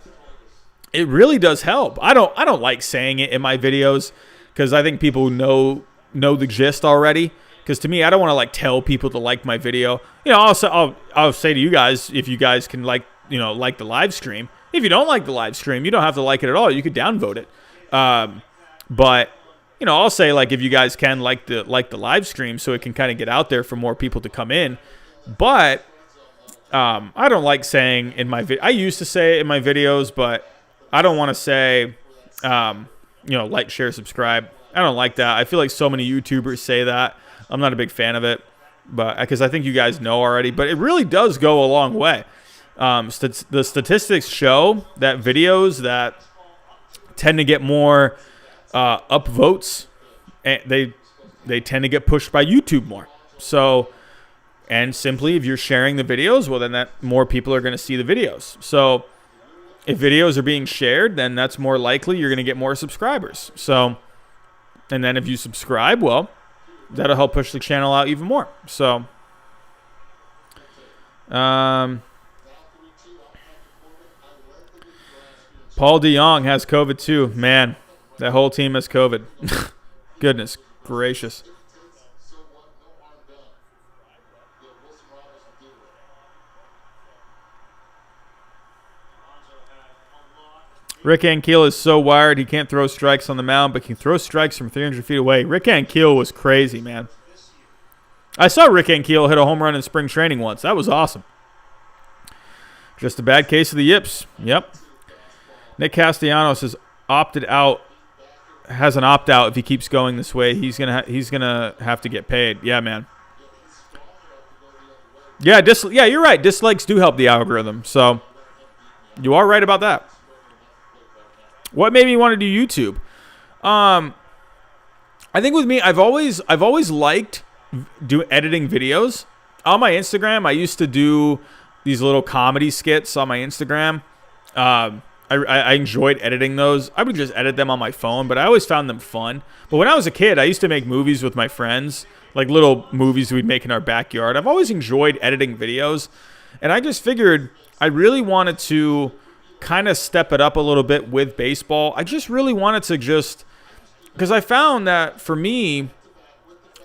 it really does help. I don't like saying it in my videos because I think people know the gist already. Because to me, I don't want to like tell people to like my video. I'll say to you guys, if you guys can like the live stream. If you don't like the live stream, you don't have to like it at all. You could downvote it. But I'll say, like, if you guys can like the live stream, so it can kind of get out there for more people to come in. But I don't like saying in my I used to say it in my videos, but I don't want to say like, share, subscribe. I don't like that. I feel like so many YouTubers say that. I'm not a big fan of it, but because I think you guys know already. But it really does go a long way. The statistics show that videos that tend to get more upvotes, and they tend to get pushed by YouTube more. So, and simply, if you're sharing the videos, well, then that more people are going to see the videos. So, if videos are being shared, then that's more likely you're going to get more subscribers. So, and then if you subscribe, well, that'll help push the channel out even more. So, Paul DeYoung has COVID too. Man, that whole team has COVID. Goodness gracious. Rick Ankiel is so wired he can't throw strikes on the mound, but can throw strikes from 300 feet away. Rick Ankiel was crazy, man. I saw Rick Ankiel hit a home run in spring training once. That was awesome. Just a bad case of the yips. Yep. Nick Castellanos has opted out. Has an opt-out if he keeps going this way. He's gonna have to get paid. Yeah, man. Yeah, you're right. Dislikes do help the algorithm. So you are right about that. What made me want to do YouTube? I think with me, I've always liked editing videos. On my Instagram, I used to do these little comedy skits on my Instagram. I enjoyed editing those. I would just edit them on my phone, but I always found them fun. But when I was a kid, I used to make movies with my friends, like little movies we'd make in our backyard. I've always enjoyed editing videos, and I just figured I really wanted to kind of step it up a little bit with baseball. I just really wanted to because I found that for me,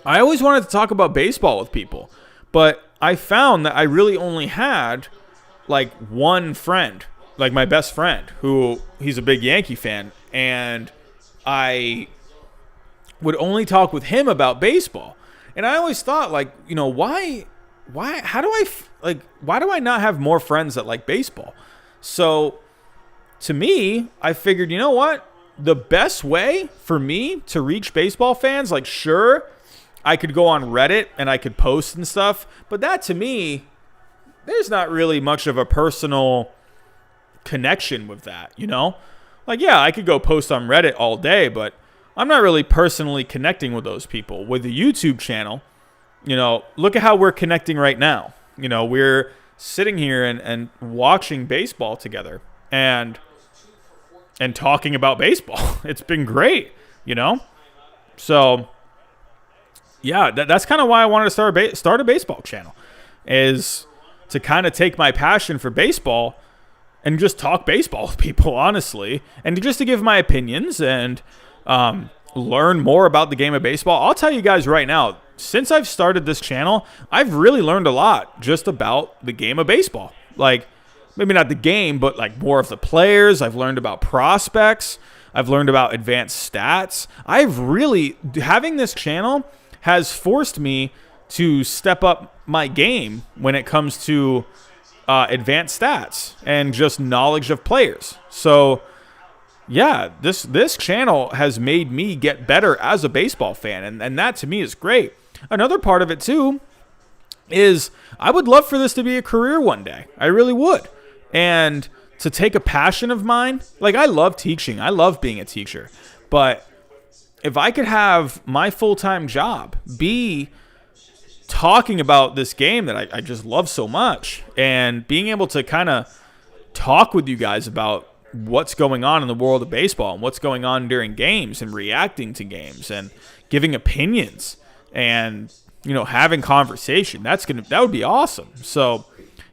I always wanted to talk about baseball with people, but I found that I really only had like one friend, like my best friend, who he's a big Yankee fan, and I would only talk with him about baseball. And I always thought, like, why do I not have more friends that like baseball? So to me, I figured, you know what? The best way for me to reach baseball fans, like, sure, I could go on Reddit and I could post and stuff, but that to me, there's not really much of a personal connection with that, Like, yeah, I could go post on Reddit all day, but I'm not really personally connecting with those people. With the YouTube channel, look at how we're connecting right now. We're sitting here and watching baseball together and talking about baseball. It's been great, So, yeah, that's kind of why I wanted to start a baseball channel, is to kind of take my passion for baseball and just talk baseball with people, honestly, and just to give my opinions and learn more about the game of baseball. I'll tell you guys right now, since I've started this channel, I've really learned a lot just about the game of baseball. Like, maybe not the game, but like more of the players. I've learned about prospects. I've learned about advanced stats. Having this channel has forced me to step up my game when it comes to advanced stats and just knowledge of players. So, yeah, this channel has made me get better as a baseball fan, and that to me is great. Another part of it, too, is I would love for this to be a career one day. I really would. And to take a passion of mine, like, I love teaching. I love being a teacher. But if I could have my full-time job be talking about this game that I just love so much, and being able to kind of talk with you guys about what's going on in the world of baseball and what's going on during games and reacting to games and giving opinions and, you know, having conversation. That would be awesome. So,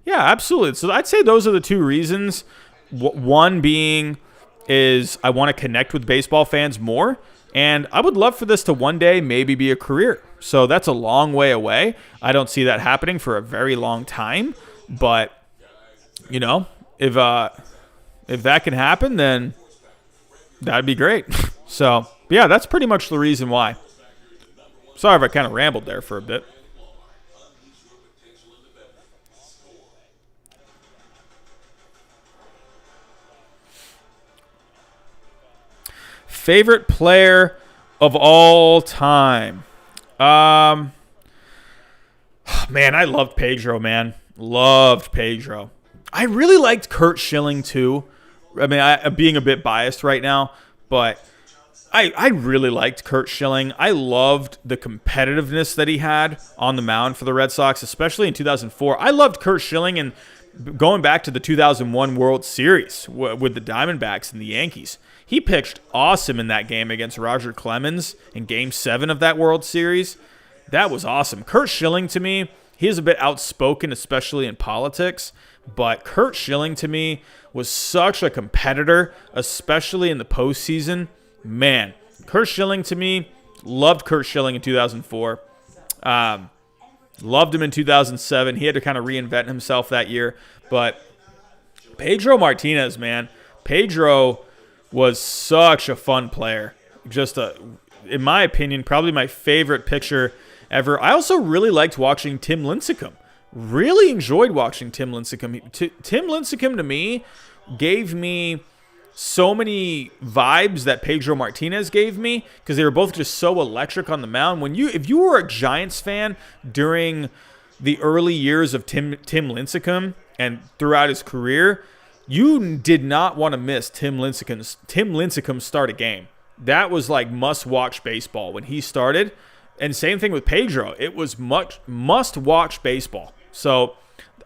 yeah, absolutely. So I'd say those are the two reasons. One being is I want to connect with baseball fans more, and I would love for this to one day maybe be a career. So that's a long way away. I don't see that happening for a very long time, but, you know, if that can happen, then that'd be great. So, yeah, that's pretty much the reason why. Sorry if I kind of rambled there for a bit. Favorite player of all time? Man, I loved Pedro, man. Loved Pedro. I really liked Curt Schilling, too. I mean, I'm being a bit biased right now, but I really liked Curt Schilling. I loved the competitiveness that he had on the mound for the Red Sox, especially in 2004. I loved Curt Schilling, and going back to the 2001 World Series with the Diamondbacks and the Yankees. He pitched awesome in that game against Roger Clemens in Game 7 of that World Series. That was awesome. Curt Schilling, to me, he is a bit outspoken, especially in politics, but Curt Schilling, to me, was such a competitor, especially in the postseason. Man, Curt Schilling, to me, loved Curt Schilling in 2004. Loved him in 2007. He had to kind of reinvent himself that year. But Pedro Martinez, man. Pedro was such a fun player. In my opinion, probably my favorite pitcher ever. I also really liked watching Tim Lincecum. Really enjoyed watching Tim Lincecum. Tim Lincecum, to me, gave me so many vibes that Pedro Martinez gave me, because they were both just so electric on the mound. If you were a Giants fan during the early years of Tim Lincecum and throughout his career, you did not want to miss Tim Lincecum start a game. That was like must-watch baseball when he started. And same thing with Pedro. It was must-watch baseball. So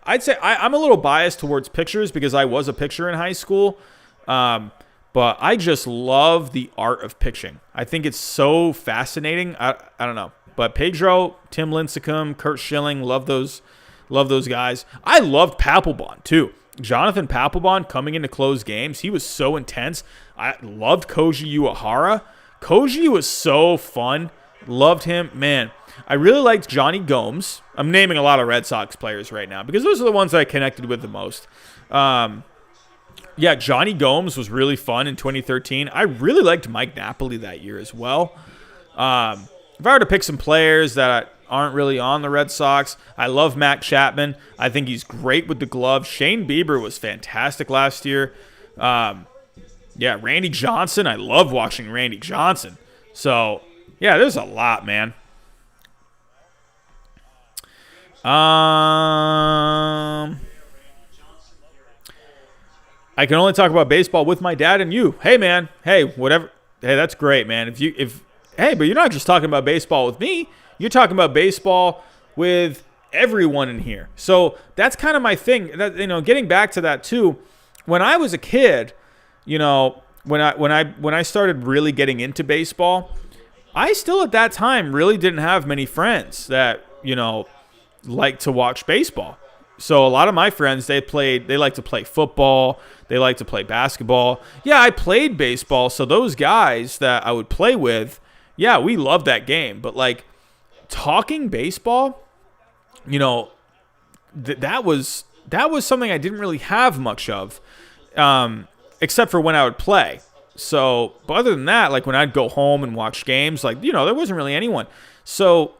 I'd say I'm a little biased towards pitchers because I was a pitcher in high school. But I just love the art of pitching. I think it's so fascinating. I don't know. But Pedro, Tim Lincecum, Curt Schilling, love those guys. I loved Papelbon too. Jonathan Papelbon coming into close games, he was so intense. I loved Koji Uehara. Koji was so fun. Loved him. Man, I really liked Johnny Gomes. I'm naming a lot of Red Sox players right now because those are the ones that I connected with the most. Yeah, Johnny Gomes was really fun in 2013. I really liked Mike Napoli that year as well. If I were to pick some players that aren't really on the Red Sox, I love Matt Chapman. I think he's great with the glove. Shane Bieber was fantastic last year. Yeah, Randy Johnson. I love watching Randy Johnson. So, yeah, there's a lot, man. I can only talk about baseball with my dad and you. Hey, man. Hey, whatever. Hey, that's great, man. Hey, but you're not just talking about baseball with me. You're talking about baseball with everyone in here. So that's kind of my thing. Getting back to that too. When I was a kid, when I started really getting into baseball, I still at that time really didn't have many friends that liked to watch baseball. So a lot of my friends, they like to play football. They like to play basketball. Yeah, I played baseball. So those guys that I would play with, yeah, we loved that game. But like talking baseball, that was something I didn't really have much of, except for when I would play. So, but other than that, like when I'd go home and watch games, there wasn't really anyone. So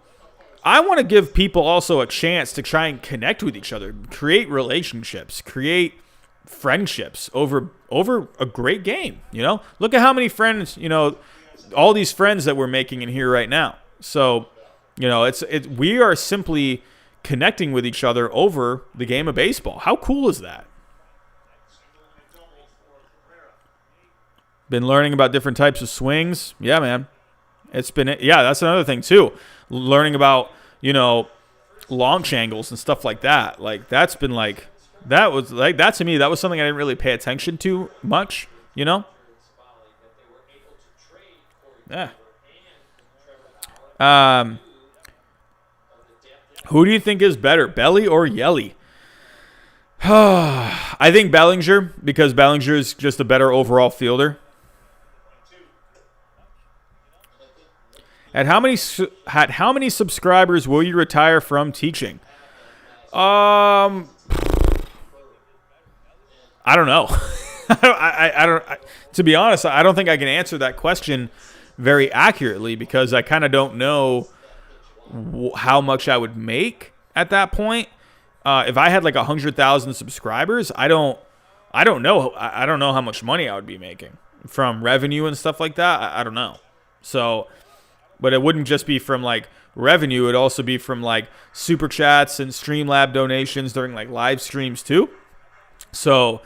I want to give people also a chance to try and connect with each other, create relationships, create friendships over a great game. Look at how many friends, all these friends that we're making in here right now. So, we are simply connecting with each other over the game of baseball. How cool is that? Been learning about different types of swings. Yeah, man. That's another thing too. Learning about, launch angles and stuff like that. Like that's been like that was like that to me. That was something I didn't really pay attention to much. You know. Yeah. Who do you think is better, Belly or Yelly? I think Bellinger, because Bellinger is just a better overall fielder. At how many subscribers will you retire from teaching? I don't know. I don't. To be honest, I don't think I can answer that question very accurately because I kind of don't know how much I would make at that point. If I had like 100,000 subscribers, I don't know. I don't know how much money I would be making from revenue and stuff like that. I don't know. So, but it wouldn't just be from like revenue. It'd also be from like super chats and Streamlab donations during like live streams too. So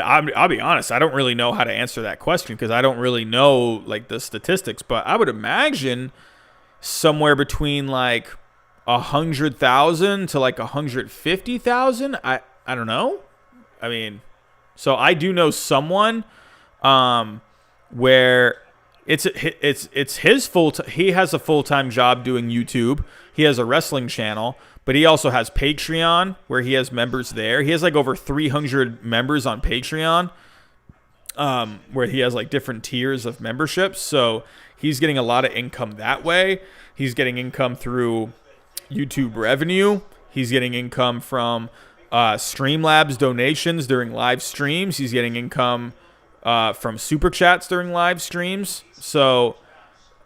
I'll be honest. I don't really know how to answer that question because I don't really know like the statistics, but I would imagine somewhere between like 100,000 to like 150,000. I don't know. I mean, so I do know someone where it's his he has a full-time job doing YouTube. He has a wrestling channel, but he also has Patreon where he has members there. He has like over 300 members on Patreon, where he has like different tiers of memberships. So he's getting a lot of income that way. He's getting income through YouTube revenue. He's getting income from Streamlabs donations during live streams. He's getting income from super chats during live streams. So,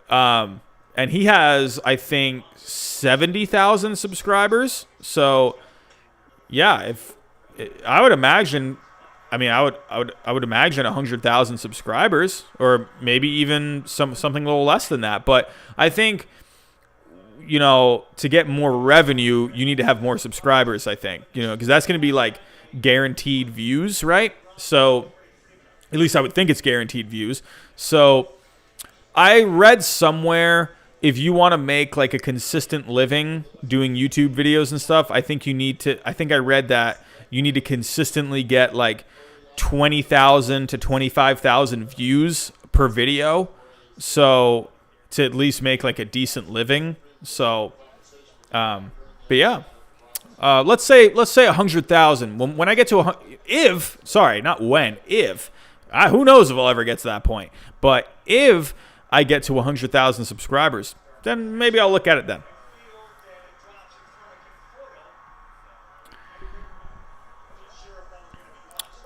and he has, I think, 70,000 subscribers. So, yeah, if I would imagine, I would imagine 100,000 subscribers, or maybe even something a little less than that. But I think, you know, to get more revenue, you need to have more subscribers, I think, you know, because that's going to be like guaranteed views, right? So at least I would think it's guaranteed views. So I read somewhere if you want to make like a consistent living doing YouTube videos and stuff, I think I read that you need to consistently get like 20,000 to 25,000 views per video. So to at least make like a decent living. So, but yeah, let's say 100,000. When I get to who knows if I'll ever get to that point, but if I get to 100,000 subscribers, then maybe I'll look at it then.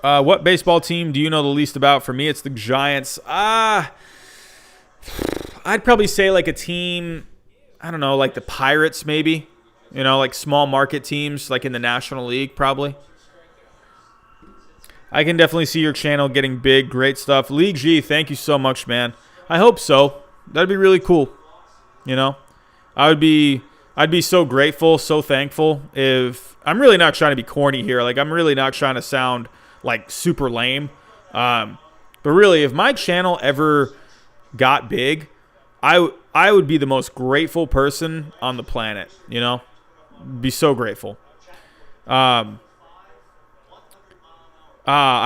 What baseball team do you know the least about? For me, it's the Giants. I'd probably say like a team, I don't know, like the Pirates maybe. You know, like small market teams like in the National League probably. I can definitely see your channel getting big. Great stuff. League G, thank you so much, man. I hope so. That'd be really cool. You know, I'd be so grateful, so thankful if I'm really not trying to be corny here. Like I'm really not trying to sound like super lame. But really, if my channel ever got big, I would be the most grateful person on the planet, you know? Be so grateful. I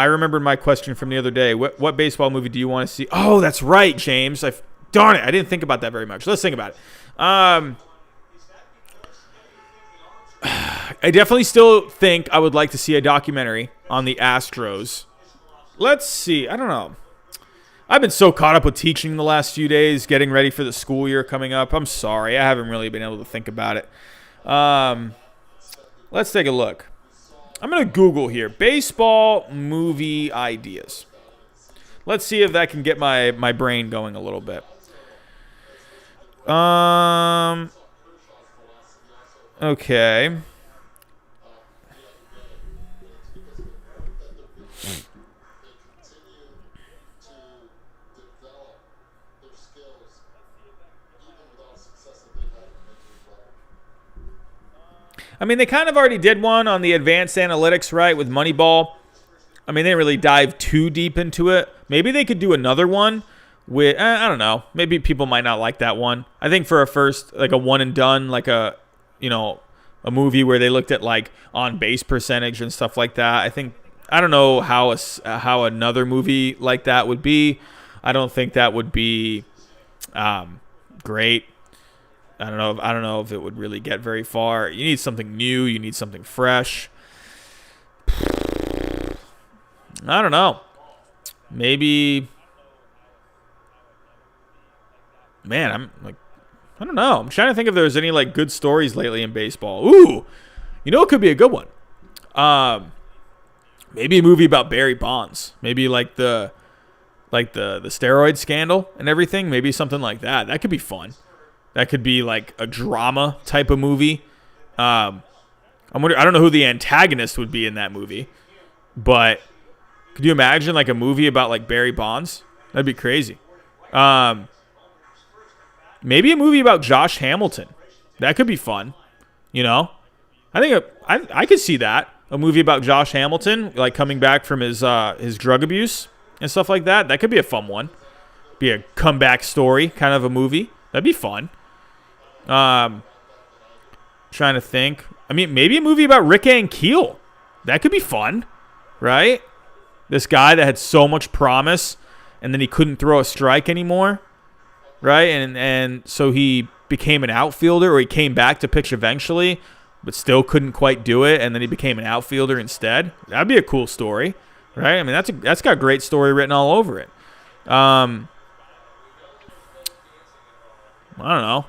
remembered my question from the other day. What baseball movie do you want to see? Oh, that's right, James. Darn it, I didn't think about that very much. Let's think about it. I definitely still think I would like to see a documentary on the Astros. Let's see. I don't know. I've been so caught up with teaching the last few days, getting ready for the school year coming up. I'm sorry. I haven't really been able to think about it. Let's take a look. I'm going to Google here. Baseball movie ideas. Let's see if that can get my brain going a little bit. Okay. I mean, they kind of already did one on the advanced analytics, right, with Moneyball. I mean, they didn't really dive too deep into it. Maybe they could do another one with, I don't know. Maybe people might not like that one. I think for a first, like a one and done, like a, you know, a movie where they looked at like on base percentage and stuff like that. I don't know how another movie like that would be. I don't think that would be great. I don't know if it would really get very far. You need something new. You need something fresh. I don't know. Maybe. Man, I don't know. I'm trying to think if there's any like good stories lately in baseball. Ooh, it could be a good one. Maybe a movie about Barry Bonds. Maybe like the steroid scandal and everything. Maybe something like that. That could be fun. That could be like a drama type of movie. I don't know who the antagonist would be in that movie, but could you imagine like a movie about like Barry Bonds? That'd be crazy. Maybe a movie about Josh Hamilton. That could be fun. I think I could see that. A movie about Josh Hamilton, like coming back from his drug abuse and stuff like that. That could be a fun one. Be a comeback story kind of a movie. That'd be fun. Trying to think. I mean, maybe a movie about Rick Ankiel. That could be fun, right? This guy that had so much promise, and then he couldn't throw a strike anymore, right? And so he became an outfielder, or he came back to pitch eventually, but still couldn't quite do it, and then he became an outfielder instead. That'd be a cool story, right? I mean, that's got a great story written all over it. I don't know.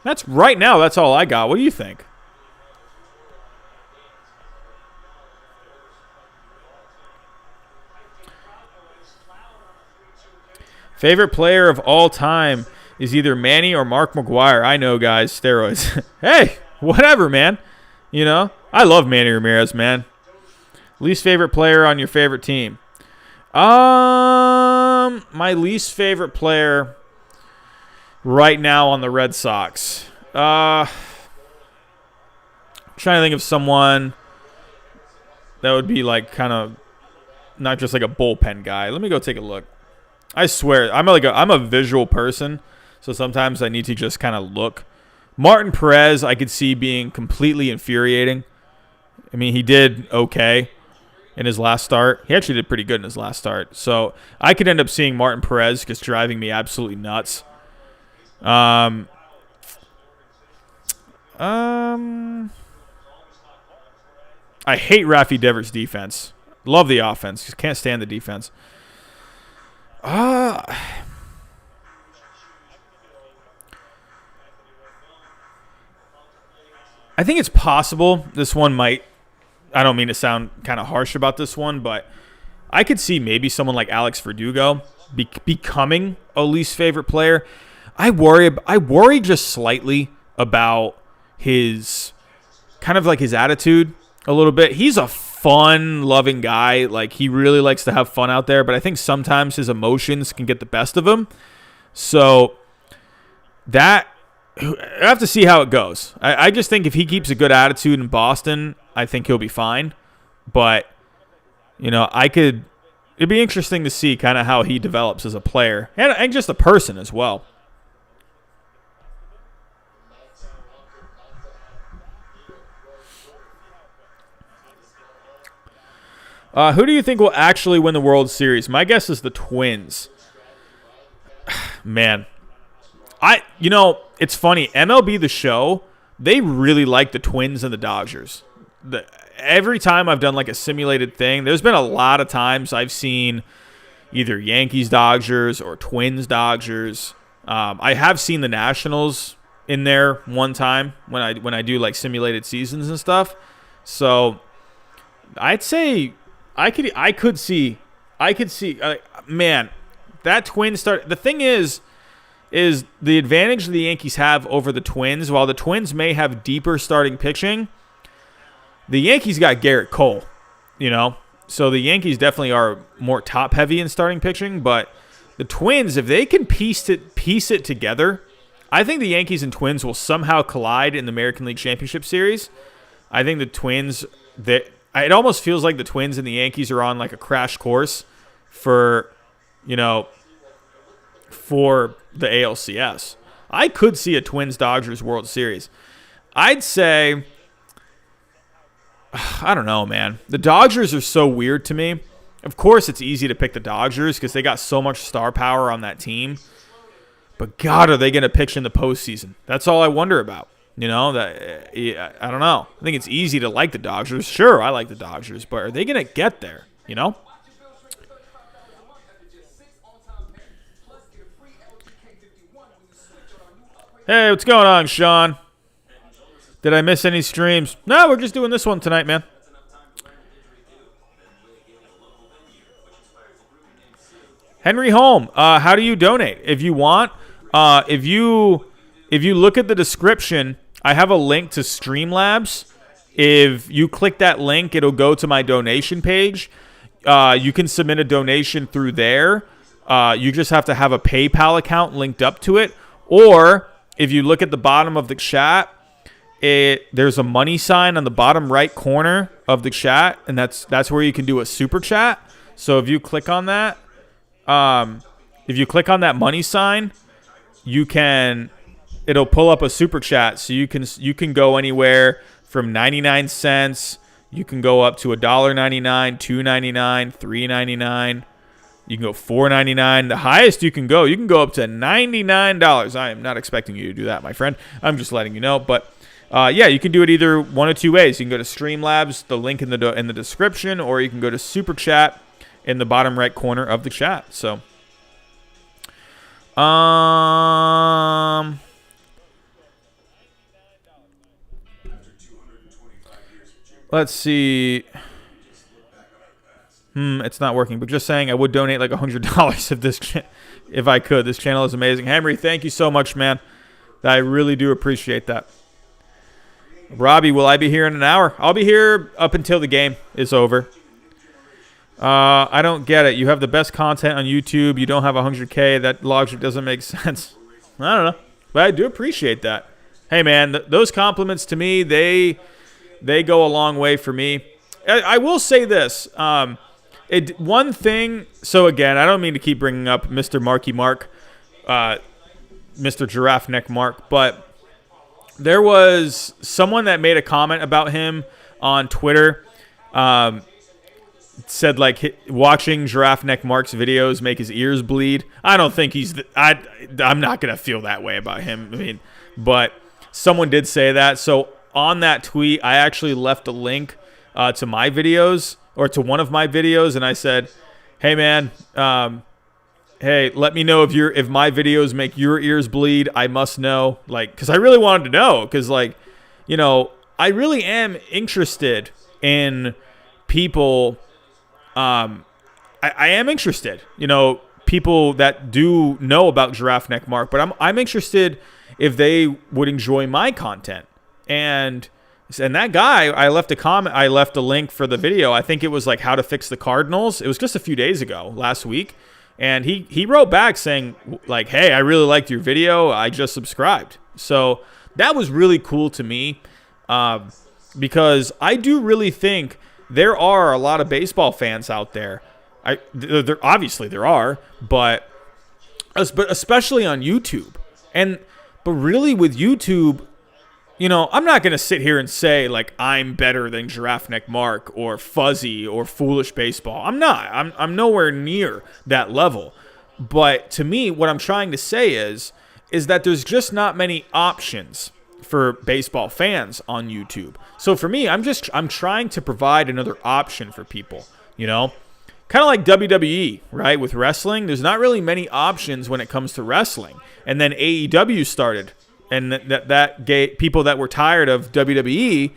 That's all I got. What do you think? Favorite player of all time is either Manny or Mark McGwire. I know, guys, steroids. Hey, whatever, man. I love Manny Ramirez, man. Least favorite player on your favorite team? My least favorite player right now on the Red Sox. Trying to think of someone that would be like kind of not just like a bullpen guy. Let me go take a look. I swear, I'm a visual person, so sometimes I need to just kind of look. Martin Perez, I could see being completely infuriating. I mean, he did okay in his last start. He actually did pretty good in his last start. So I could end up seeing Martin Perez just driving me absolutely nuts. I hate Rafi Devers' defense. Love the offense. Just can't stand the defense. I think it's possible this one might. I don't mean to sound kind of harsh about this one, but I could see maybe someone like Alex Verdugo becoming a least favorite player. I worry just slightly about his kind of like his attitude a little bit. He's a fun-loving guy. Like, he really likes to have fun out there, but I think sometimes his emotions can get the best of him. So I have to see how it goes. I just think if he keeps a good attitude in Boston, I think he'll be fine. But, it'd be interesting to see kind of how he develops as a player and just a person as well. Who do you think will actually win the World Series? My guess is the Twins. Man. It's funny. MLB The Show, they really like the Twins and the Dodgers. Every time I've done like a simulated thing, there's been a lot of times I've seen either Yankees Dodgers or Twins Dodgers. I have seen the Nationals in there one time when I do like simulated seasons and stuff. So I'd say I could see man, that Twins start. The thing is the advantage the Yankees have over the Twins. While the Twins may have deeper starting pitching, the Yankees got Garrett Cole, so the Yankees definitely are more top heavy in starting pitching. But the Twins, if they can piece it together, I think the Yankees and Twins will somehow collide in the American League Championship Series. I think the Twins it almost feels like the Twins and the Yankees are on like a crash course for the ALCS. I could see a Twins-Dodgers World Series. I'd say, I don't know, man. The Dodgers are so weird to me. Of course, it's easy to pick the Dodgers because they got so much star power on that team. But God, are they going to pitch in the postseason? That's all I wonder about. You know, that I don't know. I think it's easy to like the Dodgers. Sure, I like the Dodgers, but are they going to get there? You know? Hey, what's going on, Sean? Did I miss any streams? No, we're just doing this one tonight, man. Henry Holm, how do you donate? If you want, if you look at the description, I have a link to Streamlabs. If you click that link, it'll go to my donation page. You can submit a donation through there. You just have to have a PayPal account linked up to it. Or if you look at the bottom of the chat, there's a money sign on the bottom right corner of the chat, and that's where you can do a super chat. So if you click on that, money sign, it'll pull up a super chat. So you can go anywhere from 99 cents. You can go up to $1.99, $2.99, $3.99. You can go $4.99. The highest you can go up to $99. I am not expecting you to do that, my friend. I'm just letting you know. But yeah, you can do it either one of two ways. You can go to Streamlabs, the link in the description, or you can go to Super Chat in the bottom right corner of the chat. So, let's see. It's not working, but just saying I would donate like $100 if I could. This channel is amazing. Henry, thank you so much, man. I really do appreciate that. Robbie, will I be here in an hour? I'll be here up until the game is over. I don't get it. You have the best content on YouTube. You don't have 100K. That logic doesn't make sense. I don't know, but I do appreciate that. Hey, man, those compliments to me, they go a long way for me. I will say this. One thing, so again, I don't mean to keep bringing up Mr. Marky Mark, Mr. Giraffe Neck Mark, but there was someone that made a comment about him on Twitter, said like watching Giraffe Neck Mark's videos make his ears bleed. I don't think I'm not going to feel that way about him. I mean, but someone did say that. So on that tweet, I actually left a link to my videos, or to one of my videos, and I said, hey man, hey, let me know if my videos make your ears bleed. I must know, like, because I really wanted to know, because, like, you know, I really am interested in people. I am interested, you know, people that do know about Giraffe Neck Mark, but I'm interested if they would enjoy my content. And that guy, I left a link for the video. I think it was like how to fix the Cardinals. It was just a few days ago, last week. And he wrote back saying, like, hey, I really liked your video. I just subscribed. So that was really cool to me, because I do really think there are a lot of baseball fans out there. Obviously there are, but especially on YouTube. But really with YouTube, you know, I'm not going to sit here and say, like, I'm better than Giraffe Neck Mark or Fuzzy or Foolish Baseball. I'm not. I'm nowhere near that level. But to me, what I'm trying to say is that there's just not many options for baseball fans on YouTube. So for me, I'm trying to provide another option for people, you know? Kind of like WWE, right? With wrestling, there's not really many options when it comes to wrestling. And then AEW started. And that gave people that were tired of WWE,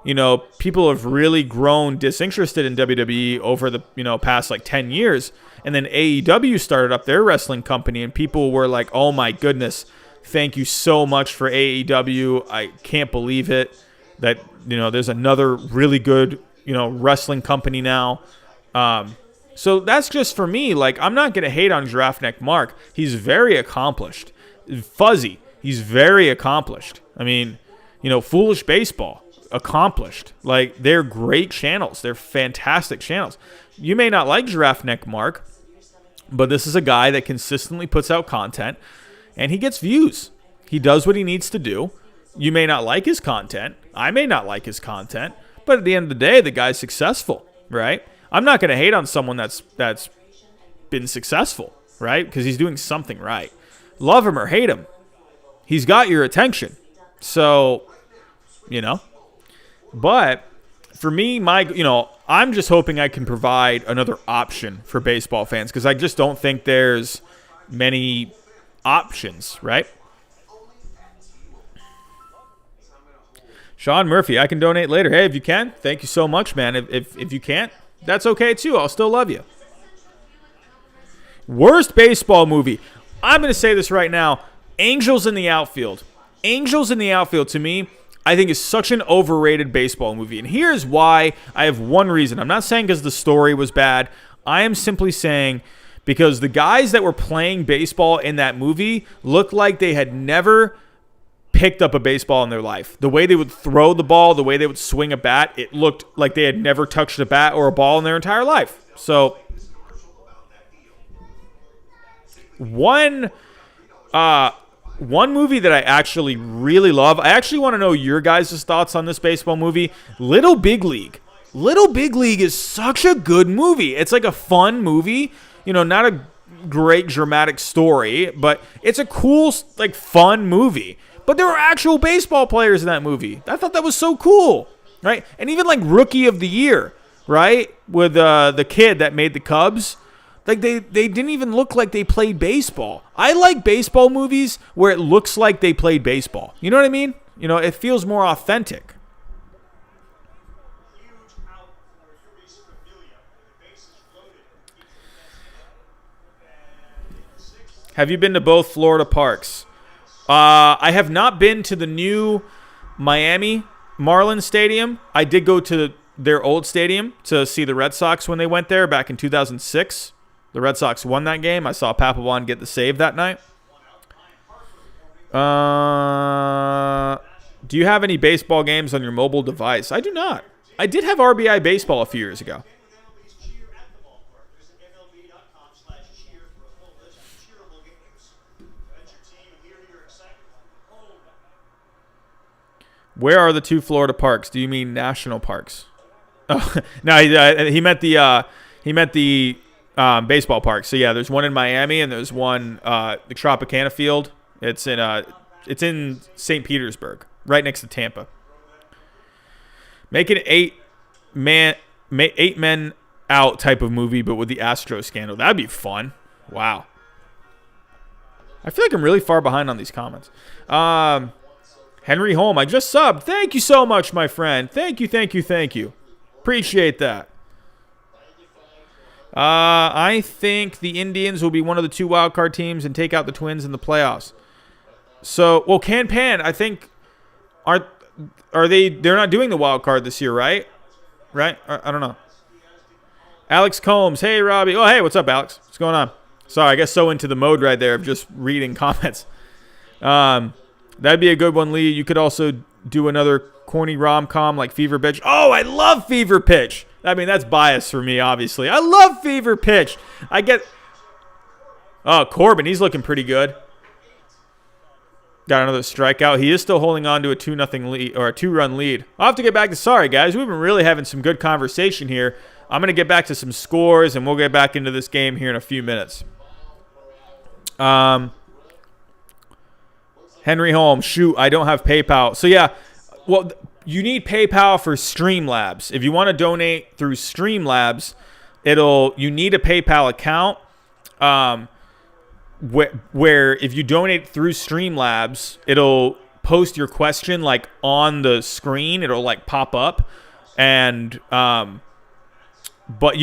you know, people have really grown disinterested in WWE over the, you know, past like 10 years. And then AEW started up their wrestling company, and people were like, oh my goodness, thank you so much for AEW. I can't believe it that, you know, there's another really good, you know, wrestling company now. So that's just for me. Like, I'm not going to hate on Giraffe Neck Mark. He's very accomplished. Fuzzy. He's very accomplished. I mean, you know, Foolish Baseball, accomplished. Like, they're great channels. They're fantastic channels. You may not like Giraffe Neck Mark, but this is a guy that consistently puts out content, and he gets views. He does what he needs to do, You may not like his content. I may not like his content. But at the end of the day, the guy's successful, right? I'm not going to hate on someone that's been successful, right? Because he's doing something right. Love him or hate him, he's got your attention. So, But for me, I'm just hoping I can provide another option for baseball fans because I just don't think there's many options, right? Sean Murphy, I can donate later. Hey, if you can, thank you so much, man. If you can't, that's okay too. I'll still love you. Worst baseball movie. I'm going to say this right now. Angels in the Outfield. Angels in the Outfield, to me, I think is such an overrated baseball movie. And here's why. I have one reason. I'm not saying because the story was bad. I am simply saying because the guys that were playing baseball in that movie looked like they had never picked up a baseball in their life. The way they would throw the ball, the way they would swing a bat, it looked like they had never touched a bat or a ball in their entire life. So one movie that I actually really love, I actually want to know your guys' thoughts on this baseball movie, Little Big League. Little Big League is such a good movie. It's like a fun movie, not a great dramatic story, but it's a cool, like, fun movie. But there were actual baseball players in that movie. I thought that was so cool, right? And even like Rookie of the Year, right? With the kid that made the Cubs. Like they didn't even look like they played baseball. I like baseball movies where it looks like they played baseball. You know what I mean? It feels more authentic. Have you been to both Florida parks? I have not been to the new Miami Marlins Stadium. I did go to their old stadium to see the Red Sox when they went there back in 2006. The Red Sox won that game. I saw Papelbon get the save that night. Do you have any baseball games on your mobile device? I do not. I did have RBI Baseball a few years ago. Where are the two Florida parks? Do you mean national parks? Oh, no, he meant the baseball park. So yeah, there's one in Miami and there's one the Tropicana Field. It's in St. Petersburg, right next to Tampa. Make an eight men out type of movie, but with the Astro scandal. That'd be fun. Wow. I feel like I'm really far behind on these comments. Henry Holm, I just subbed. Thank you so much, my friend. Thank you. Appreciate that. I think the Indians will be one of the two wildcard teams and take out the Twins in the playoffs. So, well, Pan, I think, are they? They're not doing the wild card this year, right? Right? I don't know. Alex Combs, hey Robbie. Oh, hey, what's up, Alex? What's going on? Sorry, I guess so into the mode right there of just reading comments. That'd be a good one, Lee. You could also do another corny rom-com like Fever Pitch. Oh, I love Fever Pitch. I mean, that's bias for me, obviously. I love Fever Pitch. Oh, Corbin, he's looking pretty good. Got another strikeout. He is still holding on to a 2-0 lead or a 2-run lead. I'll have to get back to sorry, guys. We've been really having some good conversation here. I'm going to get back to some scores, and we'll get back into this game here in a few minutes. Henry Holmes, shoot, I don't have PayPal. So, yeah, well, you need PayPal for Streamlabs. If you want to donate through Streamlabs, you need a PayPal account where if you donate through Streamlabs, it'll post your question like on the screen. It'll like pop up, and but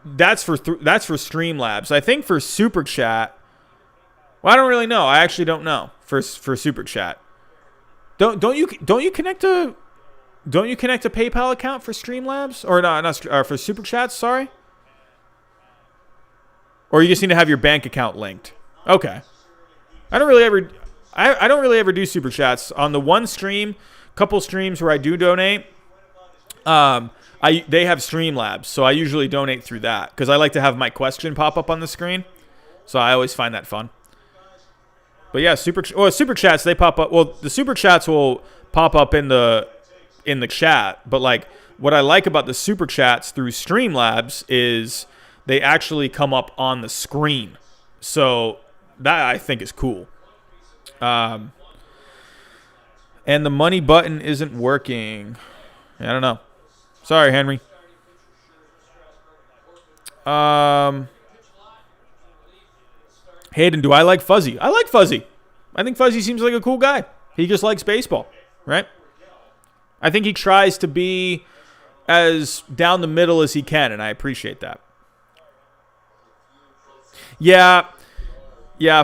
that's for Streamlabs. I think for Super Chat, well, I don't really know. I actually don't know for Super Chat. Don't you connect a PayPal account for Streamlabs or for Super Chats? Sorry. Or you just need to have your bank account linked. Okay. I don't really ever do Super Chats. On the one stream, couple streams where I do donate, they have Streamlabs, so I usually donate through that because I like to have my question pop up on the screen. So I always find that fun. But yeah, super chats, they pop up. Well, the super chats will pop up in the chat. But like, what I like about the super chats through Streamlabs is they actually come up on the screen. So that I think is cool. And the money button isn't working. I don't know. Sorry, Henry. Hayden, do I like Fuzzy? I like Fuzzy. I think Fuzzy seems like a cool guy. He just likes baseball, right? I think he tries to be as down the middle as he can, and I appreciate that. Yeah,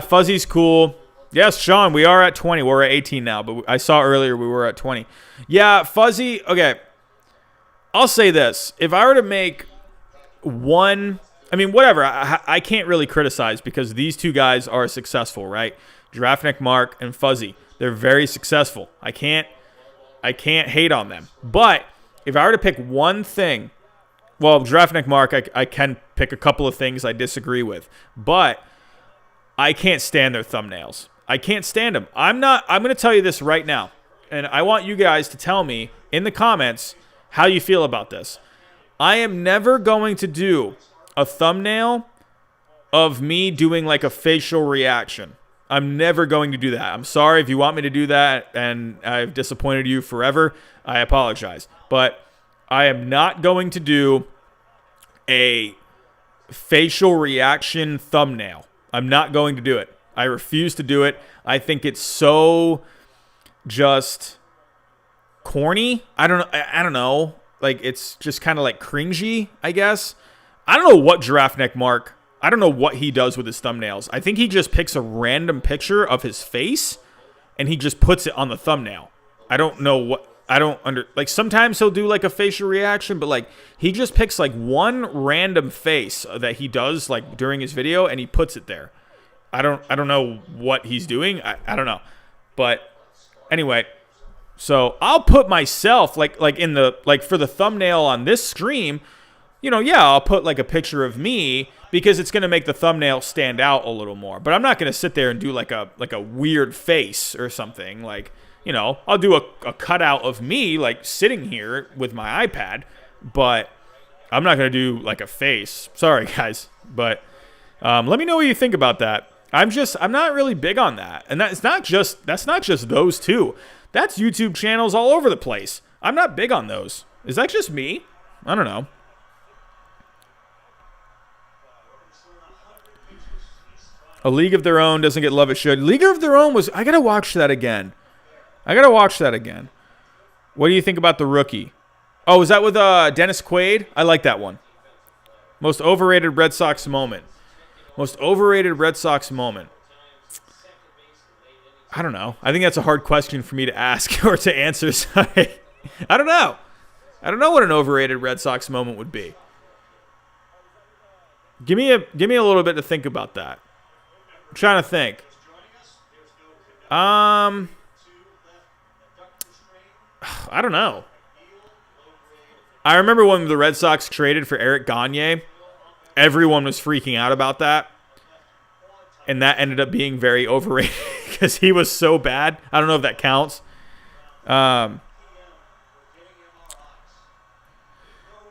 Fuzzy's cool. Yes, Sean, we are at 20. We're at 18 now, but I saw earlier we were at 20. Yeah, Fuzzy, okay. I'll say this. If I were to make one, I mean, whatever, I can't really criticize because these two guys are successful, right? Draftnik Mark and Fuzzy. They're very successful. I can't hate on them. But if I were to pick one thing, well, Draftnik Mark, I can pick a couple of things I disagree with. But I can't stand their thumbnails. I can't stand them. I'm going to tell you this right now. And I want you guys to tell me in the comments how you feel about this. I am never going to do a thumbnail of me doing like a facial reaction. I'm never going to do that. I'm sorry if you want me to do that and I've disappointed you forever. I apologize. But I am not going to do a facial reaction thumbnail. I'm not going to do it. I refuse to do it. I think it's so just corny. I don't know. Like, it's just kind of like cringy, I guess. I don't know what Giraffe Neck Mark, I don't know what he does with his thumbnails. I think he just picks a random picture of his face and he just puts it on the thumbnail. I don't know what, like sometimes he'll do like a facial reaction, but like he just picks like one random face that he does like during his video and he puts it there. I don't know what he's doing. I don't know. But anyway, so I'll put myself like in the, like for the thumbnail on this stream, I'll put like a picture of me because it's going to make the thumbnail stand out a little more. But I'm not going to sit there and do like a weird face or something. Like, I'll do a cutout of me like sitting here with my iPad, but I'm not going to do like a face. Sorry, guys. But let me know what you think about that. I'm not really big on that. And that's not just those two. That's YouTube channels all over the place. I'm not big on those. Is that just me? I don't know. A League of Their Own doesn't get love it should. League of Their Own I got to watch that again. What do you think about The Rookie? Oh, is that with Dennis Quaid? I like that one. Most overrated Red Sox moment. I don't know. I think that's a hard question for me to ask or to answer. So I don't know. I don't know what an overrated Red Sox moment would be. Give me a little bit to think about that. I'm trying to think. I don't know. I remember when the Red Sox traded for Eric Gagne, everyone was freaking out about that. And that ended up being very overrated because he was so bad. I don't know if that counts.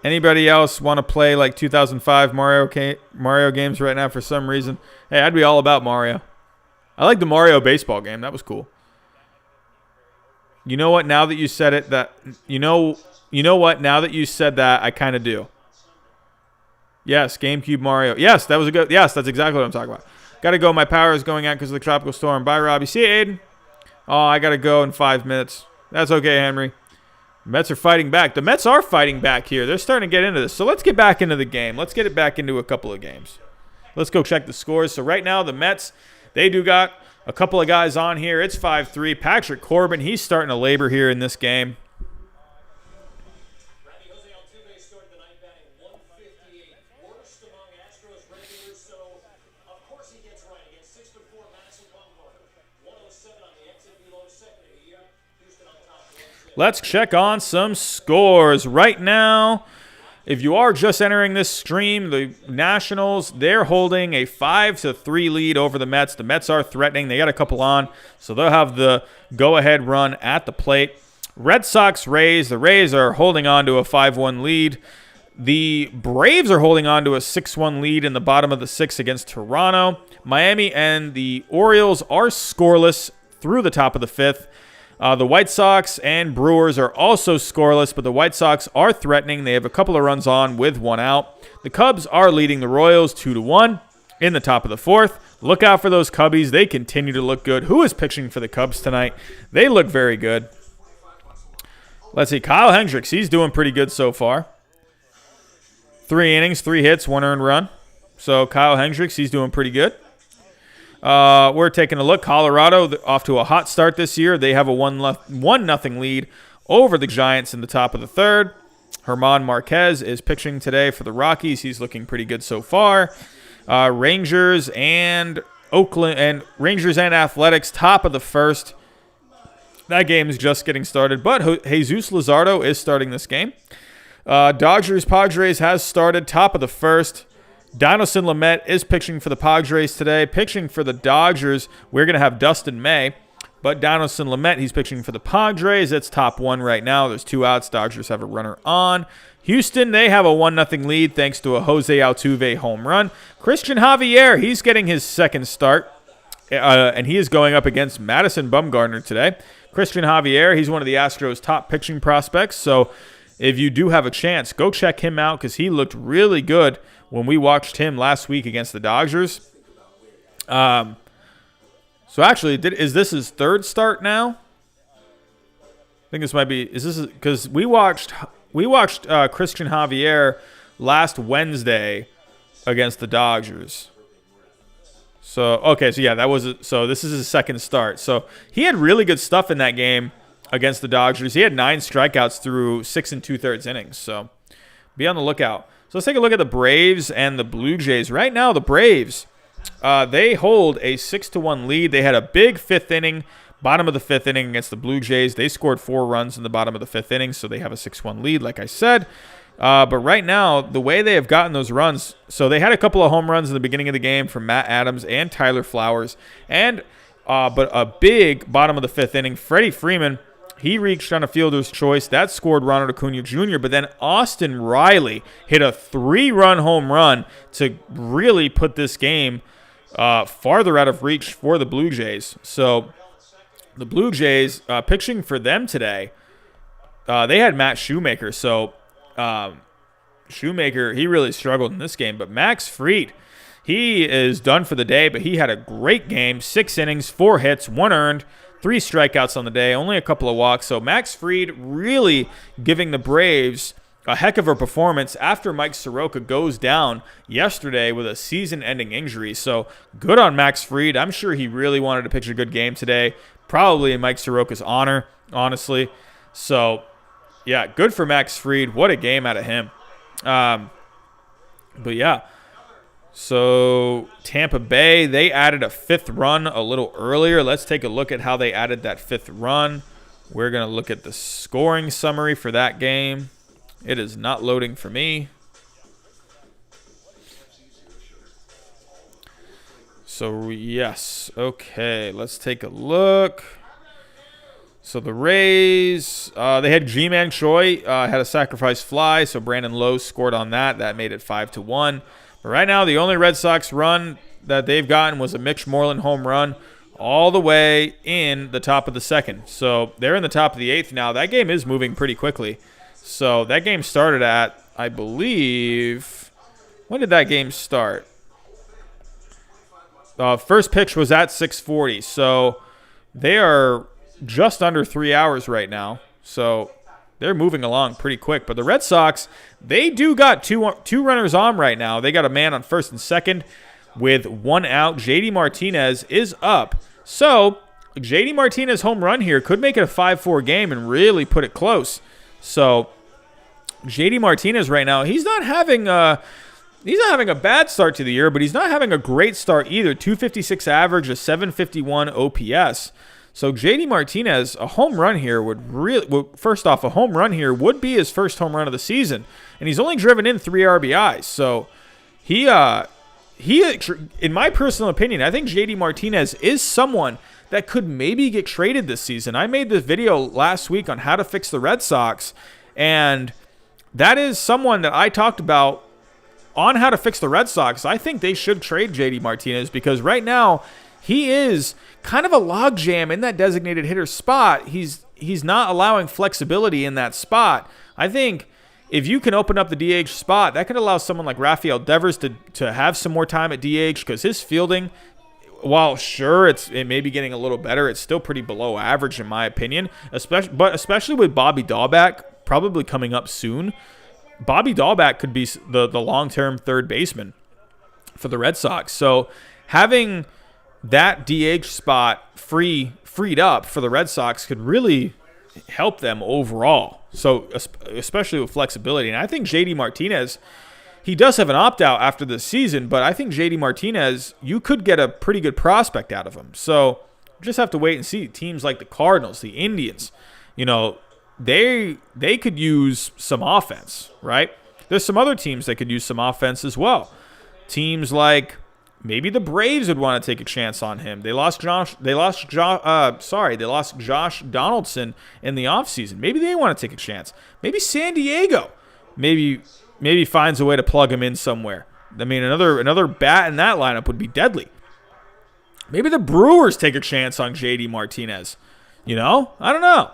Anybody else want to play like 2005 Mario games right now for some reason? Hey, I'd be all about Mario. I like the Mario baseball game. That was cool. You know what? Now that you said it, Now that you said that, I kind of do. Yes, GameCube Mario. Yes, that was a good. Yes, that's exactly what I'm talking about. Got to go. My power is going out because of the tropical storm. Bye, Robbie. See you, Aiden. Oh, I got to go in 5 minutes. That's okay, Henry. Mets are fighting back. The Mets are fighting back here. They're starting to get into this. So let's get back into the game. Let's get it back into a couple of games. Let's go check the scores. So right now, the Mets, they do got a couple of guys on here. It's 5-3. Patrick Corbin, he's starting to labor here in this game. Let's check on some scores. Right now, if you are just entering this stream, the Nationals, they're holding a 5-3 lead over the Mets. The Mets are threatening. They got a couple on, so they'll have the go-ahead run at the plate. Red Sox, Rays. The Rays are holding on to a 5-1 lead. The Braves are holding on to a 6-1 lead in the bottom of the 6th against Toronto. Miami and the Orioles are scoreless through the top of the 5th. The White Sox and Brewers are also scoreless, but the White Sox are threatening. They have a couple of runs on with 1 out. The Cubs are leading the Royals 2-1 in the top of the 4th. Look out for those Cubbies. They continue to look good. Who is pitching for the Cubs tonight? They look very good. Let's see. Kyle Hendricks, he's doing pretty good so far. 3 innings, 3 hits, 1 earned run. So Kyle Hendricks, he's doing pretty good. We're taking a look. Colorado off to a hot start this year. They have a 1-0 lead over the Giants in the top of the 3rd. Herman Marquez is pitching today for the Rockies. He's looking pretty good so far. Rangers and Athletics, top of the 1st. That game is just getting started, but Jesus Luzardo is starting this game. Dodgers Padres has started, top of the 1st. Dinelson Lamet is pitching for the Padres today. Pitching for the Dodgers, we're going to have Dustin May. But Dinelson Lamet, he's pitching for the Padres. It's top 1 right now. There's 2 outs. Dodgers have a runner on. Houston, they have a 1-0 lead thanks to a Jose Altuve home run. Christian Javier, he's getting his 2nd start. And he is going up against Madison Bumgarner today. Christian Javier, he's one of the Astros' top pitching prospects. So if you do have a chance, go check him out because he looked really good when we watched him last week against the Dodgers. So actually, is this his 3rd start now? I think this might be. Is this because we watched Christian Javier last Wednesday against the Dodgers. So okay, so yeah, so this is his 2nd start. So he had really good stuff in that game against the Dodgers. He had 9 strikeouts through 6 2/3 innings. So be on the lookout. So let's take a look at the Braves and the Blue Jays. Right now, the Braves, they hold a 6-1 lead. They had a big 5th inning, bottom of the 5th inning against the Blue Jays. They scored 4 runs in the bottom of the 5th inning, so they have a 6-1 lead, like I said. But right now, the way they have gotten those runs, so they had a couple of home runs in the beginning of the game from Matt Adams and Tyler Flowers. But a big bottom of the 5th inning, Freddie Freeman, he reached on a fielder's choice. That scored Ronald Acuna Jr., but then Austin Riley hit a 3-run home run to really put this game farther out of reach for the Blue Jays. So the Blue Jays, pitching for them today, they had Matt Shoemaker. So Shoemaker, he really struggled in this game. But Max Fried, he is done for the day, but he had a great game. 6 innings, 4 hits, 1 earned. 3 strikeouts on the day, only a couple of walks. So Max Fried really giving the Braves a heck of a performance after Mike Soroka goes down yesterday with a season-ending injury. So good on Max Fried. I'm sure he really wanted to pitch a good game today, probably in Mike Soroka's honor, honestly. So, yeah, good for Max Fried. What a game out of him. But, yeah. So Tampa Bay, they added a 5th run a little earlier. Let's take a look at how they added that 5th run. We're going to look at the scoring summary for that game. It is not loading for me. So, yes. Okay, let's take a look. So the Rays, they had G-Man Choi, had a sacrifice fly, so Brandon Lowe scored on that. That made it 5-1. But right now, the only Red Sox run that they've gotten was a Mitch Moreland home run all the way in the top of the 2nd. So they're in the top of the 8th now. That game is moving pretty quickly. So that game started at, I believe, when did that game start? First pitch was at 6:40. So they are just under 3 hours right now. So they're moving along pretty quick. But the Red Sox, they do got two runners on right now. They got a man on 1st and 2nd with 1 out. JD Martinez is up. So JD Martinez home run here could make it a 5-4 game and really put it close. So JD Martinez right now, he's not having a bad start to the year, but he's not having a great start either. 256 average, a 751 OPS. So JD Martinez, a home run here would really, well, first off, a home run here would be his first home run of the season, and he's only driven in 3 RBIs. So he, in my personal opinion, I think JD Martinez is someone that could maybe get traded this season. I made this video last week on how to fix the Red Sox, and that is someone that I talked about on how to fix the Red Sox. I think they should trade JD Martinez because right now he is kind of a logjam in that designated hitter spot. He's not allowing flexibility in that spot. I think if you can open up the DH spot, that could allow someone like Rafael Devers to have some more time at DH because his fielding, while sure it may be getting a little better, it's still pretty below average in my opinion, especially with Bobby Dahlbeck probably coming up soon. Bobby Dahlbeck could be the long-term third baseman for the Red Sox. So having that DH spot freed up for the Red Sox could really help them overall. So especially with flexibility. And I think JD Martinez, he does have an opt-out after this season, but I think JD Martinez, you could get a pretty good prospect out of him. So just have to wait and see. Teams like the Cardinals, the Indians, they could use some offense, right? There's some other teams that could use some offense as well. Teams like maybe the Braves would want to take a chance on him. They lost Josh Donaldson in the offseason. Maybe they want to take a chance. Maybe San Diego maybe finds a way to plug him in somewhere. I mean, another bat in that lineup would be deadly. Maybe the Brewers take a chance on JD Martinez. I don't know.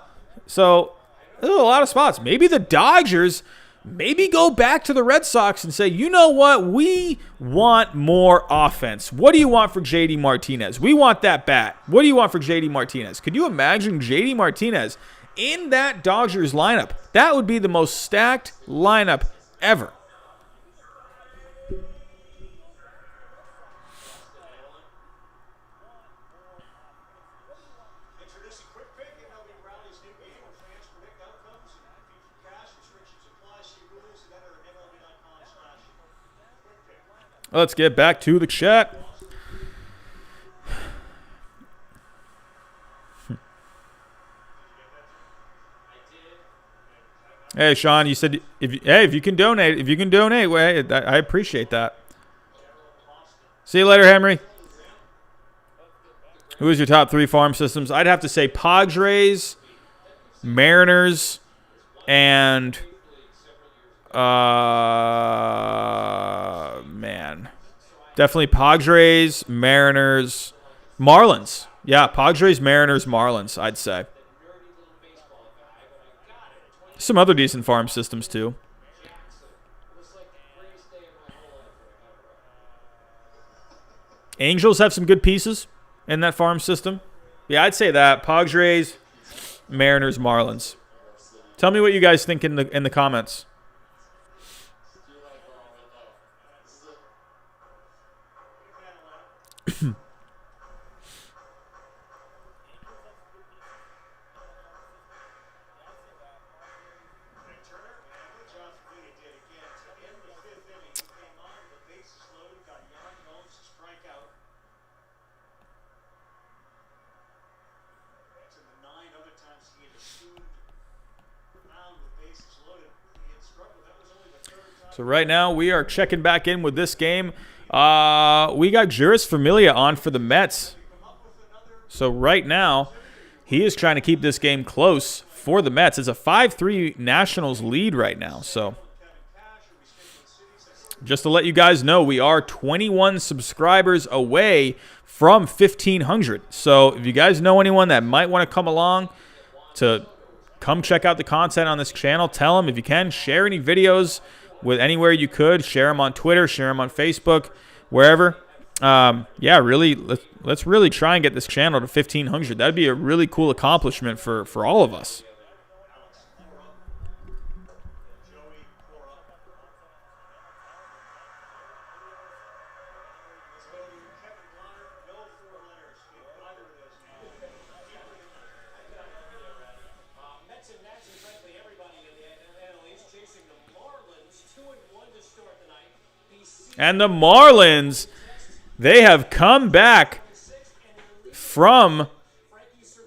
So there's a lot of spots. Maybe the Dodgers maybe go back to the Red Sox and say, you know what? We want more offense. What do you want for JD Martinez? We want that bat. What do you want for JD Martinez? Could you imagine JD Martinez in that Dodgers lineup? That would be the most stacked lineup ever. Let's get back to the chat. Hey, Sean, you said if you can donate, well, I appreciate that. See you later, Henry. Who is your top 3 farm systems? I'd have to say Padres, Mariners, and definitely Padres, Mariners, Marlins. Yeah, Padres, Mariners, Marlins, I'd say. Some other decent farm systems, too. Angels have some good pieces in that farm system. Yeah, I'd say that. Padres, Mariners, Marlins. Tell me what you guys think in the comments. So right now we are checking back in with this game. We got Juris Familia on for the Mets. So right now he is trying to keep this game close for the Mets. It's a 5-3 Nationals lead right now. So just to let you guys know, we are 21 subscribers away from 1,500. So if you guys know anyone that might want to come along to come check out the content on this channel, tell them if you can, share any videos with anywhere you could. Share them on Twitter, share them on Facebook, wherever. Yeah, really, let's really try and get this channel to 1,500. That'd be a really cool accomplishment for all of us. And the Marlins, they have come back from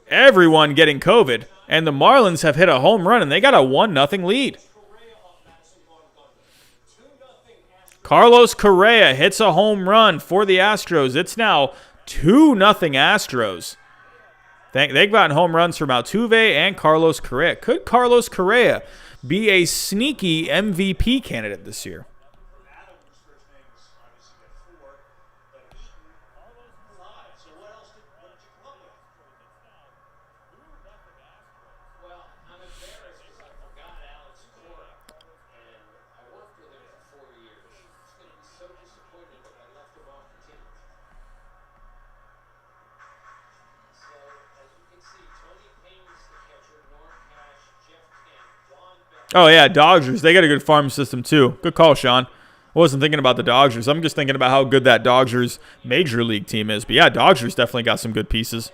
everyone getting COVID, and the Marlins have hit a home run, and they got a 1-0 lead. Carlos Correa hits a home run for the Astros. It's now 2-0 Astros. They've gotten home runs from Altuve and Carlos Correa. Could Carlos Correa be a sneaky MVP candidate this year? Oh, yeah, Dodgers. They got a good farm system, too. Good call, Sean. I wasn't thinking about the Dodgers. I'm just thinking about how good that Dodgers major league team is. But, yeah, Dodgers definitely got some good pieces.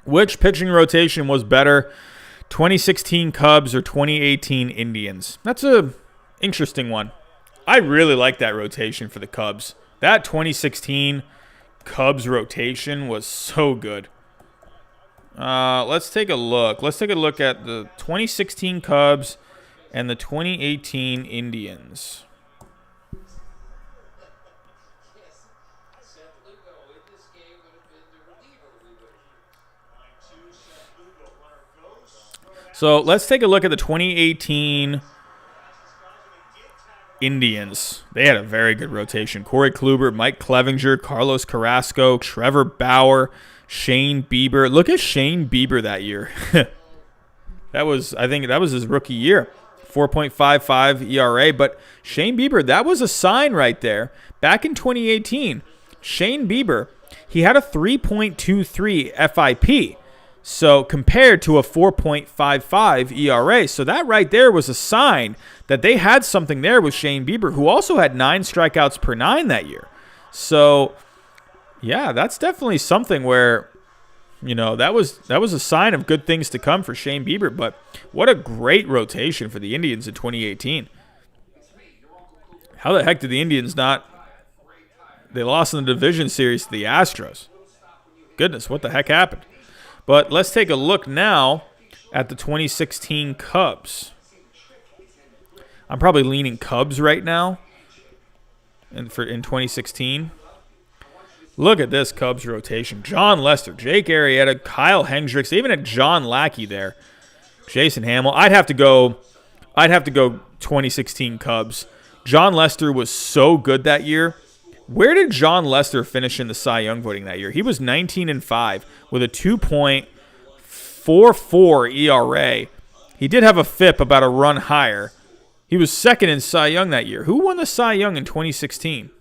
Which pitching rotation was better, 2016 Cubs or 2018 Indians? That's a interesting one. I really like that rotation for the Cubs. That 2016 Cubs rotation was so good. Let's take a look. Let's take a look at the 2016 Cubs and the 2018 Indians. So let's take a look at the 2018 Indians. They had a very good rotation. Corey Kluber, Mike Clevinger, Carlos Carrasco, Trevor Bauer, Shane Bieber. Look at Shane Bieber that year. I think that was his rookie year. 4.55 ERA. But Shane Bieber, that was a sign right there. Back in 2018, Shane Bieber, he had a 3.23 FIP. So compared to a 4.55 ERA. So that right there was a sign that they had something there with Shane Bieber, who also had 9 strikeouts per 9 that year. So yeah, that's definitely something where, that was a sign of good things to come for Shane Bieber. But what a great rotation for the Indians in 2018. How the heck did the Indians not? They lost in the division series to the Astros. Goodness, what the heck happened? But let's take a look now at the 2016 Cubs. I'm probably leaning Cubs right now in 2016. Look at this Cubs rotation. John Lester, Jake Arrieta, Kyle Hendricks. They even had John Lackey there. Jason Hamill. I'd have to go 2016 Cubs. John Lester was so good that year. Where did John Lester finish in the Cy Young voting that year? He was 19-5 with a 2.44 ERA. He did have a FIP about a run higher. He was second in Cy Young that year. Who won the Cy Young in 2016?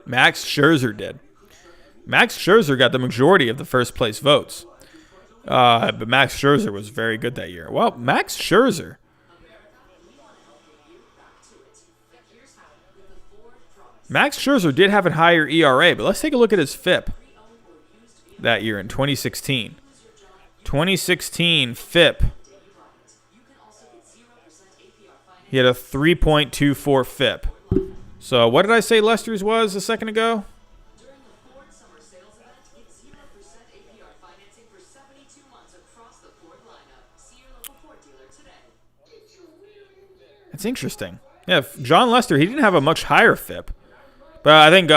Max Scherzer did. Max Scherzer got the majority of the first place votes. But Max Scherzer was very good that year. Well, Max Scherzer. Max Scherzer did have a higher ERA, but let's take a look at his FIP that year in 2016. 2016 FIP. He had a 3.24 FIP. So what did I say Lester's was a second ago? That's interesting. Yeah, John Lester, he didn't have a much higher FIP. But I think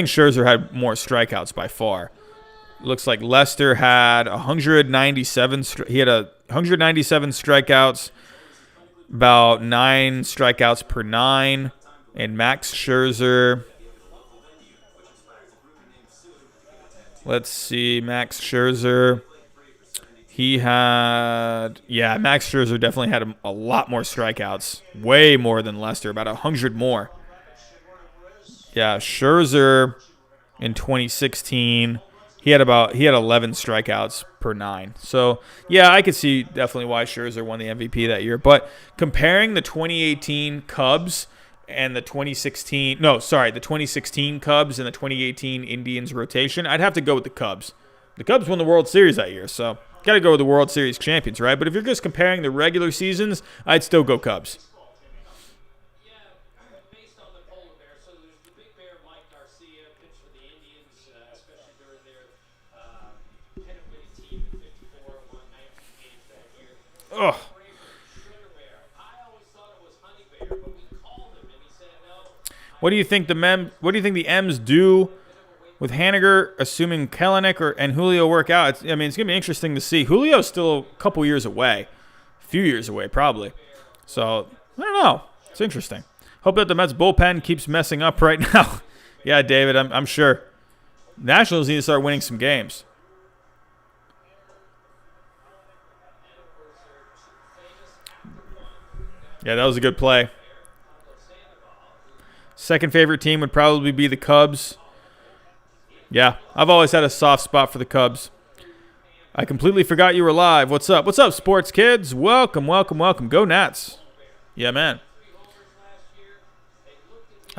Scherzer had more strikeouts by far. Looks like Lester had 197. He had 197 strikeouts, about 9 strikeouts per 9. And Max Scherzer. Let's see, Max Scherzer. Max Scherzer definitely had a lot more strikeouts, way more than Lester, about 100 more. Yeah, Scherzer in 2016, he had 11 strikeouts per 9. So, yeah, I could see definitely why Scherzer won the MVP that year. But comparing the 2018 Cubs and the 2016 Cubs and the 2018 Indians rotation, I'd have to go with the Cubs. The Cubs won the World Series that year, so got to go with the World Series champions, right? But if you're just comparing the regular seasons, I'd still go Cubs. Ugh. What do you think the M's do with Haniger, assuming Kelenic and Julio work out? It's going to be interesting to see. Julio's still a couple years away. A few years away, probably. So, I don't know. It's interesting. Hope that the Mets bullpen keeps messing up right now. Yeah, David, I'm sure. Nationals need to start winning some games. Yeah, that was a good play. Second favorite team would probably be the Cubs. Yeah, I've always had a soft spot for the Cubs. I completely forgot you were live. What's up? What's up, sports kids? Welcome, welcome, welcome. Go Nats. Yeah, man.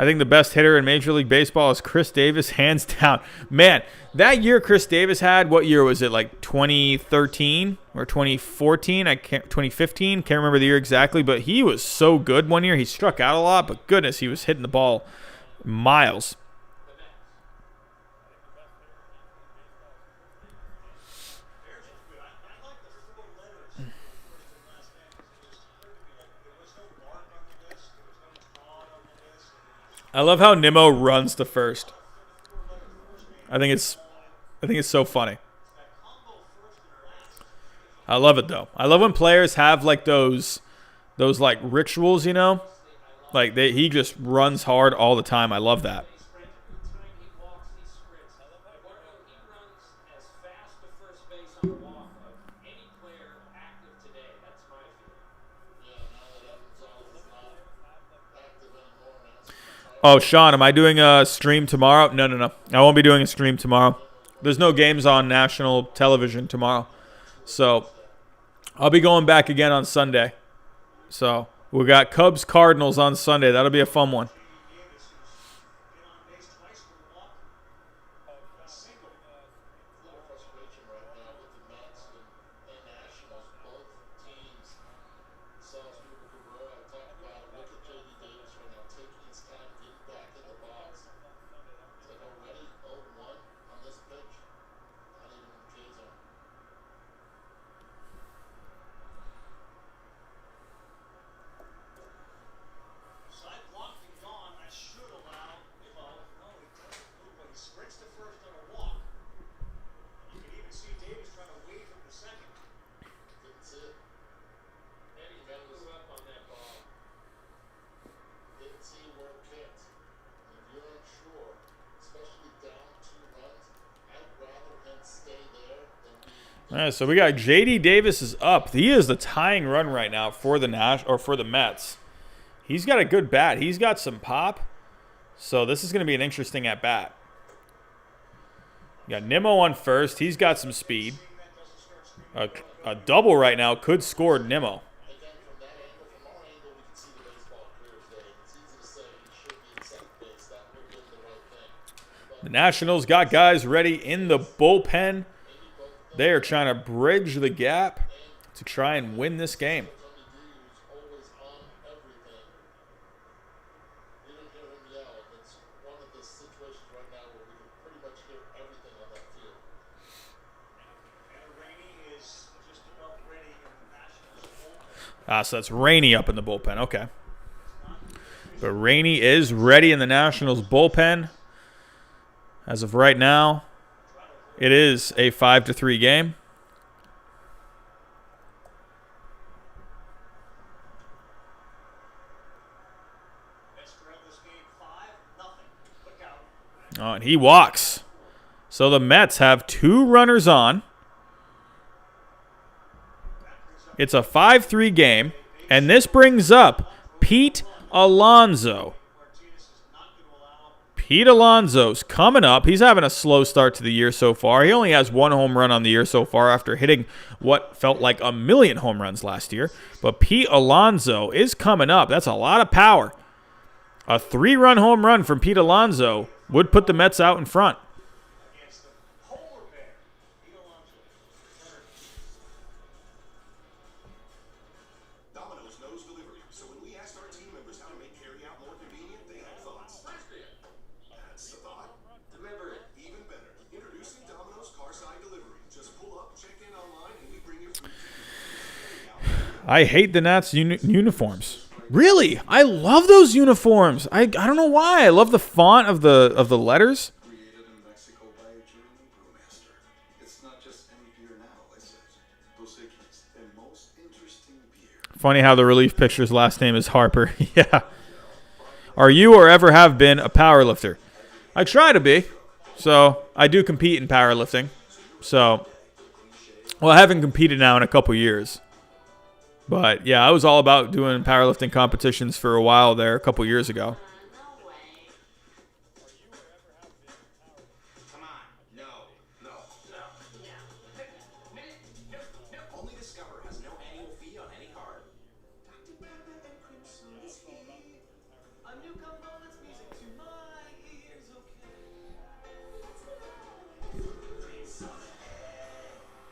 I think the best hitter in Major League Baseball is Chris Davis, hands down. Man, that year Chris Davis had, what year was it? Like 2013 or 2014? 2015? Can't remember the year exactly, but he was so good one year. He struck out a lot, but goodness, he was hitting the ball miles. I love how Nimmo runs to first. I think it's so funny. I love it though. I love when players have like those like rituals, you know? Like he just runs hard all the time. I love that. Oh, Sean, am I doing a stream tomorrow? No. I won't be doing a stream tomorrow. There's no games on national television tomorrow. So I'll be going back again on Sunday. So we got Cubs Cardinals on Sunday. That'll be a fun one. All right, so we got J.D. Davis is up. He is the tying run right now for the Mets. He's got a good bat. He's got some pop. So this is going to be an interesting at bat. You got Nimmo on first. He's got some speed. A double right now could score Nimmo. The Nationals got guys ready in the bullpen. They are trying to bridge the gap to try and win this game. So that's Rainey up in the bullpen. Okay. But Rainey is ready in the Nationals bullpen. As of right now, it is a 5-3 game. Oh, and he walks. So the Mets have 2 runners on. It's a 5-3 game, and this brings up Pete Alonso. Pete Alonso's coming up. He's having a slow start to the year so far. He only has 1 home run on the year so far after hitting what felt like 1,000,000 home runs last year. But Pete Alonso is coming up. That's a lot of power. A 3-run home run from Pete Alonso would put the Mets out in front. I hate the Nats uniforms. Really? I love those uniforms. I don't know why. I love the font of the letters. Created in Mexico by a German brewmaster. It's not just any beer now, it's Dos Equis, the most interesting beer. Funny how the relief pitcher's last name is Harper. Yeah. Are you or ever have been a power lifter? I try to be. So I do compete in powerlifting. So, well, I haven't competed now in a couple years. But, yeah, I was all about doing powerlifting competitions for a while there a couple years ago. Come on. No. Only Discover has no annual fee on any card. Dr. Pepper and cream soda is here. A new combo that's music to my ears, okay? Cream soda.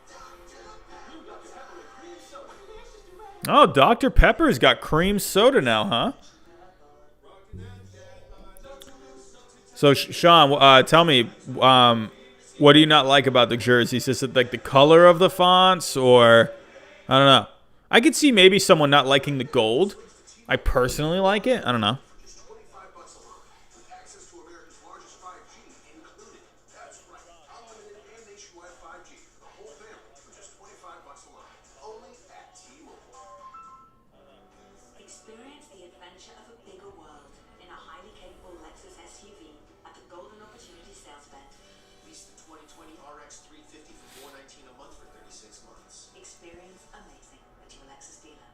Dr. Pepper and cream soda. Oh, Dr. Pepper's got cream soda now, huh? So, Sean, tell me, what do you not like about the jerseys? Is it like the color of the fonts, or I don't know? I could see maybe someone not liking the gold. I personally like it. I don't know. $25 a month with access to America's largest 5G included. That's right. Unlimited and nationwide 5G for the whole family for just $25 a month. Only at T-Mobile. Experience the adventure of a bigger world in a highly capable Lexus SUV at the Golden Opportunity Sales Event. Lease the 2020 RX 350 for $419 a month for 36 months. Experience amazing at your Lexus dealer.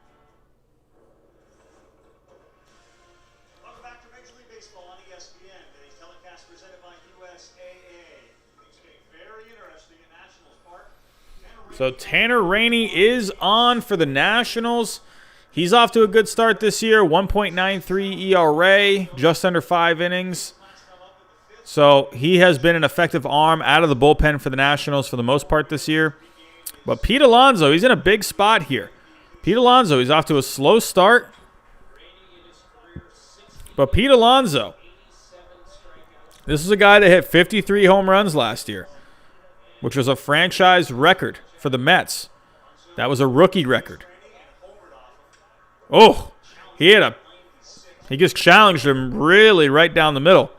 Welcome back to Major League Baseball on ESPN. The telecast presented by USAA. Things getting very interesting at Nationals Park. So Tanner Rainey is on for the Nationals. He's off to a good start this year. 1.93 ERA, just under 5 innings. So he has been an effective arm out of the bullpen for the Nationals for the most part this year. But Pete Alonso, he's in a big spot here. Pete Alonso, he's off to a slow start. But Pete Alonso, this is a guy that hit 53 home runs last year, which was a franchise record for the Mets. That was a rookie record. Oh, he just challenged him really right down the middle.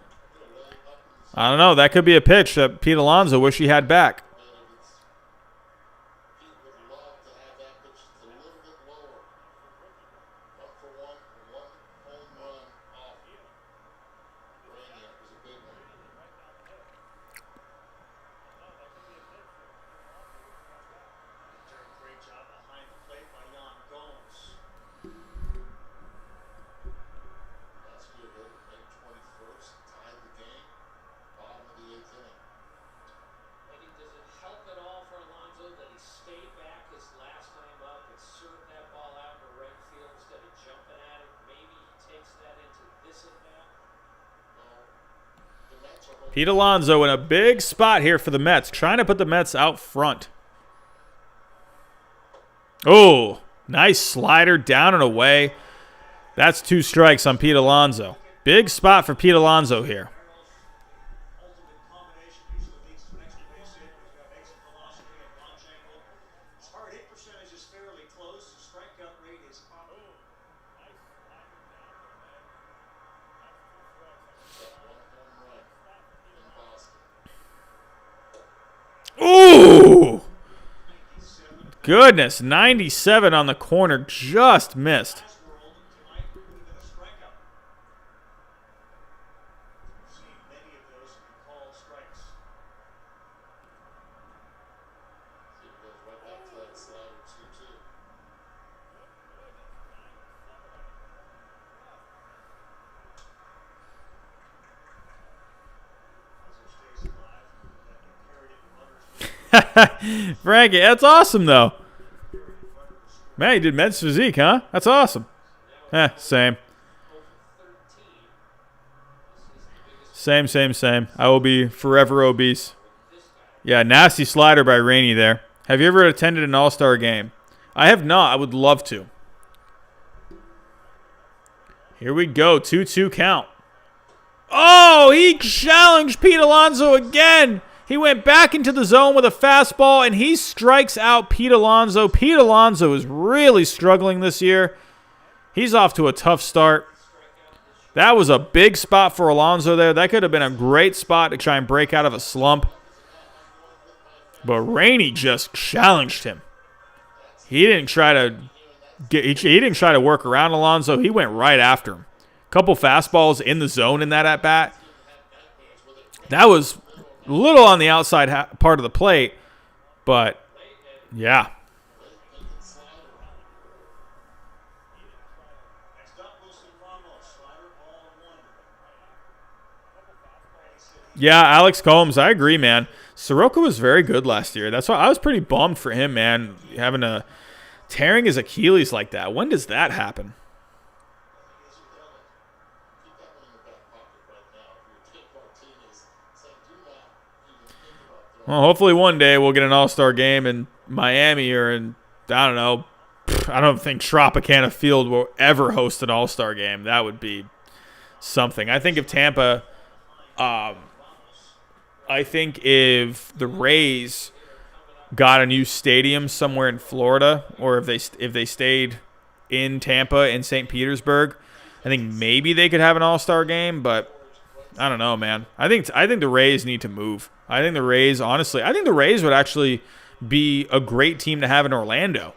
I don't know. That could be a pitch that Pete Alonso wish he had back. Pete would love to have that pitch just a little bit lower. 1 for 1, 1 home run off. Rainey, it was a big one. Doing a great job behind the plate by Jan Gomes. Last year, May 21st, tied the game, bottom of the 8th inning. Eddie, does it help at all for Alonso that he stayed back his last time up and served that ball out to right field instead of jumping at it? Maybe he takes that into this at bat. No, the Mets are hoping Pete Alonso in a big spot here for the Mets, trying to put the Mets out front. Oh, nice slider down and away. That's 2 strikes on Pete Alonso. Big spot for Pete Alonso here. Ultimate combination usually leads to an extra base hit. He's got exit velocity and launch angle. His hard hit percentage is fairly close. His strikeout rate is up. got 1 home run in Boston. Ooh! Goodness, 97 on the corner, just missed. Last world tonight would have been a strikeout. We've seen many of those have been called strikes. See, it goes right back to that slider 2-2. Stays alive. That carried it in runners. Frankie, that's awesome, though. Man, he did Mets physique, huh? That's awesome. Same. Same. I will be forever obese. Yeah, nasty slider by Rainey there. Have you ever attended an All-Star game? I have not. I would love to. Here we go. 2-2 count. Oh, he challenged Pete Alonso again. He went back into the zone with a fastball, and he strikes out Pete Alonso. Pete Alonso is really struggling this year. He's off to a tough start. That was a big spot for Alonso there. That could have been a great spot to try and break out of a slump. But Rainey just challenged him. He didn't try to work around Alonso. He went right after him. Couple fastballs in the zone in that at-bat. That was a little on the outside part of the plate, but yeah. Yeah, Alex Combs, I agree, man. Soroka was very good last year. That's why I was pretty bummed for him, man, tearing his Achilles like that. When does that happen? Well, hopefully one day we'll get an All-Star game in Miami or in, I don't know. I don't think Tropicana Field will ever host an All-Star game. That would be something. I think if Tampa, I think if the Rays got a new stadium somewhere in Florida, or if they stayed in Tampa in St. Petersburg, I think maybe they could have an All-Star game, but I don't know, man. I think the Rays need to move. I think the Rays would actually be a great team to have in Orlando.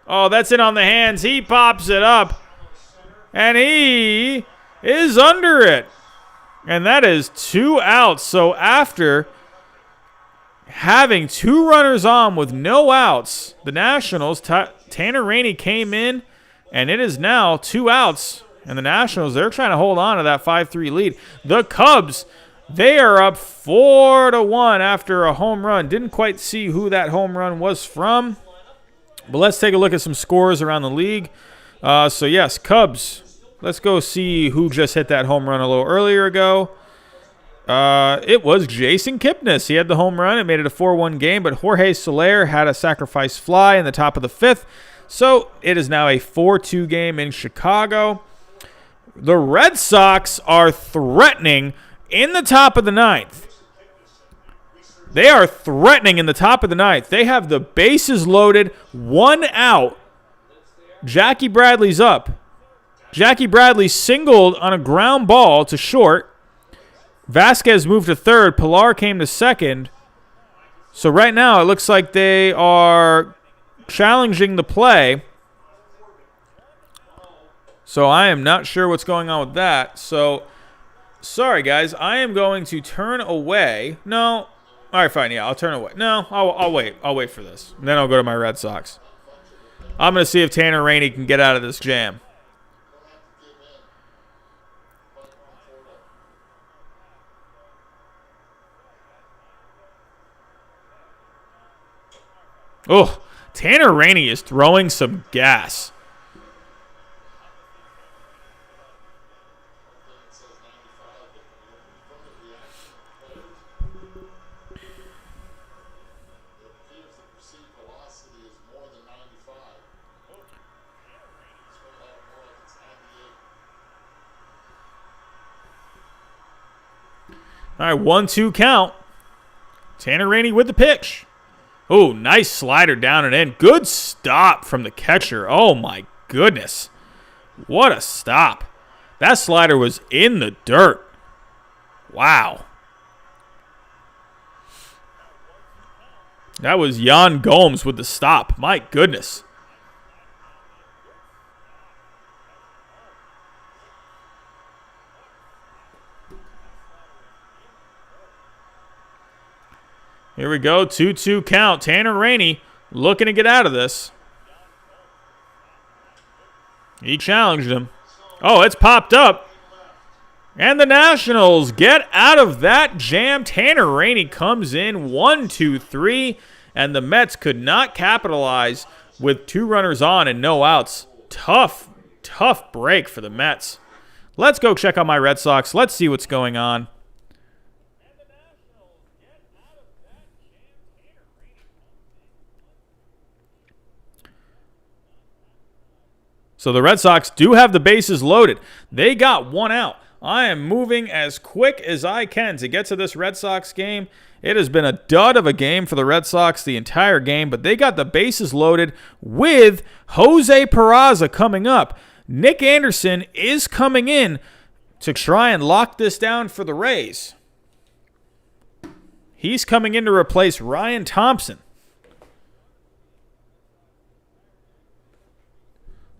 Oh, that's it on the hands. He pops it up, and he is under it. And that is 2 outs. So after having 2 runners on with no outs, the Nationals, Tanner Rainey came in, and it is now 2 outs. And the Nationals, they're trying to hold on to that 5-3 lead. The Cubs, they are up 4-1 after a home run. Didn't quite see who that home run was from. But let's take a look at some scores around the league. So, yes, Cubs. Let's go see who just hit that home run a little earlier ago. It was Jason Kipnis. He had the home run. It made it a 4-1 game. But Jorge Soler had a sacrifice fly in the top of the 5th. So it is now a 4-2 game in Chicago. The Red Sox are threatening in the top of the 9th. They are threatening in the top of the 9th. They have the bases loaded, 1 out. Jackie Bradley's up. Jackie Bradley singled on a ground ball to short. Vasquez moved to third. Pilar came to second. So right now it looks like they are challenging the play. So I am not sure what's going on with that. So, sorry guys, I am going to turn away. No. All right, fine. Yeah, I'll turn away. No, I'll wait. I'll wait for this. And then I'll go to my Red Sox. I'm going to see if Tanner Rainey can get out of this jam. Oh, Tanner Rainey is throwing some gas. All right, 1-2 count. Tanner Rainey with the pitch. Oh, nice slider down and in. Good stop from the catcher. Oh, my goodness. What a stop. That slider was in the dirt. Wow. That was Jan Gomes with the stop. My goodness. Here we go, 2-2 count. Tanner Rainey looking to get out of this. He challenged him. Oh, it's popped up. And the Nationals get out of that jam. Tanner Rainey comes in 1-2-3. And the Mets could not capitalize with 2 runners on and no outs. Tough break for the Mets. Let's go check on my Red Sox. Let's see what's going on. So the Red Sox do have the bases loaded. They got 1 out. I am moving as quick as I can to get to this Red Sox game. It has been a dud of a game for the Red Sox the entire game, but they got the bases loaded with Jose Peraza coming up. Nick Anderson is coming in to try and lock this down for the Rays. He's coming in to replace Ryan Thompson.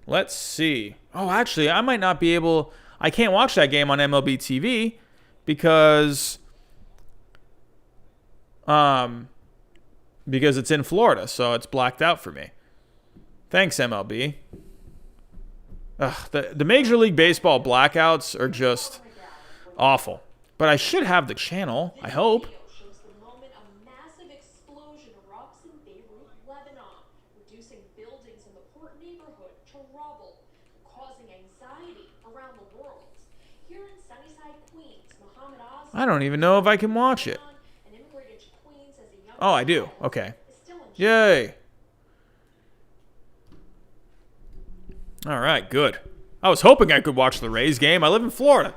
Let's see. Oh, actually, I might not be able... I can't watch that game on MLB TV because it's in Florida, so it's blacked out for me. Thanks, MLB. The Major League Baseball blackouts are just awful. But I should have the channel, I hope. Shows the moment a massive explosion erupts in Beirut, Lebanon, reducing buildings in the port neighborhood to rubble, causing anxiety around the world. Here in Sunnyside, Queens, Muhammad Oz, I don't even know if I can watch it. and immigrated to Queens as a young Oh, I do. child, Okay. is still in Yay. All right, good. I was hoping I could watch the Rays game. I live in Florida.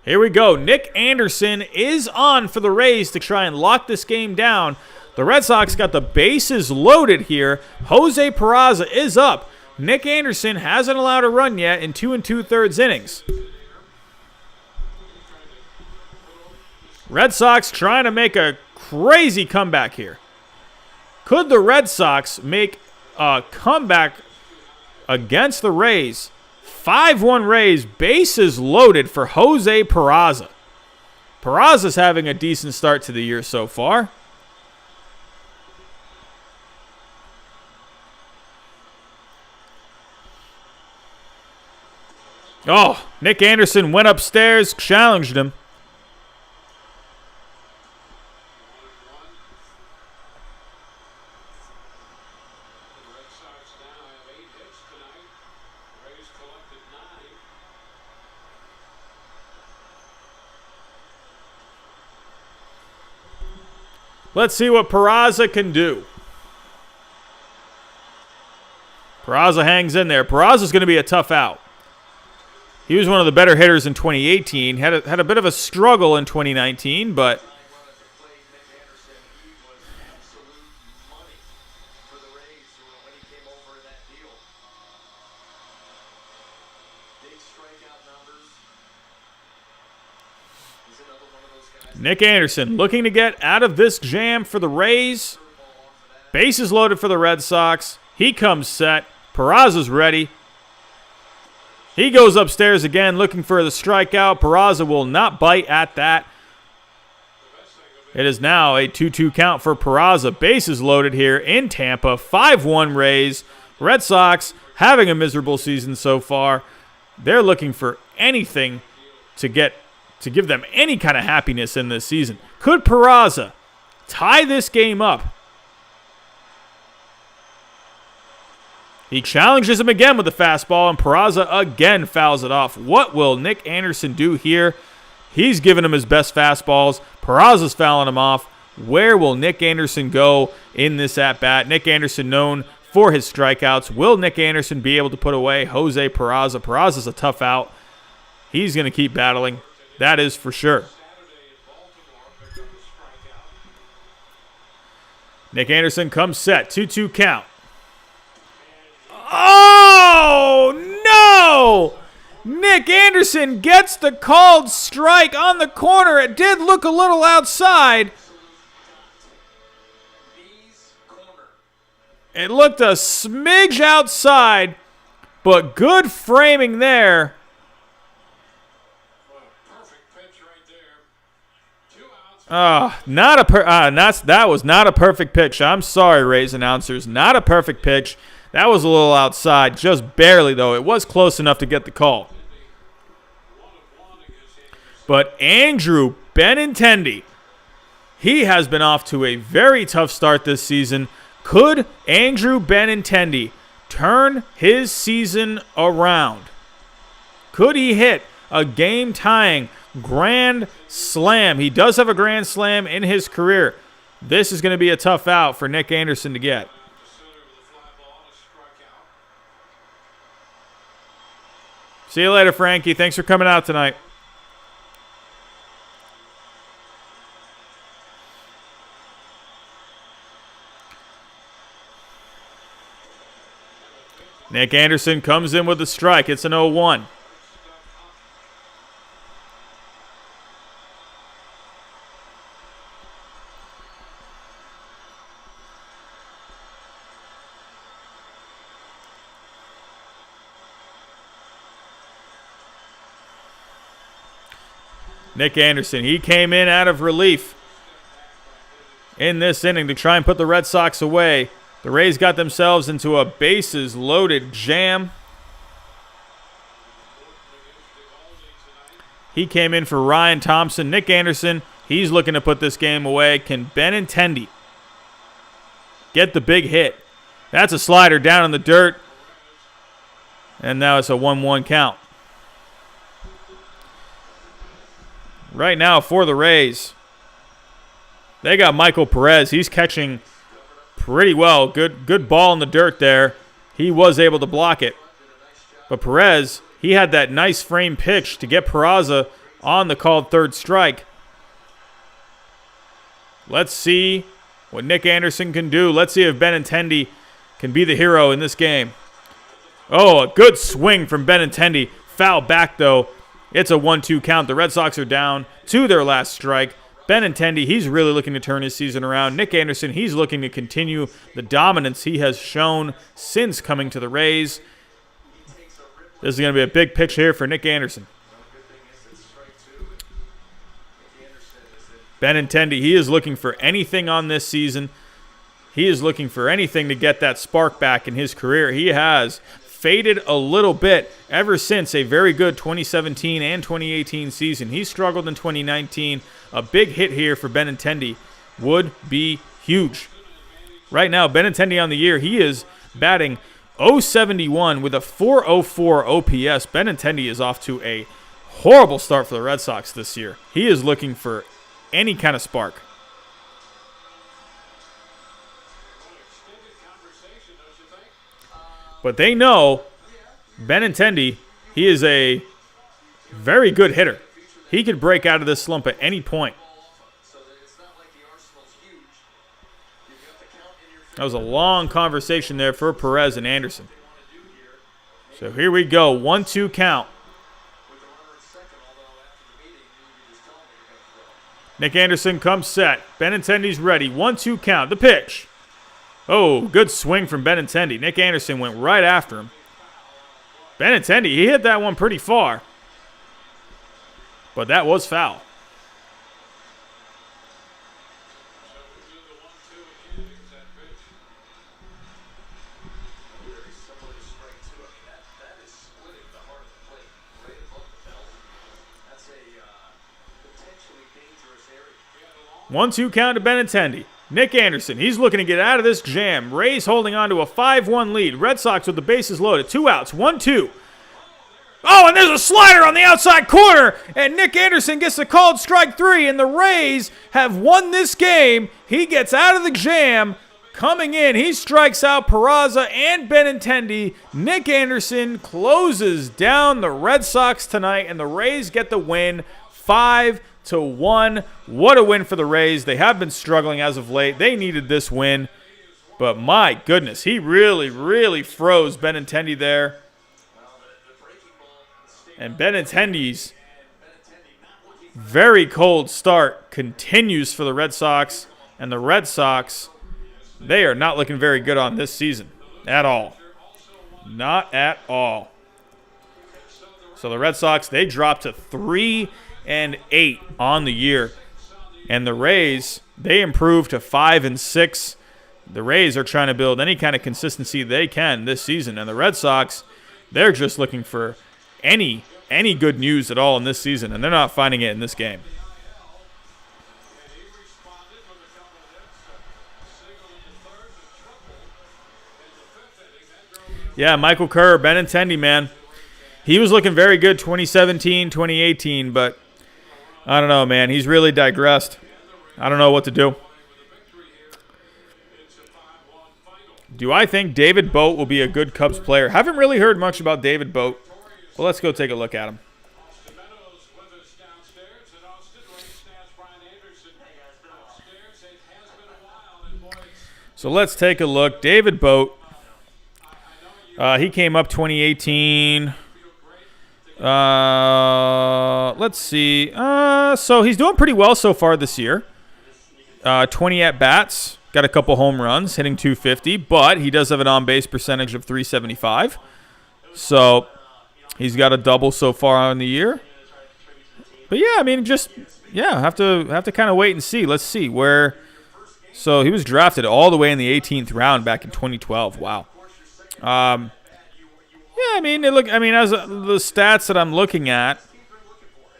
Here we go. Nick Anderson is on for the Rays to try and lock this game down. The Red Sox got the bases loaded here. Jose Peraza is up. Nick Anderson hasn't allowed a run yet in 2 2/3 innings. Red Sox trying to make a crazy comeback here. Could the Red Sox make a comeback against the Rays? 5-1 Rays, bases loaded for Jose Peraza. Peraza's having a decent start to the year so far. Oh, Nick Anderson went upstairs, challenged him. Let's see what Peraza can do. Peraza hangs in there. Peraza's going to be a tough out. He was one of the better hitters in 2018. Had a bit of a struggle in 2019, but Nick Anderson looking to get out of this jam for the Rays. Bases loaded for the Red Sox. He comes set. Peraza's ready. He goes upstairs again looking for the strikeout. Peraza will not bite at that. It is now a 2-2 count for Peraza. Bases loaded here in Tampa. 5-1 Rays. Red Sox having a miserable season so far. They're looking for anything to give them any kind of happiness in this season. Could Peraza tie this game up? He challenges him again with the fastball, and Peraza again fouls it off. What will Nick Anderson do here? He's giving him his best fastballs. Peraza's fouling him off. Where will Nick Anderson go in this at-bat? Nick Anderson known for his strikeouts. Will Nick Anderson be able to put away Jose Peraza? Peraza's a tough out. He's going to keep battling. That is for sure. Nick Anderson comes set. 2-2 count. Oh, no! Nick Anderson gets the called strike on the corner. It did look a little outside. It looked a smidge outside, but good framing there. That was not a perfect pitch. I'm sorry, Rays announcers. Not a perfect pitch. That was a little outside, just barely, though. It was close enough to get the call. But Andrew Benintendi, he has been off to a very tough start this season. Could Andrew Benintendi turn his season around? Could he hit a game-tying grand slam? He does have a grand slam in his career. This is going to be a tough out for Nick Anderson to get. See you later, Frankie. Thanks for coming out tonight. Nick Anderson comes in with a strike. It's an 0-1. Nick Anderson, he came in out of relief in this inning to try and put the Red Sox away. The Rays got themselves into a bases-loaded jam. He came in for Ryan Thompson. Nick Anderson, he's looking to put this game away. Can Benintendi get the big hit? That's a slider down in the dirt. And now it's a 1-1 count. Right now for the Rays, they got Michael Perez. He's catching pretty well. Good ball in the dirt there. He was able to block it. But Perez, he had that nice frame pitch to get Peraza on the called third strike. Let's see what Nick Anderson can do. Let's see if Benintendi can be the hero in this game. Oh, a good swing from Benintendi. Foul back, though. It's a 1-2 count. The Red Sox are down to their last strike. Benintendi, he's really looking to turn his season around. Nick Anderson, he's looking to continue the dominance he has shown since coming to the Rays. This is going to be a big pitch here for Nick Anderson. Benintendi, he is looking for anything on this season. He is looking for anything to get that spark back in his career. He has faded a little bit ever since a very good 2017 and 2018 season. He struggled in 2019. A big hit here for Benintendi would be huge. Right now, Benintendi on the year, he is batting .071 with a .404 OPS. Benintendi is off to a horrible start for the Red Sox this year. He is looking for any kind of spark. But they know Benintendi, he is a very good hitter. He could break out of this slump at any point. That was a long conversation there for Perez and Anderson. So here we go, 1-2 count. Nick Anderson comes set. Benintendi's ready. 1-2 count. The pitch. Oh, good swing from Benintendi. Nick Anderson went right after him. Benintendi, he hit that one pretty far. But that was foul. One, 2 count to Benintendi. Nick Anderson, he's looking to get out of this jam. Rays holding on to a 5-1 lead. Red Sox with the bases loaded. 2 outs, 1-2. Oh, and there's a slider on the outside corner. And Nick Anderson gets a called strike 3. And the Rays have won this game. He gets out of the jam. Coming in, he strikes out Peraza and Benintendi. Nick Anderson closes down the Red Sox tonight. And the Rays get the win 5-1. What a win for the Rays. They have been struggling as of late. They needed this win. But my goodness, he really, really froze Benintendi there. And Benintendi's very cold start continues for the Red Sox. And the Red Sox, they are not looking very good on this season at all. Not at all. So the Red Sox, they dropped to 3-8 on the year. And the Rays, they improved to 5-6. The Rays are trying to build any kind of consistency they can this season. And the Red Sox, they're just looking for any good news at all in this season. And they're not finding it in this game. Yeah, Michael Kerr, Benintendi, man. He was looking very good 2017, 2018, but I don't know, man. He's really digressed. I don't know what to do. Do I think David Boat will be a good Cubs player? Haven't really heard much about David Boat. But let's go take a look at him. Austin Meadows with us downstairs, and Austin, Ray Stats, Brian Anderson upstairs. It has been a while, and boy, So let's take a look. David Boat. He came up 2018. Let's see. So he's doing pretty well so far this year. 20 at-bats. Got a couple home runs, hitting 250. But he does have an on-base percentage of 375. So he's got a double so far in the year. But yeah, I mean, have to kind of wait and see. Let's see where. So he was drafted all the way in the 18th round back in 2012. Wow. Yeah, I mean, as the stats that I'm looking at,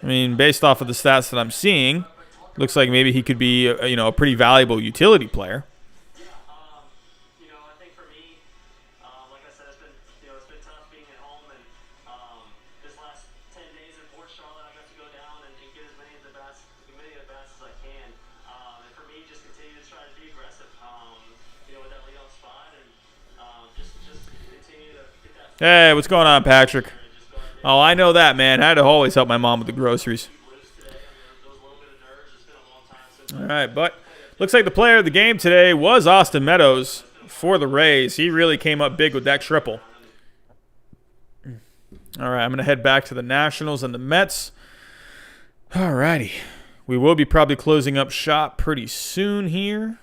I mean, based off of the stats that I'm seeing, looks like maybe he could be, a pretty valuable utility player. I think for me, like I said, it's been tough being at home, and this last 10 days in Port Charlotte, I got to go down and get as many of the bats as I can. And for me, just continue to try to be aggressive, with that leadoff spot, and just continue to get that. Hey, what's going on, Patrick? Oh, I know that, man. I had to always help my mom with the groceries. All right, but looks like the player of the game today was Austin Meadows for the Rays. He really came up big with that triple. All right, I'm going to head back to the Nationals and the Mets. All righty. We will be probably closing up shop pretty soon here.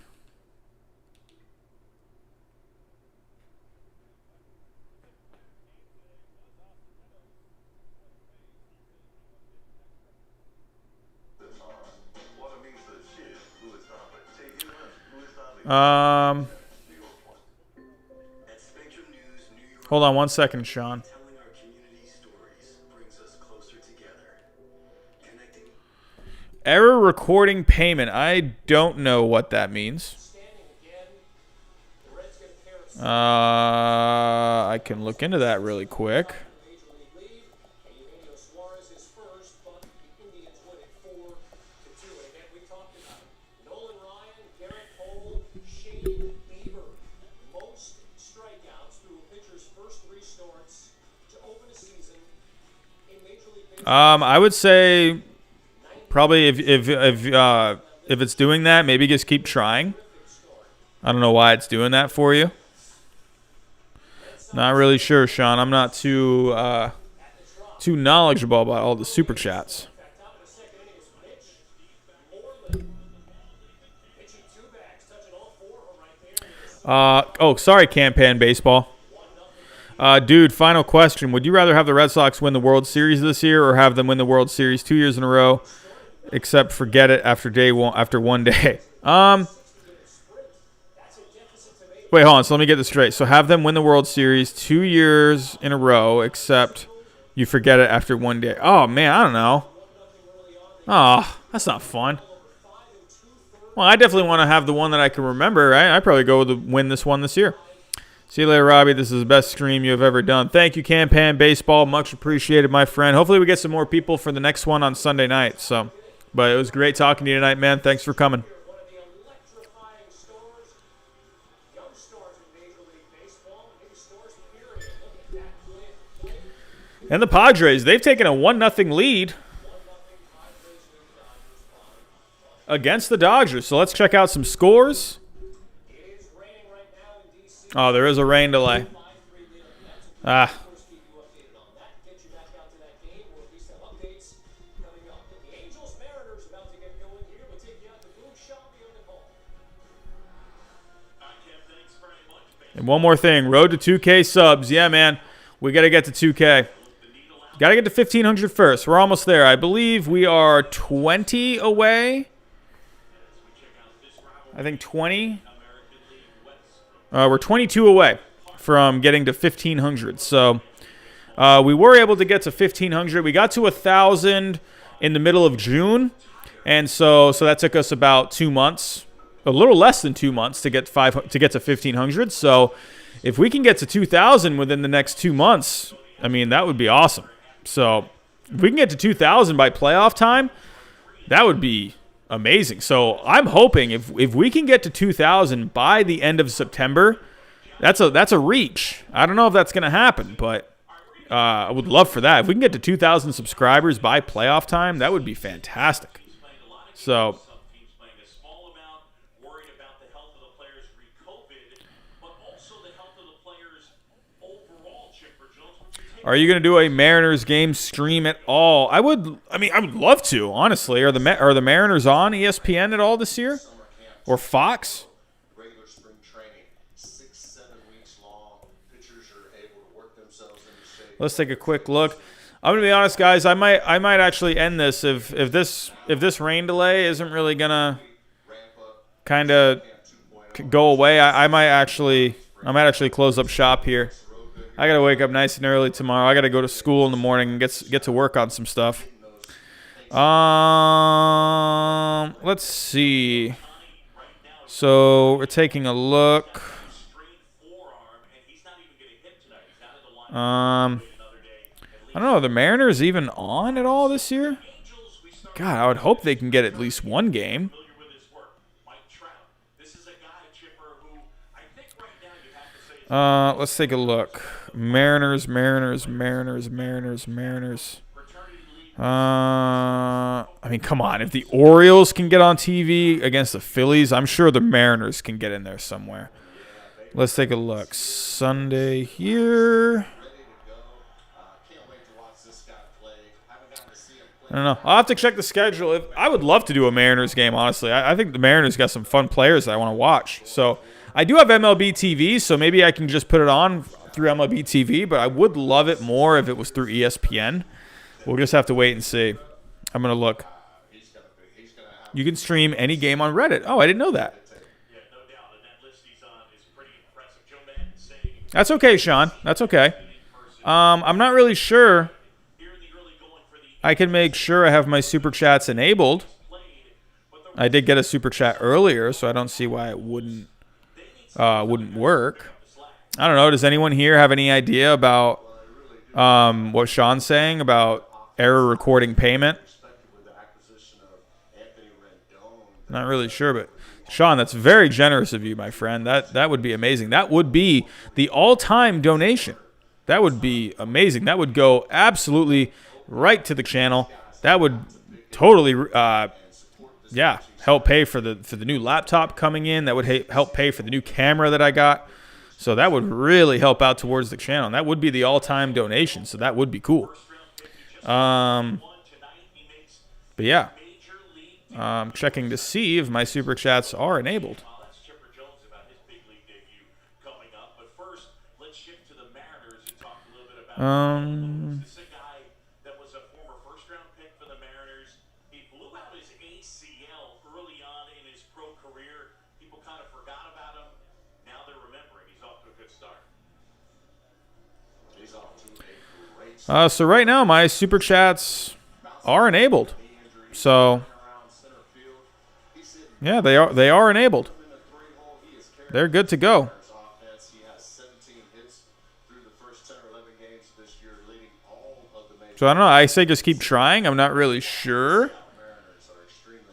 Hold on one second, Sean. Error recording payment. I don't know what that means. I can look into that really quick. I would say probably if it's doing that, maybe just keep trying. I don't know why it's doing that for you. Not really sure, Sean. I'm not too knowledgeable about all the super chats. Sorry, Campaign Baseball. Dude, final question. Would you rather have the Red Sox win the World Series this year or have them win the World Series 2 years in a row, except forget it after one day? Wait, hold on. So let me get this straight. So have them win the World Series 2 years in a row, except you forget it after one day. Oh, man, I don't know. Oh, that's not fun. Well, I definitely want to have the one that I can remember, right? I'd probably go with win this one this year. See you later, Robbie. This is the best stream you have ever done. Thank you, Campaign Baseball. Much appreciated, my friend. Hopefully we get some more people for the next one on Sunday night. But it was great talking to you tonight, man. Thanks for coming. And the Padres, they've taken a 1-0 lead against the Dodgers. So let's check out some scores. Oh, there is a rain delay. And one more thing, road to 2K subs. Yeah, man, we got to get to 2K. Got to get to 1,500 first. We're almost there. I believe we are 20 away. I think 20. We're 22 away from getting to 1,500. So we were able to get to 1,500. We got to 1,000 in the middle of June. And so that took us about 2 months, a little less than 2 months to get to 1,500. So if we can get to 2,000 within the next 2 months, I mean, that would be awesome. So if we can get to 2,000 by playoff time, that would be amazing. So I'm hoping if we can get to 2,000 by the end of September, that's a reach. I don't know if that's going to happen, but I would love for that. If we can get to 2,000 subscribers by playoff time, that would be fantastic. So, are you going to do a Mariners game stream at all? I would love to, honestly. Are the Mariners on ESPN at all this year? Or Fox? Regular spring training, 6-7 weeks long. Pitchers are able to work themselves into shape. Let's take a quick look. I'm gonna be honest, guys. I might actually end this if this rain delay isn't really gonna kind of go away. I might actually close up shop here. I gotta wake up nice and early tomorrow. I gotta go to school in the morning and get to work on some stuff. Let's see. So we're taking a look. I don't know. Are the Mariners even on at all this year? God, I would hope they can get at least one game. Let's take a look. Mariners. I mean, come on. If the Orioles can get on TV against the Phillies, I'm sure the Mariners can get in there somewhere. Let's take a look. Sunday here. I don't know. I'll have to check the schedule. I would love to do a Mariners game, honestly. I think the Mariners got some fun players that I want to watch. So I do have MLB TV, so maybe I can just put it on through MLB TV, but I would love it more if it was through ESPN. We'll just have to wait and see. I'm going to look. You can stream any game on Reddit. Oh, I didn't know that. That's okay, Sean. That's okay. I'm not really sure. I can make sure I have my super chats enabled. I did get a super chat earlier, so I don't see why it wouldn't work. I don't know. Does anyone here have any idea about what Sean's saying about error recording payment? Not really sure, but Sean, that's very generous of you, my friend. That would be amazing. That would be the all-time donation. That would be amazing. That would go absolutely right to the channel. That would totally, help pay for the new laptop coming in. That would help pay for the new camera that I got. So that would really help out towards the channel. And that would be the all-time donation. So that would be cool. But yeah, I'm checking to see if my super chats are enabled. So right now my super chats are enabled. So yeah, they are enabled. They're good to go. So I don't know. I say just keep trying. I'm not really sure.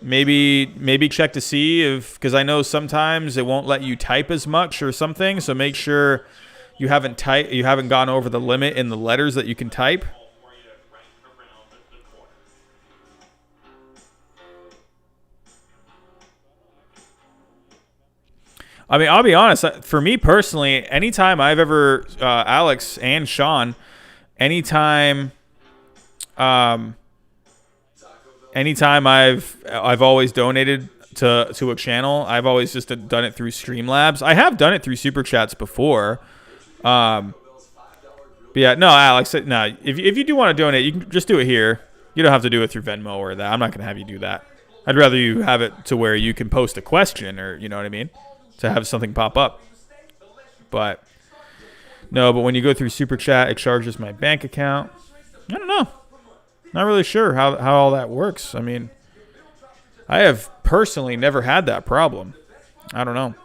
Maybe check to see because I know sometimes it won't let you type as much or something. So make sure you haven't gone over the limit in the letters that you can type. I mean, I'll be honest. For me personally, anytime I've ever Alex and Sean, anytime I've always donated to a channel, I've always just done it through Streamlabs. I have done it through Super Chats before. But yeah, no, Alex, no. If you do want to donate, you can just do it here. You don't have to do it through Venmo or that. I'm not going to have you do that. I'd rather you have it to where you can post a question or, you know what I mean, to have something pop up. But no, but when you go through Super Chat, it charges my bank account. I don't know. Not really sure how all that works. I mean, I have personally never had that problem. I don't know.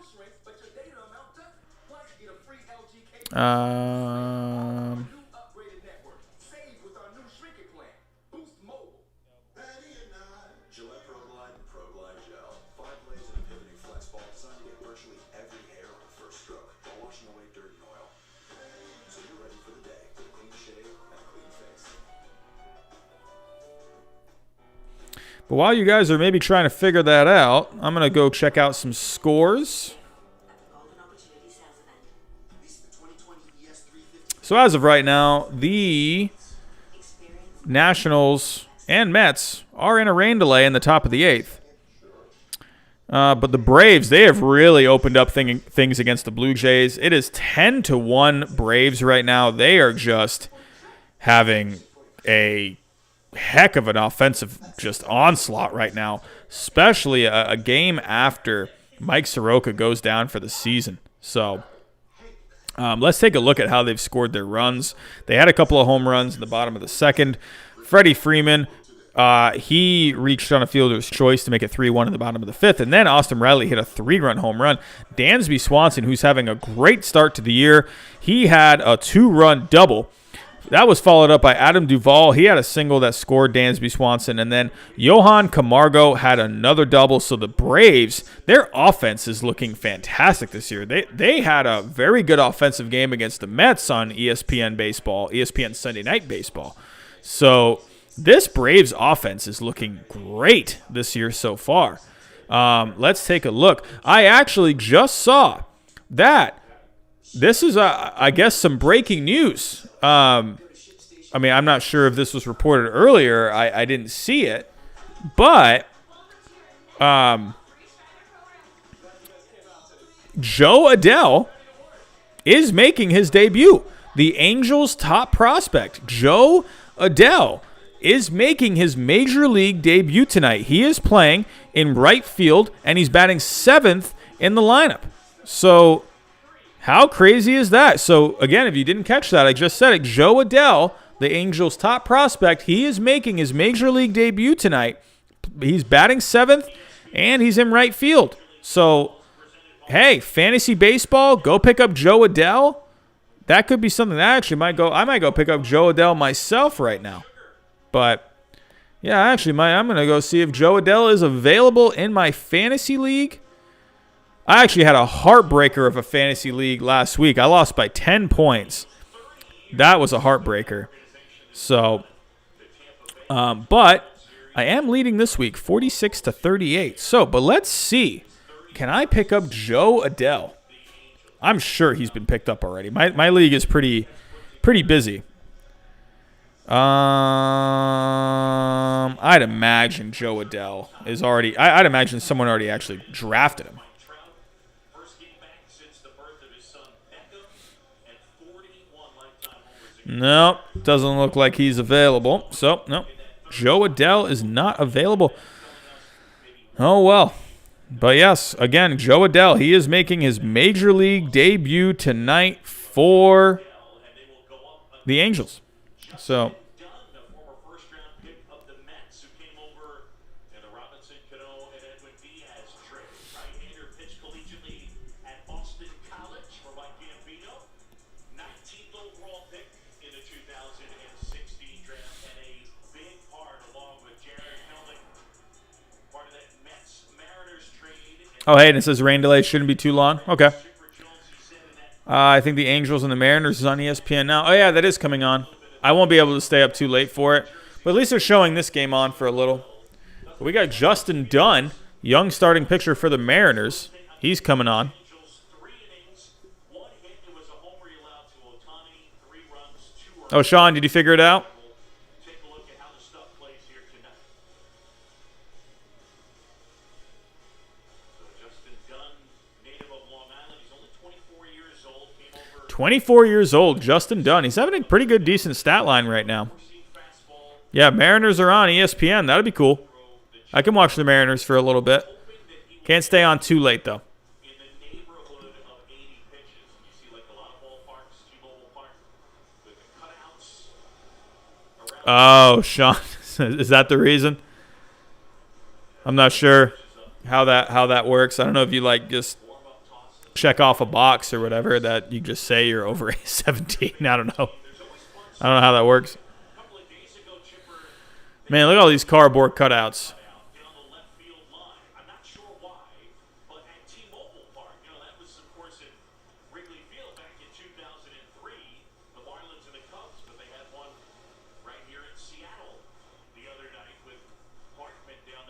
So you're ready for the day. Clean shave, But while you guys are maybe trying to figure that out, I'm going to go check out some scores. So as of right now, the Nationals and Mets are in a rain delay in the top of the 8th. But the Braves, they have really opened up things against the Blue Jays. It is 10-1 Braves right now. They are just having a heck of an offensive just onslaught right now, especially a game after Mike Soroka goes down for the season. So let's take a look at how they've scored their runs. They had a couple of home runs in the bottom of the 2nd. Freddie Freeman, he reached on a fielder's choice to make it 3-1 in the bottom of the 5th, and then Austin Riley hit a 3-run home run. Dansby Swanson, who's having a great start to the year, he had a 2-run double. That was followed up by Adam Duvall. He had a single that scored Dansby Swanson. And then Johan Camargo had another double. So the Braves, their offense is looking fantastic this year. They had a very good offensive game against the Mets on ESPN Baseball, ESPN Sunday Night Baseball. So this Braves offense is looking great this year so far. Let's take a look. I actually just saw that. This is, I guess, some breaking news. I mean, I'm not sure if this was reported earlier. I didn't see it. But Joe Adell is making his debut. The Angels' top prospect, Joe Adell, is making his major league debut tonight. He is playing in right field, and he's batting 7th in the lineup. So how crazy is that? So, again, if you didn't catch that, I just said it. Joe Adell, the Angels' top prospect, he is making his major league debut tonight. He's batting 7th, and he's in right field. So, hey, fantasy baseball, go pick up Joe Adell. That could be something that actually might go. I might go pick up Joe Adell myself right now. But, yeah, actually, I'm going to go see if Joe Adell is available in my fantasy league. I actually had a heartbreaker of a fantasy league last week. I lost by 10 points. That was a heartbreaker. So, but I am leading this week, 46-38. So, but let's see. Can I pick up Joe Adell? I'm sure he's been picked up already. My league is pretty busy. I'd imagine Joe Adell is already. I'd imagine someone already actually drafted him. Nope, doesn't look like he's available. So, no, Joe Adell is not available. Oh, well. But, yes, again, Joe Adell, he is making his major league debut tonight for the Angels. So, oh, hey, and it says rain delay shouldn't be too long. Okay. I think the Angels and the Mariners is on ESPN now. Oh, yeah, that is coming on. I won't be able to stay up too late for it. But at least they're showing this game on for a little. But we got Justin Dunn, young starting pitcher for the Mariners. He's coming on. Oh, Sean, did you figure it out? Take a look at how the stuff plays here tonight. So Justin Dunn, native of Long Island, he's only 24 years old. Came over 24 years old, Justin Dunn. He's having a pretty good, decent stat line right now. Yeah, Mariners are on ESPN. That'd be cool. I can watch the Mariners for a little bit. Can't stay on too late, though. in the neighborhood of 80 pitches. You see like a lot of ballparks, T-Mobile Park, with the cutouts around. Oh, Sean, is that the reason? I'm not sure how that works. I don't know if you like just check off a box or whatever that you just say you're over 17. I don't know. I don't know how that works. Man, look at all these cardboard cutouts. Down the left field line. I'm not sure why, but at T-Mobile Park, that was, of course, at Wrigley Field back in 2003, the Marlins and the Cubs, but they had one right here in Seattle the other night with Parkman down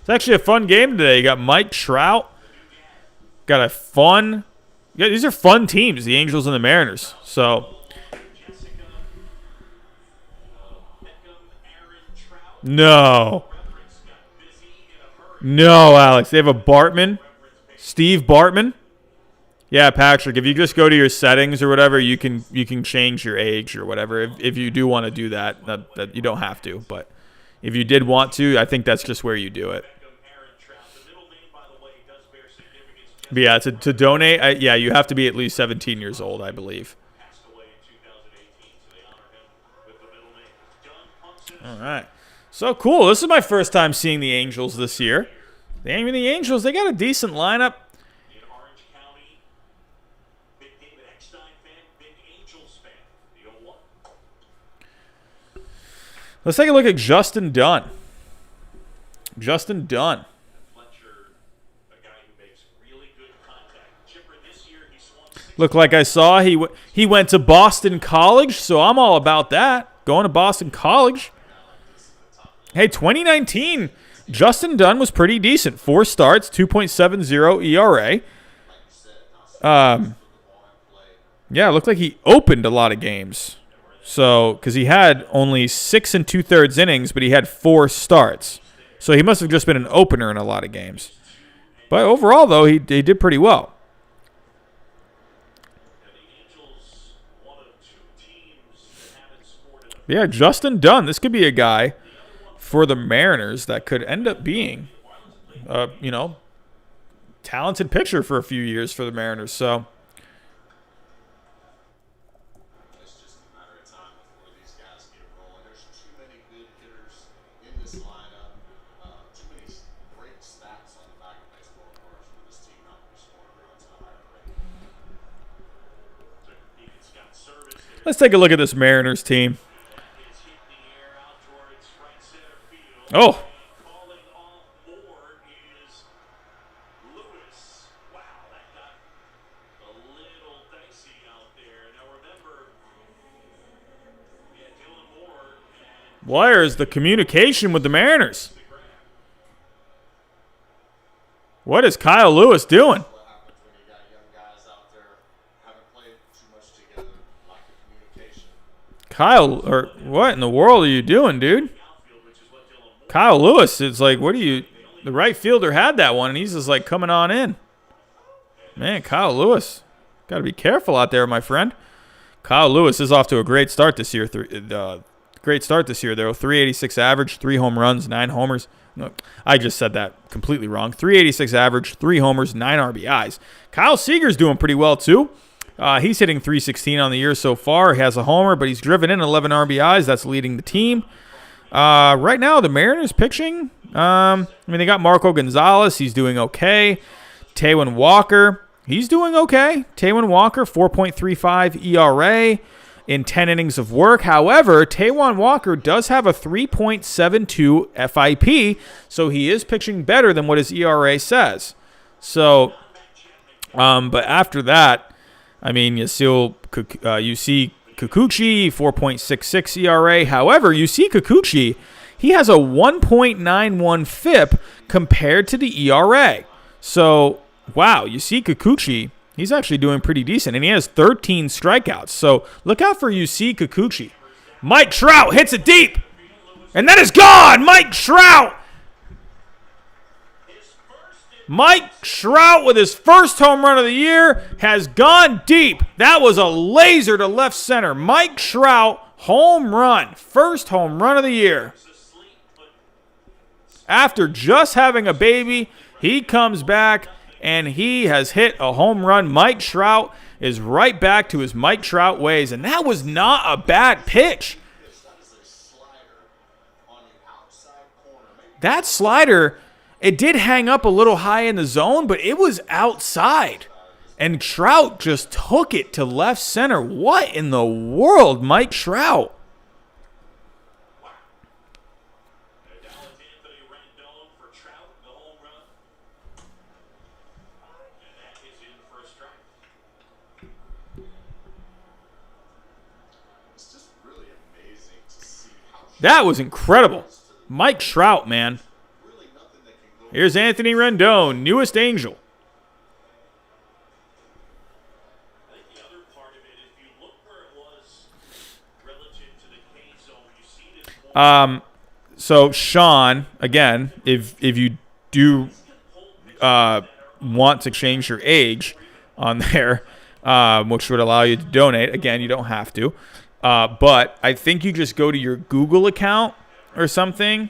It's actually a fun game today. You got Mike Trout. Got a fun. Yeah, these are fun teams, the Angels and the Mariners. So. No. No, Alex. They have a Bartman. Steve Bartman. Yeah, Patrick, if you just go to your settings or whatever, you can change your age or whatever if you do want to do that. That you don't have to, but if you did want to, I think that's just where you do it. But yeah, to donate, yeah, you have to be at least 17 years old, I believe. All right. So cool. This is my first time seeing the Angels this year. The Angels, they got a decent lineup. Let's take a look at Justin Dunn. Justin Dunn. Look, like I saw, he went to Boston College, so I'm all about that. Going to Boston College. Hey, 2019, Justin Dunn was pretty decent. 4 starts, 2.70 ERA. Yeah, it looked like he opened a lot of games. So, because he had only 6 2/3 innings, but he had 4 starts. So he must have just been an opener in a lot of games. But overall, though, he did pretty well. Yeah, Justin Dunn. This could be a guy for the Mariners that could end up being, talented pitcher for a few years for the Mariners. So. Let's take a look at this Mariners team. Oh. Where's the communication with the Mariners? What is Kyle Lewis doing? Kyle, or what in the world are you doing, dude? Kyle Lewis, it's like, what are you? The right fielder had that one, and he's just like coming on in. Man, Kyle Lewis, got to be careful out there, my friend. Kyle Lewis is off to a great start this year. Great start this year, though. 386 average, 3 home runs, 9 homers. No, I just said that completely wrong. 386 average, 3 homers, 9 RBIs. Kyle Seager's doing pretty well, too. He's hitting 316 on the year so far. He has a homer, but he's driven in 11 RBIs. That's leading the team. Right now, the Mariners pitching, they got Marco Gonzalez. He's doing okay. Taijuan Walker, he's doing okay. Taijuan Walker, 4.35 ERA in 10 innings of work. However, Taijuan Walker does have a 3.72 FIP, so he is pitching better than what his ERA says. So, but after that, you see Kikuchi, 4.66 ERA. However, you see Kikuchi, he has a 1.91 FIP compared to the ERA. So, wow, you see Kikuchi, he's actually doing pretty decent, and he has 13 strikeouts. So, look out for UC Kikuchi. Mike Trout hits it deep, and that is gone. Mike Trout. Mike Trout with his first home run of the year has gone deep. That was a laser to left center. Mike Trout, home run. First home run of the year. After just having a baby, he comes back and he has hit a home run. Mike Trout is right back to his Mike Trout ways, and that was not a bad pitch. That slider, it did hang up a little high in the zone, but it was outside. And Trout just took it to left center. What in the world, Mike Trout? That was incredible. Mike Trout, man. Here's Anthony Rendon, newest Angel. I think the other part of it, if you look where it was relative to the K zone, you see this more. So Sean, again, if you do want to change your age on there, which would allow you to donate, again, you don't have to. But I think you just go to your Google account or something.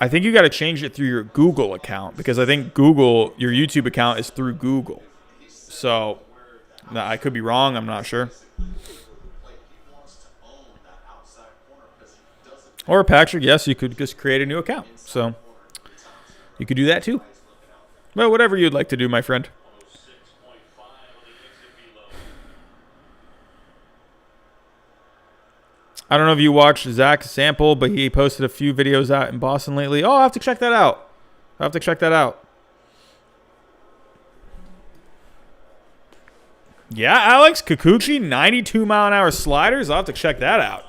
I think you got to change it through your Google account because I think Google, your YouTube account is through Google. So I could be wrong. I'm not sure. Or Patrick, yes, you could just create a new account. So you could do that too. Well, whatever you'd like to do, my friend. I don't know if you watched Zach Sample, but he posted a few videos out in Boston lately. Oh, I'll have to check that out. Yeah, Alex, Kikuchi, 92-mile-an-hour sliders. I'll have to check that out.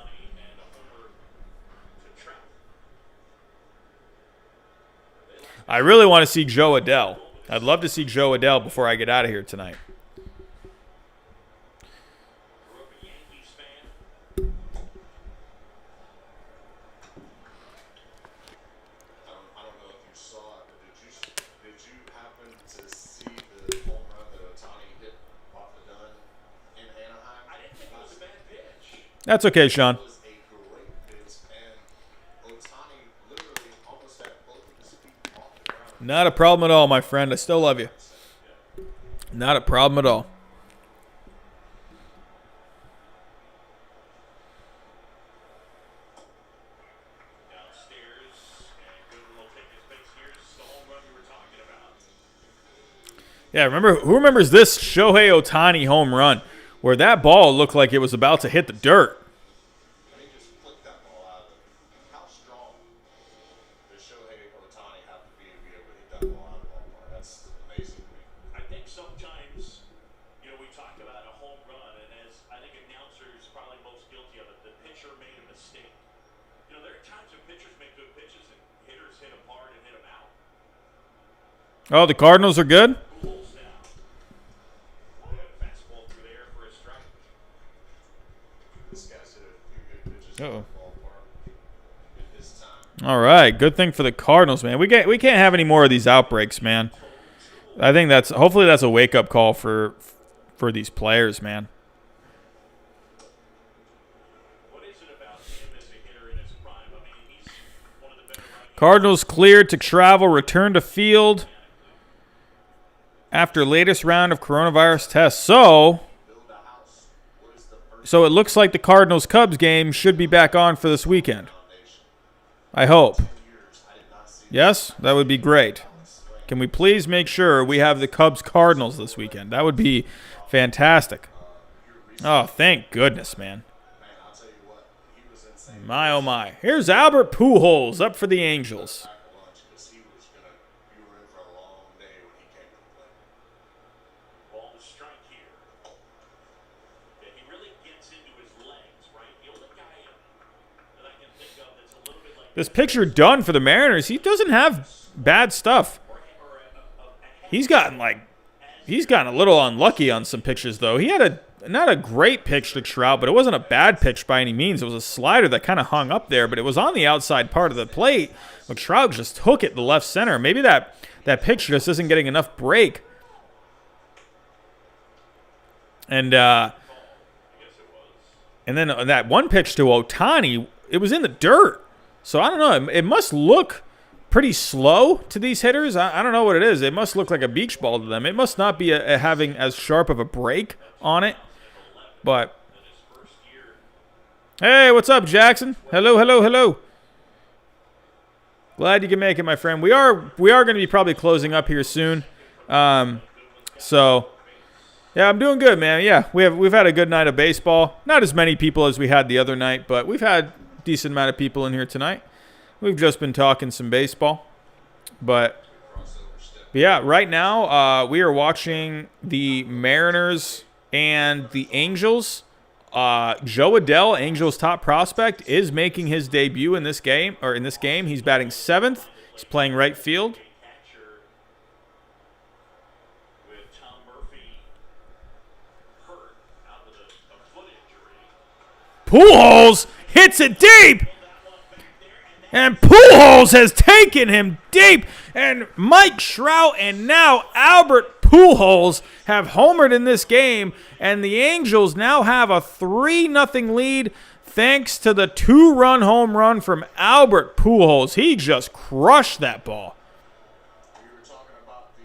I really want to see Joe Adell. I'd love to see Joe Adell before I get out of here tonight. That's okay, Sean. Not a problem at all, my friend. I still love you. Not a problem at all. Yeah, who remembers this Shohei Ohtani home run where that ball looked like it was about to hit the dirt? Oh, the Cardinals are good? Uh-oh. All right, good thing for the Cardinals, man. We can't have any more of these outbreaks, man. I think hopefully that's a wake-up call for these players, man. Cardinals cleared to travel, return to field after latest round of coronavirus tests. So it looks like the Cardinals-Cubs game should be back on for this weekend. I hope. Yes? That would be great. Can we please make sure we have the Cubs-Cardinals this weekend? That would be fantastic. Oh, thank goodness, man. My, oh, my. Here's Albert Pujols up for the Angels. This picture done for the Mariners, he doesn't have bad stuff. He's gotten a little unlucky on some pitches, though. He had not a great pitch to Trout, but it wasn't a bad pitch by any means. It was a slider that kind of hung up there, but it was on the outside part of the plate. But Trout just took it to left center. Maybe that pitch just isn't getting enough break. And then that one pitch to Ohtani, it was in the dirt. So I don't know. It must look pretty slow to these hitters. I don't know what it is. It must look like a beach ball to them. It must not be having as sharp of a break on it. But hey, what's up, Jackson? Hello. Glad you can make it, my friend. We are going to be probably closing up here soon. So yeah, I'm doing good, man. Yeah, we've had a good night of baseball. Not as many people as we had the other night, but we've had decent amount of people in here tonight. We've just been talking some baseball. But yeah, right now we are watching the Mariners and the Angels. Joe Adell, Angels' top prospect, is making his debut in this game. He's batting 7th. He's playing right field. Pujols hits it deep. And Pujols has taken him deep. And Mike Trout and now Albert Pujols have homered in this game. And the Angels now have a 3-0 lead thanks to the 2-run home run from Albert Pujols. He just crushed that ball. We were talking about the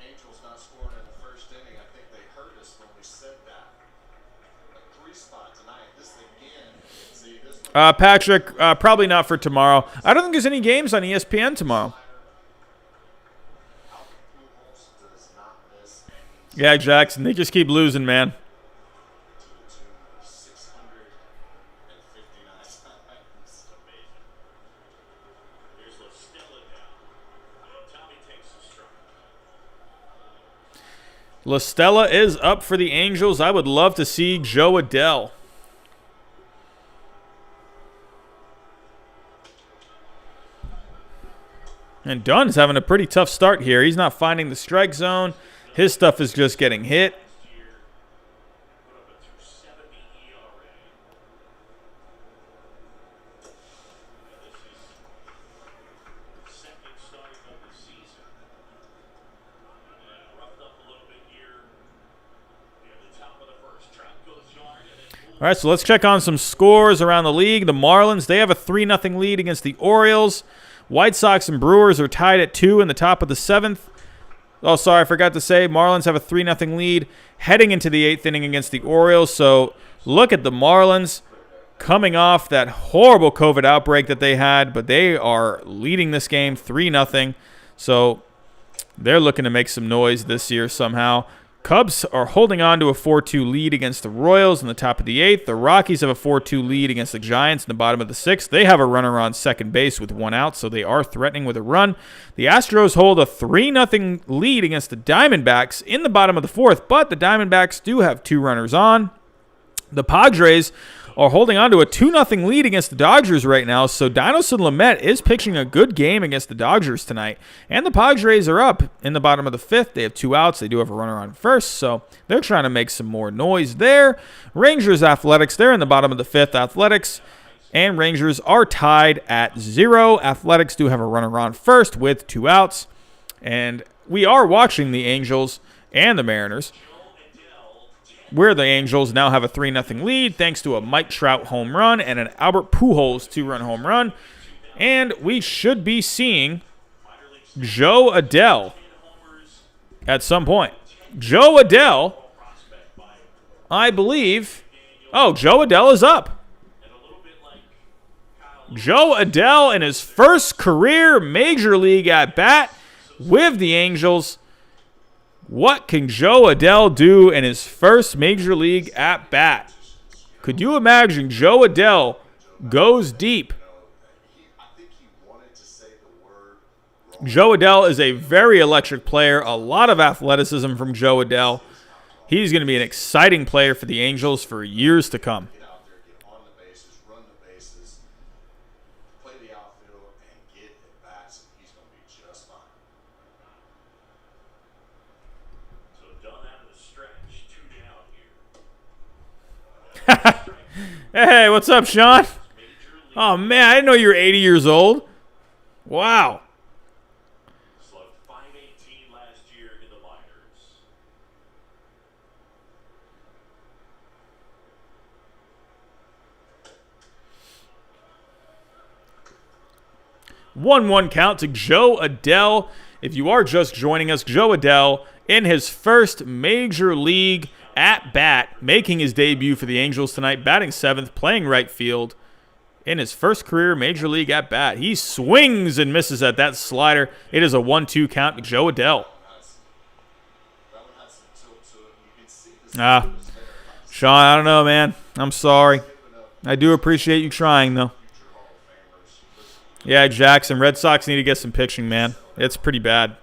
Angels not scoring in the first inning. I think they heard us when we said that. A 3-spot tonight. This again. See, this Patrick, probably not for tomorrow. I don't think there's any games on ESPN tomorrow. Yeah, Jackson, they just keep losing, man. La Stella is up for the Angels. I would love to see Joe Adell. And Dunn's having a pretty tough start here. He's not finding the strike zone. His stuff is just getting hit. All right, so let's check on some scores around the league. The Marlins, they have a 3-0 lead against the Orioles. White Sox and Brewers are tied at 2 in the top of the 7th. Oh, sorry, I forgot to say, Marlins have a 3-0 lead heading into the 8th inning against the Orioles. So look at the Marlins coming off that horrible COVID outbreak that they had, but they are leading this game 3-0. So they're looking to make some noise this year somehow. Cubs are holding on to a 4-2 lead against the Royals in the top of the 8th. The Rockies have a 4-2 lead against the Giants in the bottom of the 6th. They have a runner on second base with 1 out, so they are threatening with a run. The Astros hold a 3-0 lead against the Diamondbacks in the bottom of the 4th, but the Diamondbacks do have 2 runners on. The Padres are holding on to a 2-0 lead against the Dodgers right now, so Dinelson Lamet is pitching a good game against the Dodgers tonight. And the Padres are up in the bottom of the 5th. They have 2 outs. They do have a runner on first, so they're trying to make some more noise there. Rangers Athletics, they're in the bottom of the 5th. Athletics and Rangers are tied at 0. Athletics do have a runner on first with 2 outs. And we are watching the Angels and the Mariners, where the Angels now have a 3-0 lead thanks to a Mike Trout home run and an Albert Pujols 2-run home run. And we should be seeing Joe Adell at some point. Joe Adell, I believe. Oh, Joe Adell is up. Joe Adell in his first career major league at bat with the Angels. What can Joe Adell do in his first major league at bat? Could you imagine Joe Adell goes deep? Joe Adell is a very electric player. A lot of athleticism from Joe Adell. He's going to be an exciting player for the Angels for years to come. Hey, what's up, Sean? Oh, man, I didn't know you were 80 years old. Wow. 518 last year in the minors. One count to Joe Adell. If you are just joining us, Joe Adell in his first major league at bat, making his debut for the Angels tonight, batting 7th, playing right field in his first career major league at bat. He swings and misses at that slider. It is a 1-2 count to Joe Adell. Sean, I don't know, man. I'm sorry. I do appreciate you trying, though. Yeah, Jackson, Red Sox need to get some pitching, man. It's pretty bad.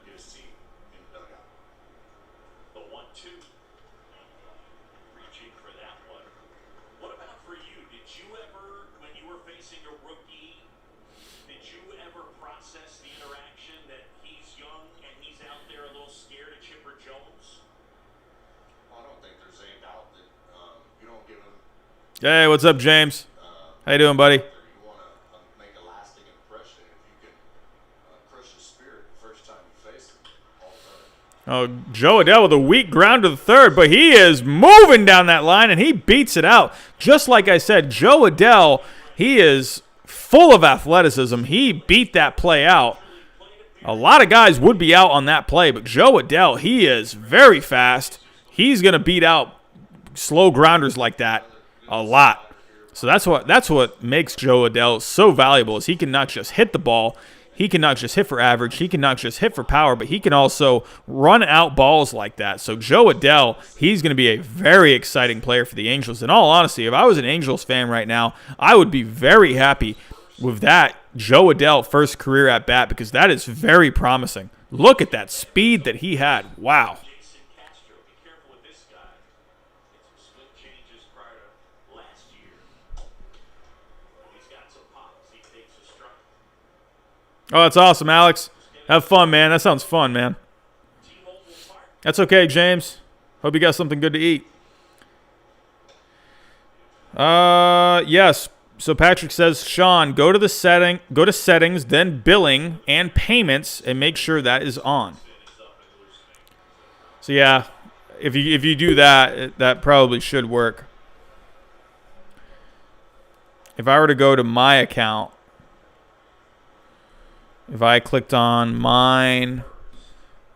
you ever process the interaction that he's young and he's out there a little scared of Chipper Jones? Well, I don't think there's any doubt that you don't give him. Hey, what's up, James? How you doing, buddy? You want to make a lasting impression if you can crush his spirit the first time you face him. All the time. Oh, Joe Adele with a weak ground to the third, but he is moving down that line, and he beats it out. Just like I said, Joe Adele, he is full of athleticism. He beat that play out. A lot of guys would be out on that play, but Joe Adele, he is very fast. He's going to beat out slow grounders like that a lot. So that's what makes Joe Adele so valuable is he can not just hit the ball, he can not just hit for average, he can not just hit for power, but he can also run out balls like that. So Joe Adele, he's going to be a very exciting player for the Angels. In all honesty, if I was an Angels fan right now, I would be very happy with that Joe Adele first career at bat because that is very promising. Look at that speed that he had. Wow. Jason Castro, be careful with this guy. Made some split changes prior to last year. He's got some pop as he takes a strike. Oh, that's awesome, Alex. Have fun, man. That sounds fun, man. T-Mobile Park. That's okay, James. Hope you got something good to eat. Yes. So Patrick says, Sean, go to settings, then billing and payments, and make sure that is on. So yeah, if you do that, that probably should work. If I were to go to my account, if I clicked on mine,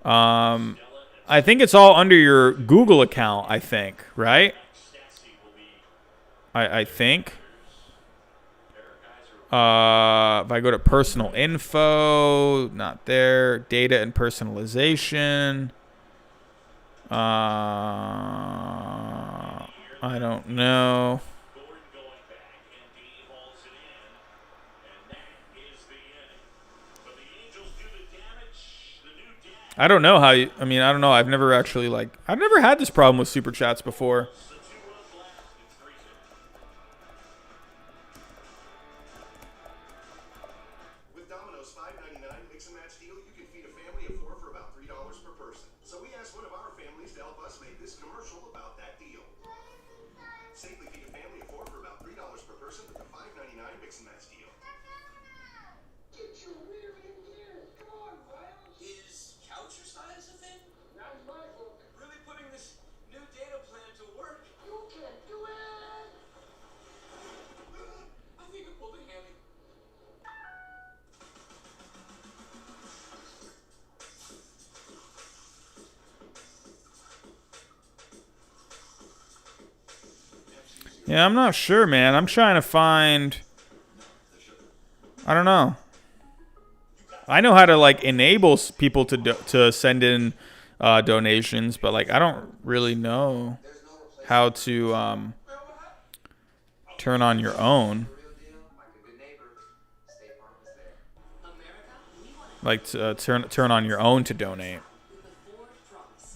I think it's all under your Google account, I think, right? I think. If I go to personal info, not there. Data and personalization. I don't know. I don't know how you, I don't know. I've never actually I've never had this problem with super chats before. With Domino's $5.99 mix and match deal, you can feed a family of 4 for about $3 per person. So we asked one of our families to help us make this commercial about that deal. Safely feed a family of 4 for about $3 per person with the $5.99 mix and match deal. Get your rear in gear. Come on, Miles. Is couch size a thing? Not in my book. Really putting this new data plan to work? You can't do it. I think I pulled a hammy. Yeah, I'm not sure, man. I'm trying to find. I don't know. I know how to enable people to send in donations, but I don't really know how to turn on your own. Turn on your own to donate.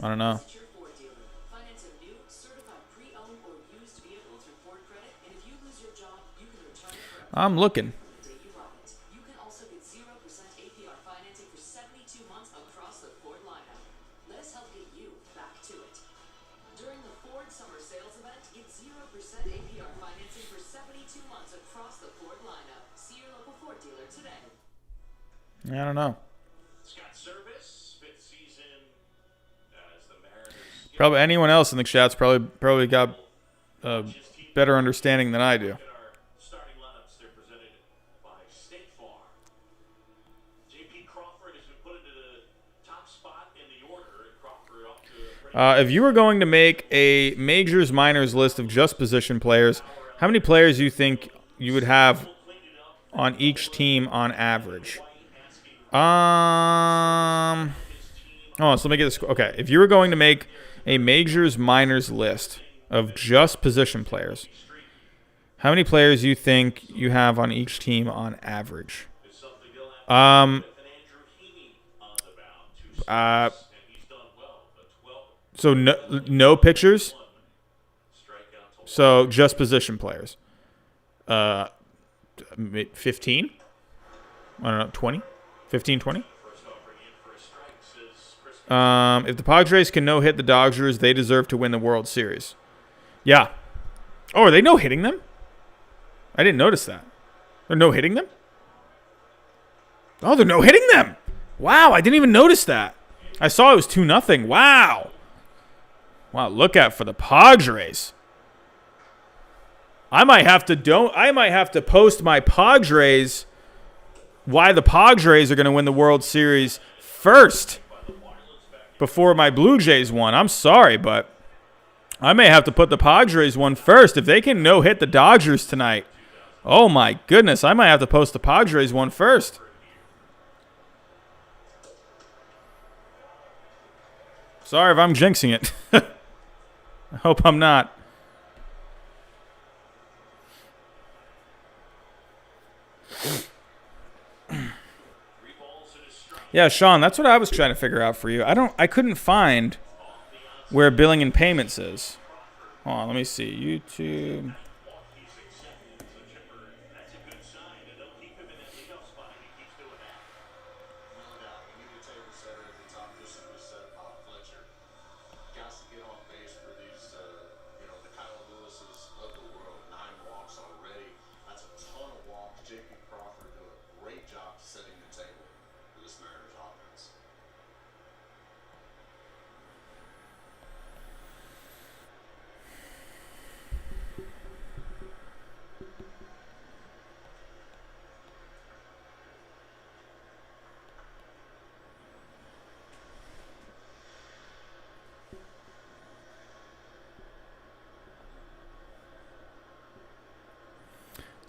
I don't know. I'm looking. You can also get 0% APR financing for 72 months across the Ford lineup. Let us help get you back to it. During the Ford Summer Sales Event, get 0% APR financing for 72 months across the Ford lineup. See your local Ford dealer today. I don't know. Scott Service, fifth season as the Mariners. Probably anyone else in the chat's probably got a better understanding than I do. If you were going to make a majors minors list of just position players, how many players do you think you would have on each team on average? So let me get this. Okay, if you were going to make a majors minors list of just position players, how many players do you think you have on each team on average? So no pitchers. So just position players. 15. I don't know, 20? 15, 20? If the Padres can no-hit the Dodgers, they deserve to win the World Series. Yeah. Oh, are they no-hitting them? I didn't notice that. They're no-hitting them? Oh, they're no-hitting them. Wow, I didn't even notice that. I saw it was 2-0. Wow. Wow, look out for the Padres. I might have to post my Padres, why the Padres are going to win the World Series first before my Blue Jays one. I'm sorry, but I may have to put the Padres one first. If they can no-hit the Dodgers tonight, oh my goodness, I might have to post the Padres one first. Sorry if I'm jinxing it. I hope I'm not. Yeah, Sean, that's what I was trying to figure out for you. I couldn't find where billing and payments is. Hold on, let me see. YouTube.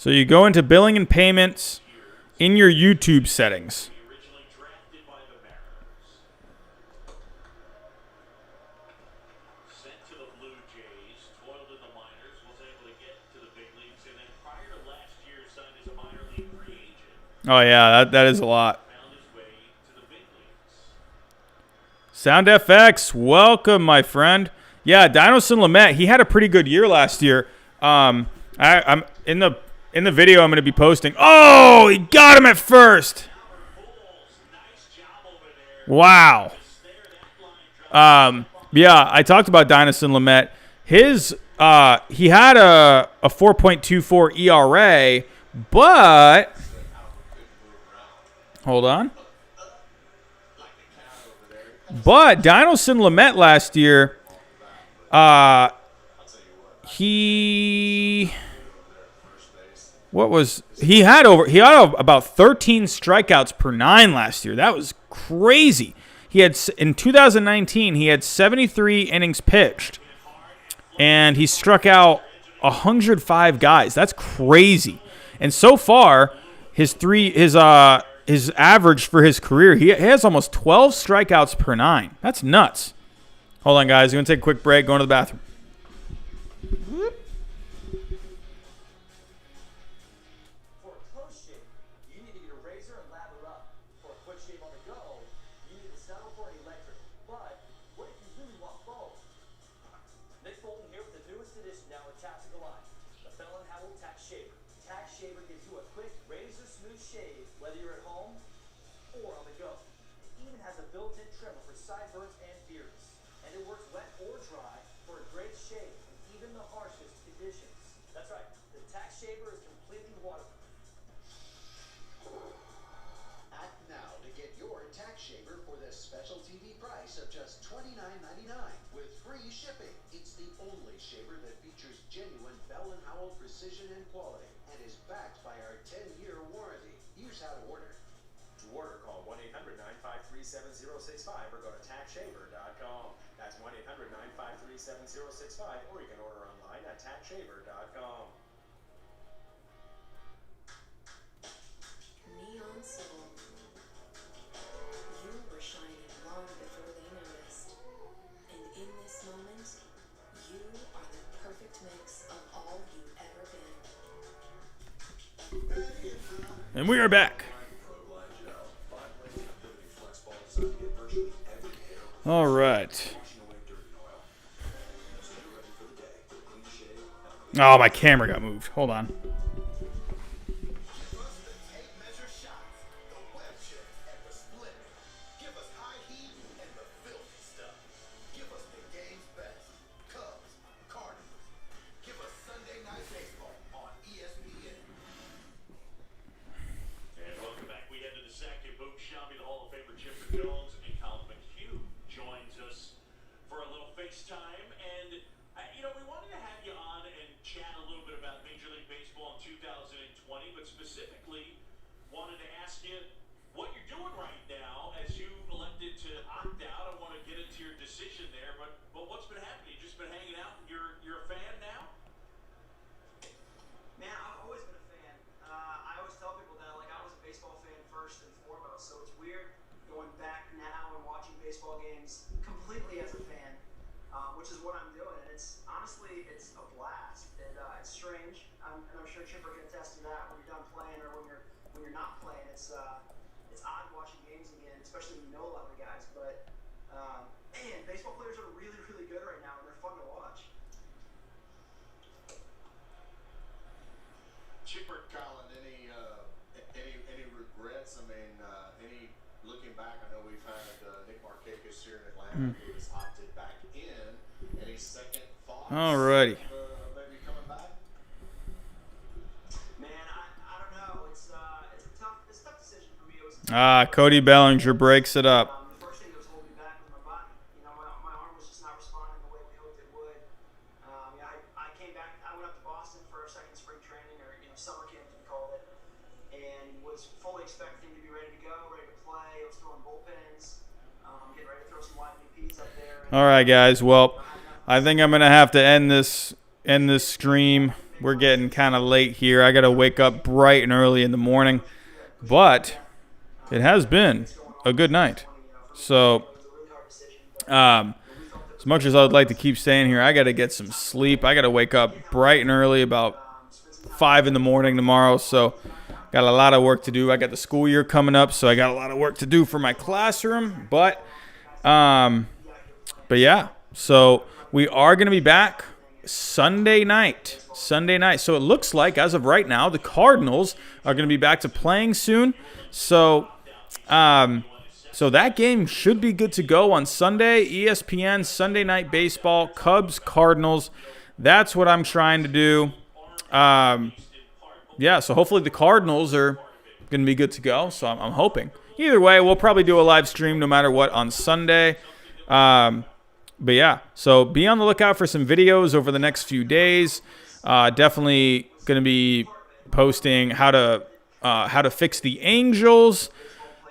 So you go into billing and payments in your YouTube settings. Oh yeah, that is a lot. Sound FX, welcome, my friend. Yeah, Dinelson Lamet, he had a pretty good year last year. I'm in the video I'm going to be posting. Oh, he got him at first. Wow. Yeah, I talked about Dinelson Lamet. He had a 4.24 ERA, but hold on. But Dinelson Lamet last year, he had about 13 strikeouts per 9 last year. That was crazy. In 2019 he had 73 innings pitched, and he struck out 105 guys. That's crazy. And so far, his average for his career, he has almost 12 strikeouts per 9. That's nuts. Hold on, guys. We're gonna take a quick break. Going to the bathroom. Or go to taxshaver.com. That's 1-800-953-7065, or you can order online at taxshaver.com. Neon Soul. You were shining long before they noticed. And in this moment, you are the perfect mix of all you've ever been. And we are back. All right. Oh, my camera got moved. Hold on. specifically wanted to ask you what you're doing right now as you elected to opt out. I want to get into your decision there, but what's been happening? You just been hanging out? You're a fan now? Man, I've always been a fan. I always tell people that like I was a baseball fan first and foremost, so it's weird going back now and watching baseball games completely as a fan, which is what I'm doing. And it's honestly, it's a blast. It's strange. And I'm sure Chipper can attest to that. When you're done playing or when you're not playing, it's odd watching games again, especially when you know a lot of the guys. But man, baseball players are really, really good right now, and they're fun to watch. Chipper, Colin, any regrets? I mean, any looking back? I know we've had Nick Markakis here in Atlanta who has opted back in. Any second thoughts? Alrighty. Maybe coming back. Man, I don't know. It's a tough decision for me. It was Cody Bellinger breaks it up. the first thing that was holding me back was my body. You know, my arm was just not responding the way we hoped it would. I came back. I went up to Boston for a second spring training, or summer camp as we called it, and was fully expecting to be ready to go, ready to play. I was throwing bullpens, getting ready to throw some YVPs up there. All right, guys. Well, I think I'm gonna have to end this stream. We're getting kind of late here. I gotta wake up bright and early in the morning, but it has been a good night. So, as much as I'd like to keep staying here, I gotta get some sleep. I gotta wake up bright and early, about 5 in the morning tomorrow. So, got a lot of work to do. I got the school year coming up, so I got a lot of work to do for my classroom. But yeah. So we are going to be back Sunday night. So it looks like, as of right now, the Cardinals are going to be back to playing soon. So that game should be good to go on Sunday. ESPN, Sunday Night Baseball, Cubs, Cardinals. That's what I'm trying to do. Yeah, so hopefully the Cardinals are going to be good to go. So I'm hoping. Either way, we'll probably do a live stream no matter what on Sunday. But yeah, so be on the lookout for some videos over the next few days. Definitely going to be posting how to fix the Angels,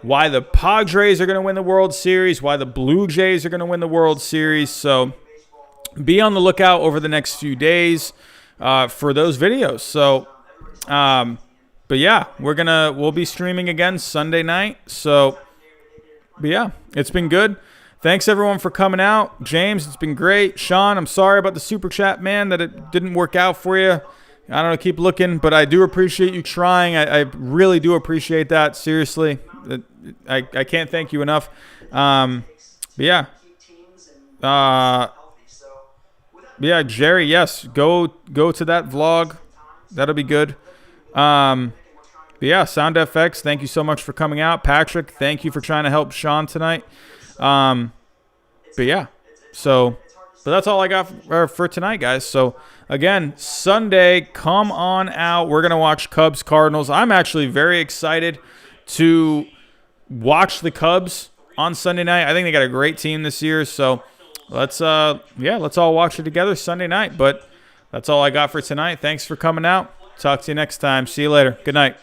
why the Padres are going to win the World Series, why the Blue Jays are going to win the World Series. So be on the lookout over the next few days for those videos. So, but yeah, we'll be streaming again Sunday night. So, but yeah, it's been good. Thanks, everyone, for coming out. James, it's been great. Sean, I'm sorry about the super chat, man, that it didn't work out for you. I don't know, keep looking, but I do appreciate you trying. I really do appreciate that, seriously. I can't thank you enough. But yeah. Yeah, Jerry, yes, go to that vlog. That'll be good. But yeah, Sound FX, thank you so much for coming out. Patrick, thank you for trying to help Sean tonight. But yeah, but that's all I got for tonight, guys. So again, Sunday, come on out. We're going to watch Cubs Cardinals. I'm actually very excited to watch the Cubs on Sunday night. I think they got a great team this year. So let's all watch it together Sunday night. But that's all I got for tonight. Thanks for coming out. Talk to you next time. See you later. Good night.